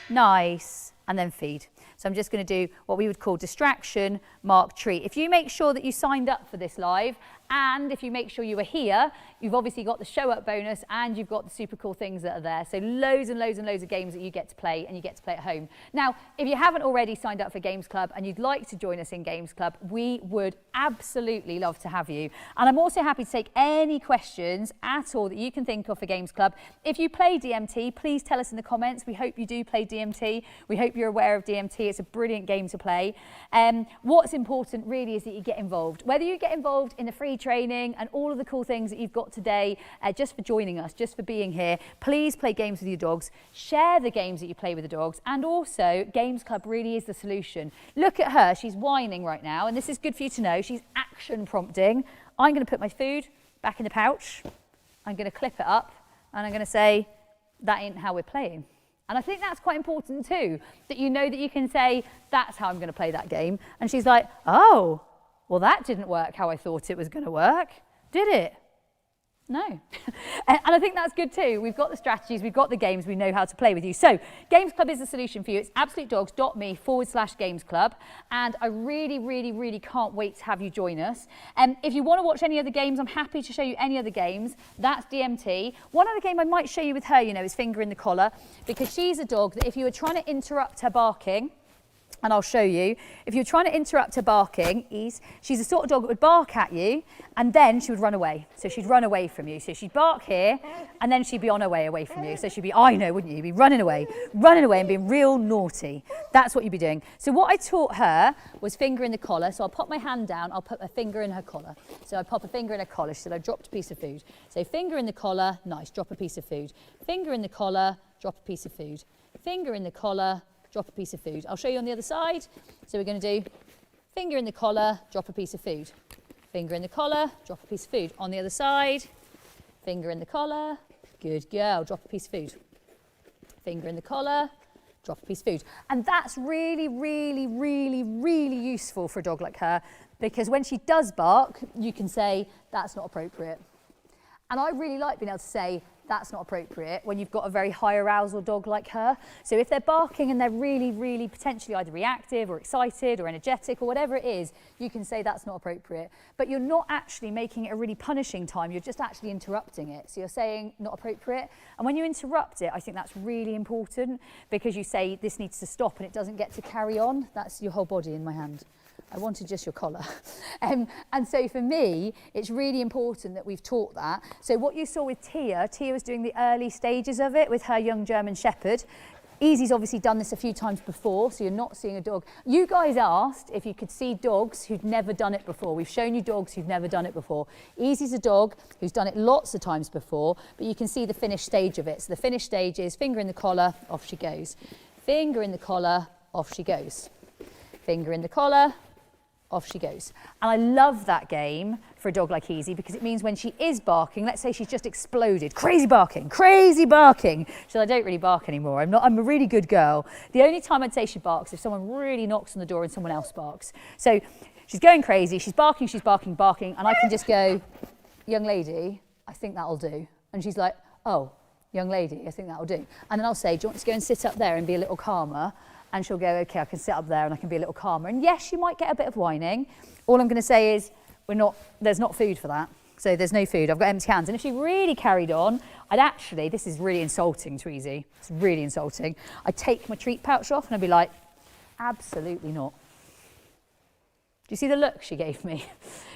Nice, and then feed. So I'm just going to do what we would call distraction, mark, treat. If you make sure that you signed up for this live, and if you make sure you were here, you've obviously got the show up bonus and you've got the super cool things that are there. So loads and loads and loads of games that you get to play, and you get to play at home. Now, if you haven't already signed up for Games Club and you'd like to join us in Games Club, we would absolutely love to have you. And I'm also happy to take any questions at all that you can think of for Games Club. If you play DMT, please tell us in the comments. We hope you do play DMT. We hope you're aware of DMT. It's a brilliant game to play. What's important really is that you get involved. Whether you get involved in the free training and all of the cool things that you've got today, just for joining us, just for being here, please play games with your dogs. Share the games that you play with the dogs. And also, Games Club really is the solution. Look at her. She's whining right now. And this is good for you to know. She's action prompting. I'm going to put my food back in the pouch. I'm going to clip it up. And I'm going to say, that ain't how we're playing. And I think that's quite important too, that you know that you can say, that's how I'm going to play that game. And she's like, oh, well, that didn't work how I thought it was going to work, did it? No. And I think that's good too. We've got the strategies, we've got the games, we know how to play with you. So Games Club is the solution for you. It's absolutedogs.me/Games Club. And I really, really, really can't wait to have you join us. If you want to watch any other games, I'm happy to show you any other games. That's DMT. One other game I might show you with her, you know, is Finger in the Collar, because she's a dog that if you were trying to interrupt her barking, and I'll show you, if you're trying to interrupt her barking, she's the sort of dog that would bark at you and then she would run away. So she'd run away from you. So she'd bark here and then she'd be on her way away from you. So she'd be, I know, wouldn't you? You'd be running away and being real naughty. That's what you'd be doing. So what I taught her was finger in the collar. So I'll pop my hand down, I'll put a finger in her collar. So I pop a finger in her collar. She said, I dropped a piece of food. So finger in the collar, nice, drop a piece of food. Finger in the collar, drop a piece of food. Finger in the collar, drop a piece of food. I'll show you on the other side. So we're going to do finger in the collar, drop a piece of food. Finger in the collar, drop a piece of food. On the other side, finger in the collar, good girl, drop a piece of food. Finger in the collar, drop a piece of food. And that's really, really, really, really useful for a dog like her, because when she does bark, you can say, that's not appropriate. And I really like being able to say, that's not appropriate when you've got a very high arousal dog like her. So if they're barking and they're really, really potentially either reactive or excited or energetic or whatever it is, you can say that's not appropriate. But you're not actually making it a really punishing time, you're just actually interrupting it. So you're saying not appropriate. And when you interrupt it, I think that's really important, because you say this needs to stop and it doesn't get to carry on. That's your whole body in my hand. I wanted just your collar. And so for me, it's really important that we've taught that. So what you saw with Tia was doing the early stages of it with her young German Shepherd. Easy's obviously done this a few times before, so you're not seeing a dog. You guys asked if you could see dogs who'd never done it before. We've shown you dogs who've never done it before. Easy's a dog who's done it lots of times before, but you can see the finished stage of it. So the finished stage is finger in the collar, off she goes. Finger in the collar, off she goes. Finger in the collar, off she goes. And I love that game for a dog like Easy because it means when she is barking, let's say she's just exploded, crazy barking. So I don't really bark anymore. I'm a really good girl. The only time I'd say she barks if someone really knocks on the door and someone else barks. So she's going crazy, she's barking, and I can just go, young lady, I think that'll do. And she's like, oh, young lady, I think that'll do. And then I'll say, do you want to go and sit up there and be a little calmer? And she'll go, okay, I can sit up there and I can be a little calmer. And yes, she might get a bit of whining. All I'm going to say is there's not food for that. So there's no food. I've got empty hands. And if she really carried on, this is really insulting to Easy. It's really insulting. I'd take my treat pouch off and I'd be like, absolutely not. Do you see the look she gave me?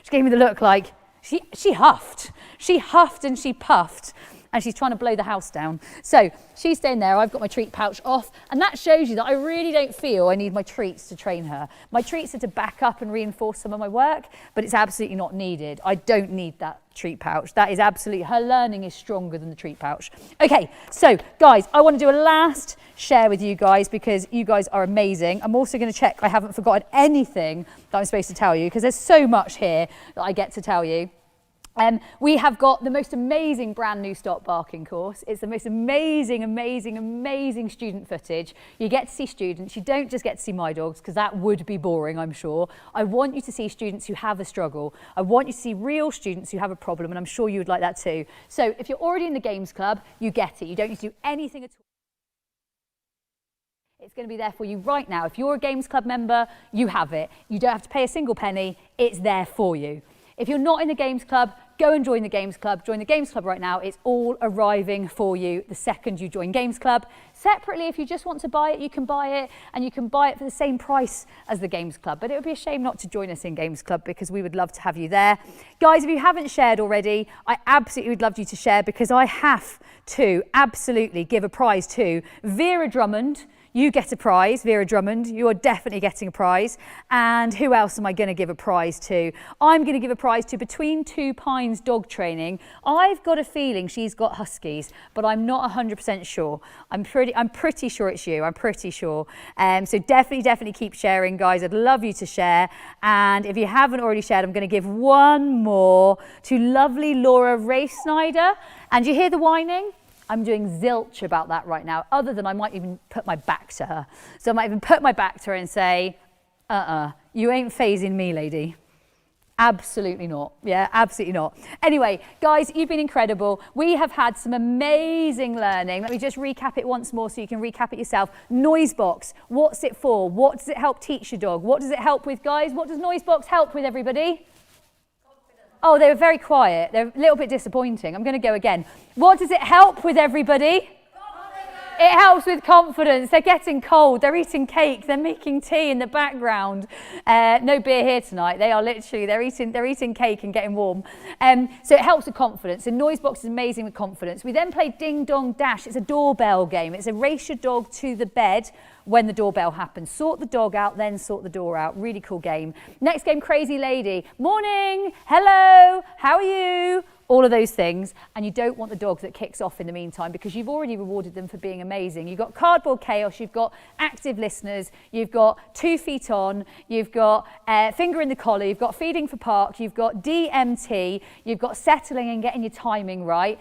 She gave me the look like, she huffed. She huffed and she puffed. And she's trying to blow the house down. So she's staying there, I've got my treat pouch off, and that shows you that I really don't feel I need my treats to train her. My treats are to back up and reinforce some of my work, but it's absolutely not needed. I don't need that treat pouch. That is absolutely, her learning is stronger than the treat pouch. Okay, so guys, I want to do a last share with you guys because you guys are amazing. I'm also going to check I haven't forgotten anything that I'm supposed to tell you because there's so much here that I get to tell you. We have got the most amazing brand new Stop Barking course. It's the most amazing student footage. You get to see students. You don't just get to see my dogs because that would be boring, I'm sure. I want you to see students who have a struggle. I want you to see real students who have a problem, and I'm sure you would like that too. So if you're already in the Games Club, you get it. You don't need to do anything at all. It's going to be there for you right now. If you're a Games Club member, you have it. You don't have to pay a single penny. It's there for you. If you're not in the Games Club, go and join the Games Club. Join the Games Club right now. It's all arriving for you the second you join Games Club. Separately, if you just want to buy it, you can buy it, and you can buy it for the same price as the Games Club. But it would be a shame not to join us in Games Club because we would love to have you there. Guys, if you haven't shared already, I absolutely would love you to share because I have to absolutely give a prize to Vera Drummond. You get a prize, Vera Drummond. You are definitely getting a prize. And who else am I going to give a prize to? I'm going to give a prize to Between Two Pines Dog Training. I've got a feeling she's got Huskies, but I'm not 100% sure. I'm pretty sure it's you. I'm pretty sure. So definitely keep sharing, guys. I'd love you to share. And if you haven't already shared, I'm going to give one more to lovely Laura Ray Snyder. And you hear the whining? I'm doing zilch about that right now, other than I might even put my back to her. So I might even put my back to her and say, you ain't phasing me, lady. Absolutely not. Yeah, absolutely not. Anyway, guys, you've been incredible. We have had some amazing learning. Let me just recap it once more so you can recap it yourself. Noise box, what's it for? What does it help teach your dog? What does it help with, guys? What does noise box help with, everybody? Oh, they were very quiet. They're a little bit disappointing. I'm going to go again. What does it help with, everybody? It helps with confidence. They're getting cold. They're eating cake. They're making tea in the background. No beer here tonight. They are literally, they're eating cake and getting warm. So it helps with confidence. The noise box is amazing with confidence. We then played Ding Dong Dash. It's a doorbell game. It's a race your dog to the bed when the doorbell happens. Sort the dog out, then sort the door out. Really cool game. Next game, Crazy Lady. Morning, hello, how are you? All of those things, and you don't want the dog that kicks off in the meantime because you've already rewarded them for being amazing. You've got Cardboard Chaos, you've got Active Listeners, you've got 2 Feet On, you've got Finger in the Collar, you've got Feeding for Park, you've got DMT, you've got Settling and Getting Your Timing Right.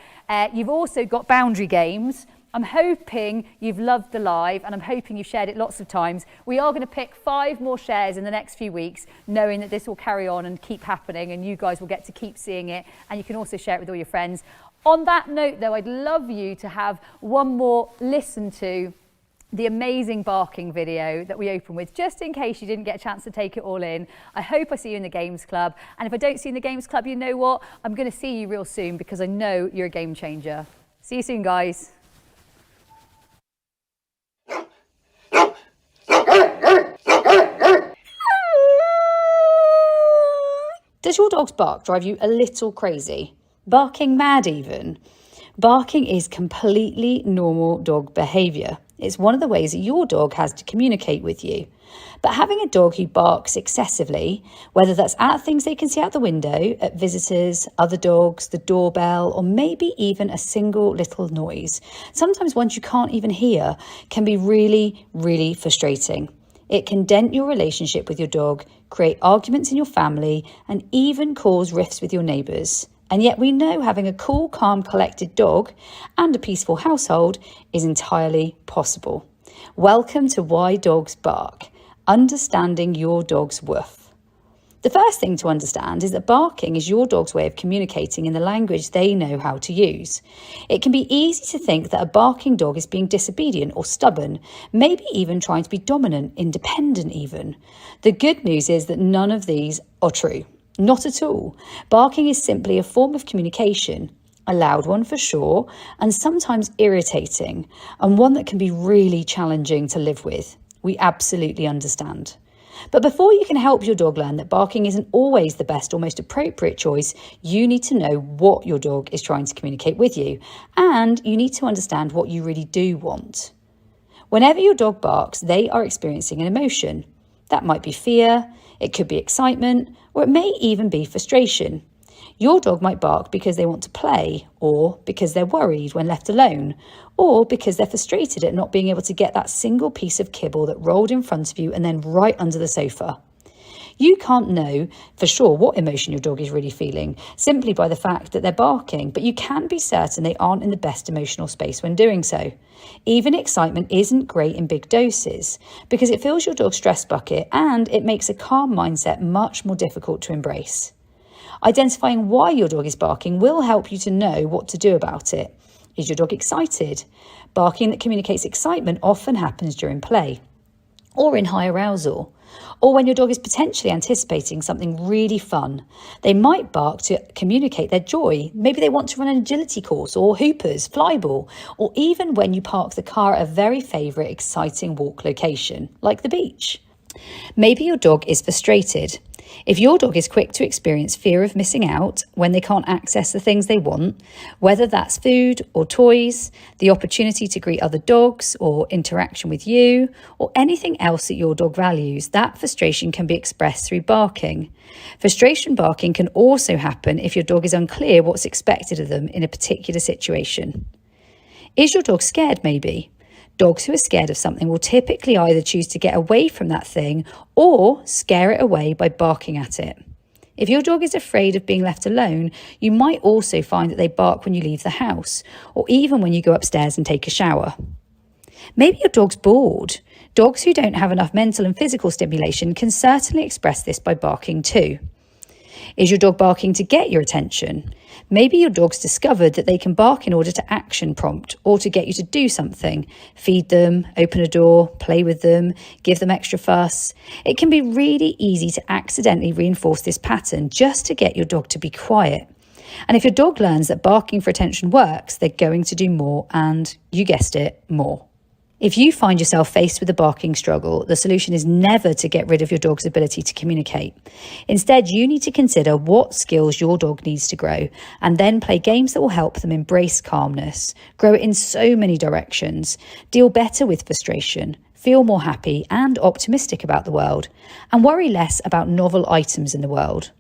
You've also got Boundary Games. I'm hoping you've loved the live and I'm hoping you've shared it lots of times. We are going to pick 5 more shares in the next few weeks, knowing that this will carry on and keep happening and you guys will get to keep seeing it, and you can also share it with all your friends. On that note though, I'd love you to have one more listen to the amazing barking video that we open with, just in case you didn't get a chance to take it all in. I hope I see you in the Games Club, and if I don't see you in the Games Club, you know what? I'm going to see you real soon because I know you're a game changer. See you soon, guys. Does your dog's bark drive you a little crazy? Barking mad even? Barking is completely normal dog behaviour. It's one of the ways that your dog has to communicate with you. But having a dog who barks excessively, whether that's at things they can see out the window, at visitors, other dogs, the doorbell, or maybe even a single little noise, sometimes ones you can't even hear, can be really, really frustrating. It can dent your relationship with your dog, create arguments in your family, and even cause rifts with your neighbours. And yet we know having a cool, calm, collected dog and a peaceful household is entirely possible. Welcome to Why Dogs Bark, understanding your dog's woof. The first thing to understand is that barking is your dog's way of communicating in the language they know how to use. It can be easy to think that a barking dog is being disobedient or stubborn, maybe even trying to be dominant, independent even. The good news is that none of these are true. Not at all. Barking is simply a form of communication, a loud one for sure, and sometimes irritating, and one that can be really challenging to live with. We absolutely understand. But before you can help your dog learn that barking isn't always the best or most appropriate choice, you need to know what your dog is trying to communicate with you, and you need to understand what you really do want. Whenever your dog barks, they are experiencing an emotion. That might be fear, it could be excitement, or it may even be frustration. Your dog might bark because they want to play, or because they're worried when left alone, or because they're frustrated at not being able to get that single piece of kibble that rolled in front of you and then right under the sofa. You can't know for sure what emotion your dog is really feeling simply by the fact that they're barking, but you can be certain they aren't in the best emotional space when doing so. Even excitement isn't great in big doses because it fills your dog's stress bucket and it makes a calm mindset much more difficult to embrace. Identifying why your dog is barking will help you to know what to do about it. Is your dog excited? Barking that communicates excitement often happens during play, or in high arousal, or when your dog is potentially anticipating something really fun. They might bark to communicate their joy. Maybe they want to run an agility course or hoopers, flyball, or even when you park the car at a very favourite exciting walk location, like the beach. Maybe your dog is frustrated. If your dog is quick to experience fear of missing out when they can't access the things they want, whether that's food or toys, the opportunity to greet other dogs or interaction with you, or anything else that your dog values, that frustration can be expressed through barking. Frustration barking can also happen if your dog is unclear what's expected of them in a particular situation. Is your dog scared maybe? Dogs who are scared of something will typically either choose to get away from that thing or scare it away by barking at it. If your dog is afraid of being left alone, you might also find that they bark when you leave the house or even when you go upstairs and take a shower. Maybe your dog's bored. Dogs who don't have enough mental and physical stimulation can certainly express this by barking too. Is your dog barking to get your attention? Maybe your dog's discovered that they can bark in order to action prompt or to get you to do something. Feed them, open a door, play with them, give them extra fuss. It can be really easy to accidentally reinforce this pattern just to get your dog to be quiet. And if your dog learns that barking for attention works, they're going to do more and, you guessed it, more. If you find yourself faced with a barking struggle, the solution is never to get rid of your dog's ability to communicate. Instead, you need to consider what skills your dog needs to grow and then play games that will help them embrace calmness, grow it in so many directions, deal better with frustration, feel more happy and optimistic about the world, and worry less about novel items in the world.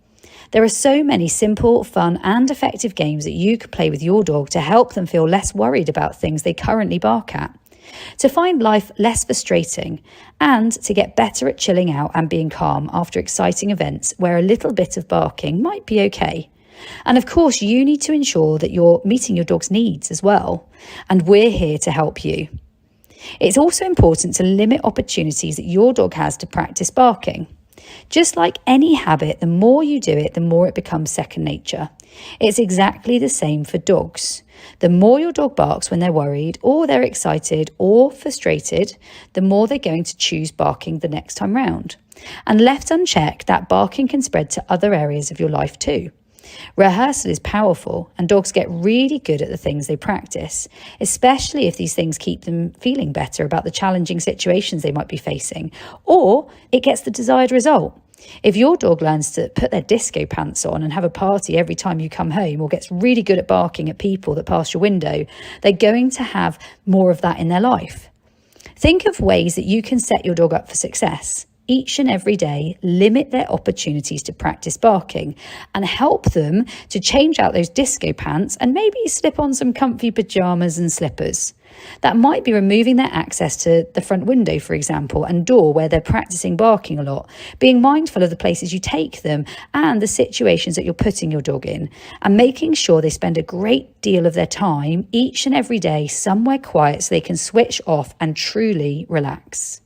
There are so many simple, fun and effective games that you can play with your dog to help them feel less worried about things they currently bark at, to find life less frustrating, and to get better at chilling out and being calm after exciting events where a little bit of barking might be okay. And of course, you need to ensure that you're meeting your dog's needs as well, and we're here to help you. It's also important to limit opportunities that your dog has to practice barking. Just like any habit, the more you do it, the more it becomes second nature. It's exactly the same for dogs. The more your dog barks when they're worried or they're excited or frustrated, the more they're going to choose barking the next time round. And left unchecked, that barking can spread to other areas of your life too. Rehearsal is powerful and dogs get really good at the things they practice, especially if these things keep them feeling better about the challenging situations they might be facing, or it gets the desired result. If your dog learns to put their disco pants on and have a party every time you come home, or gets really good at barking at people that pass your window, they're going to have more of that in their life. Think of ways that you can set your dog up for success. Each and every day, limit their opportunities to practice barking and help them to change out those disco pants and maybe slip on some comfy pajamas and slippers. That might be removing their access to the front window, for example, and door where they're practicing barking a lot, being mindful of the places you take them and the situations that you're putting your dog in, and making sure they spend a great deal of their time each and every day somewhere quiet so they can switch off and truly relax.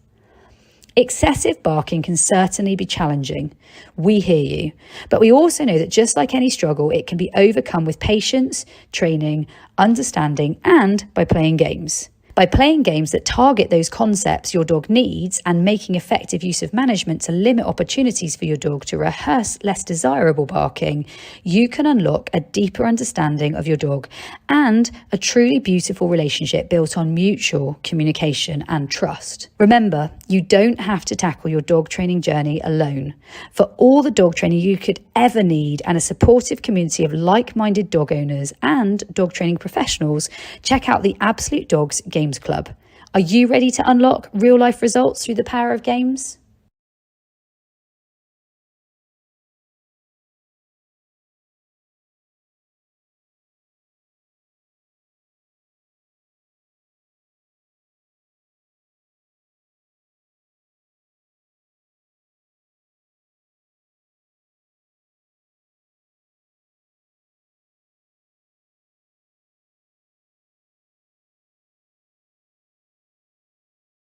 Excessive barking can certainly be challenging. We hear you. But we also know that just like any struggle, it can be overcome with patience, training, understanding, and by playing games. By playing games that target those concepts your dog needs and making effective use of management to limit opportunities for your dog to rehearse less desirable barking, you can unlock a deeper understanding of your dog and a truly beautiful relationship built on mutual communication and trust. Remember, you don't have to tackle your dog training journey alone. For all the dog training you could ever need and a supportive community of like-minded dog owners and dog training professionals, check out the Absolute Dogs Games Club. Are you ready to unlock real-life results through the power of games?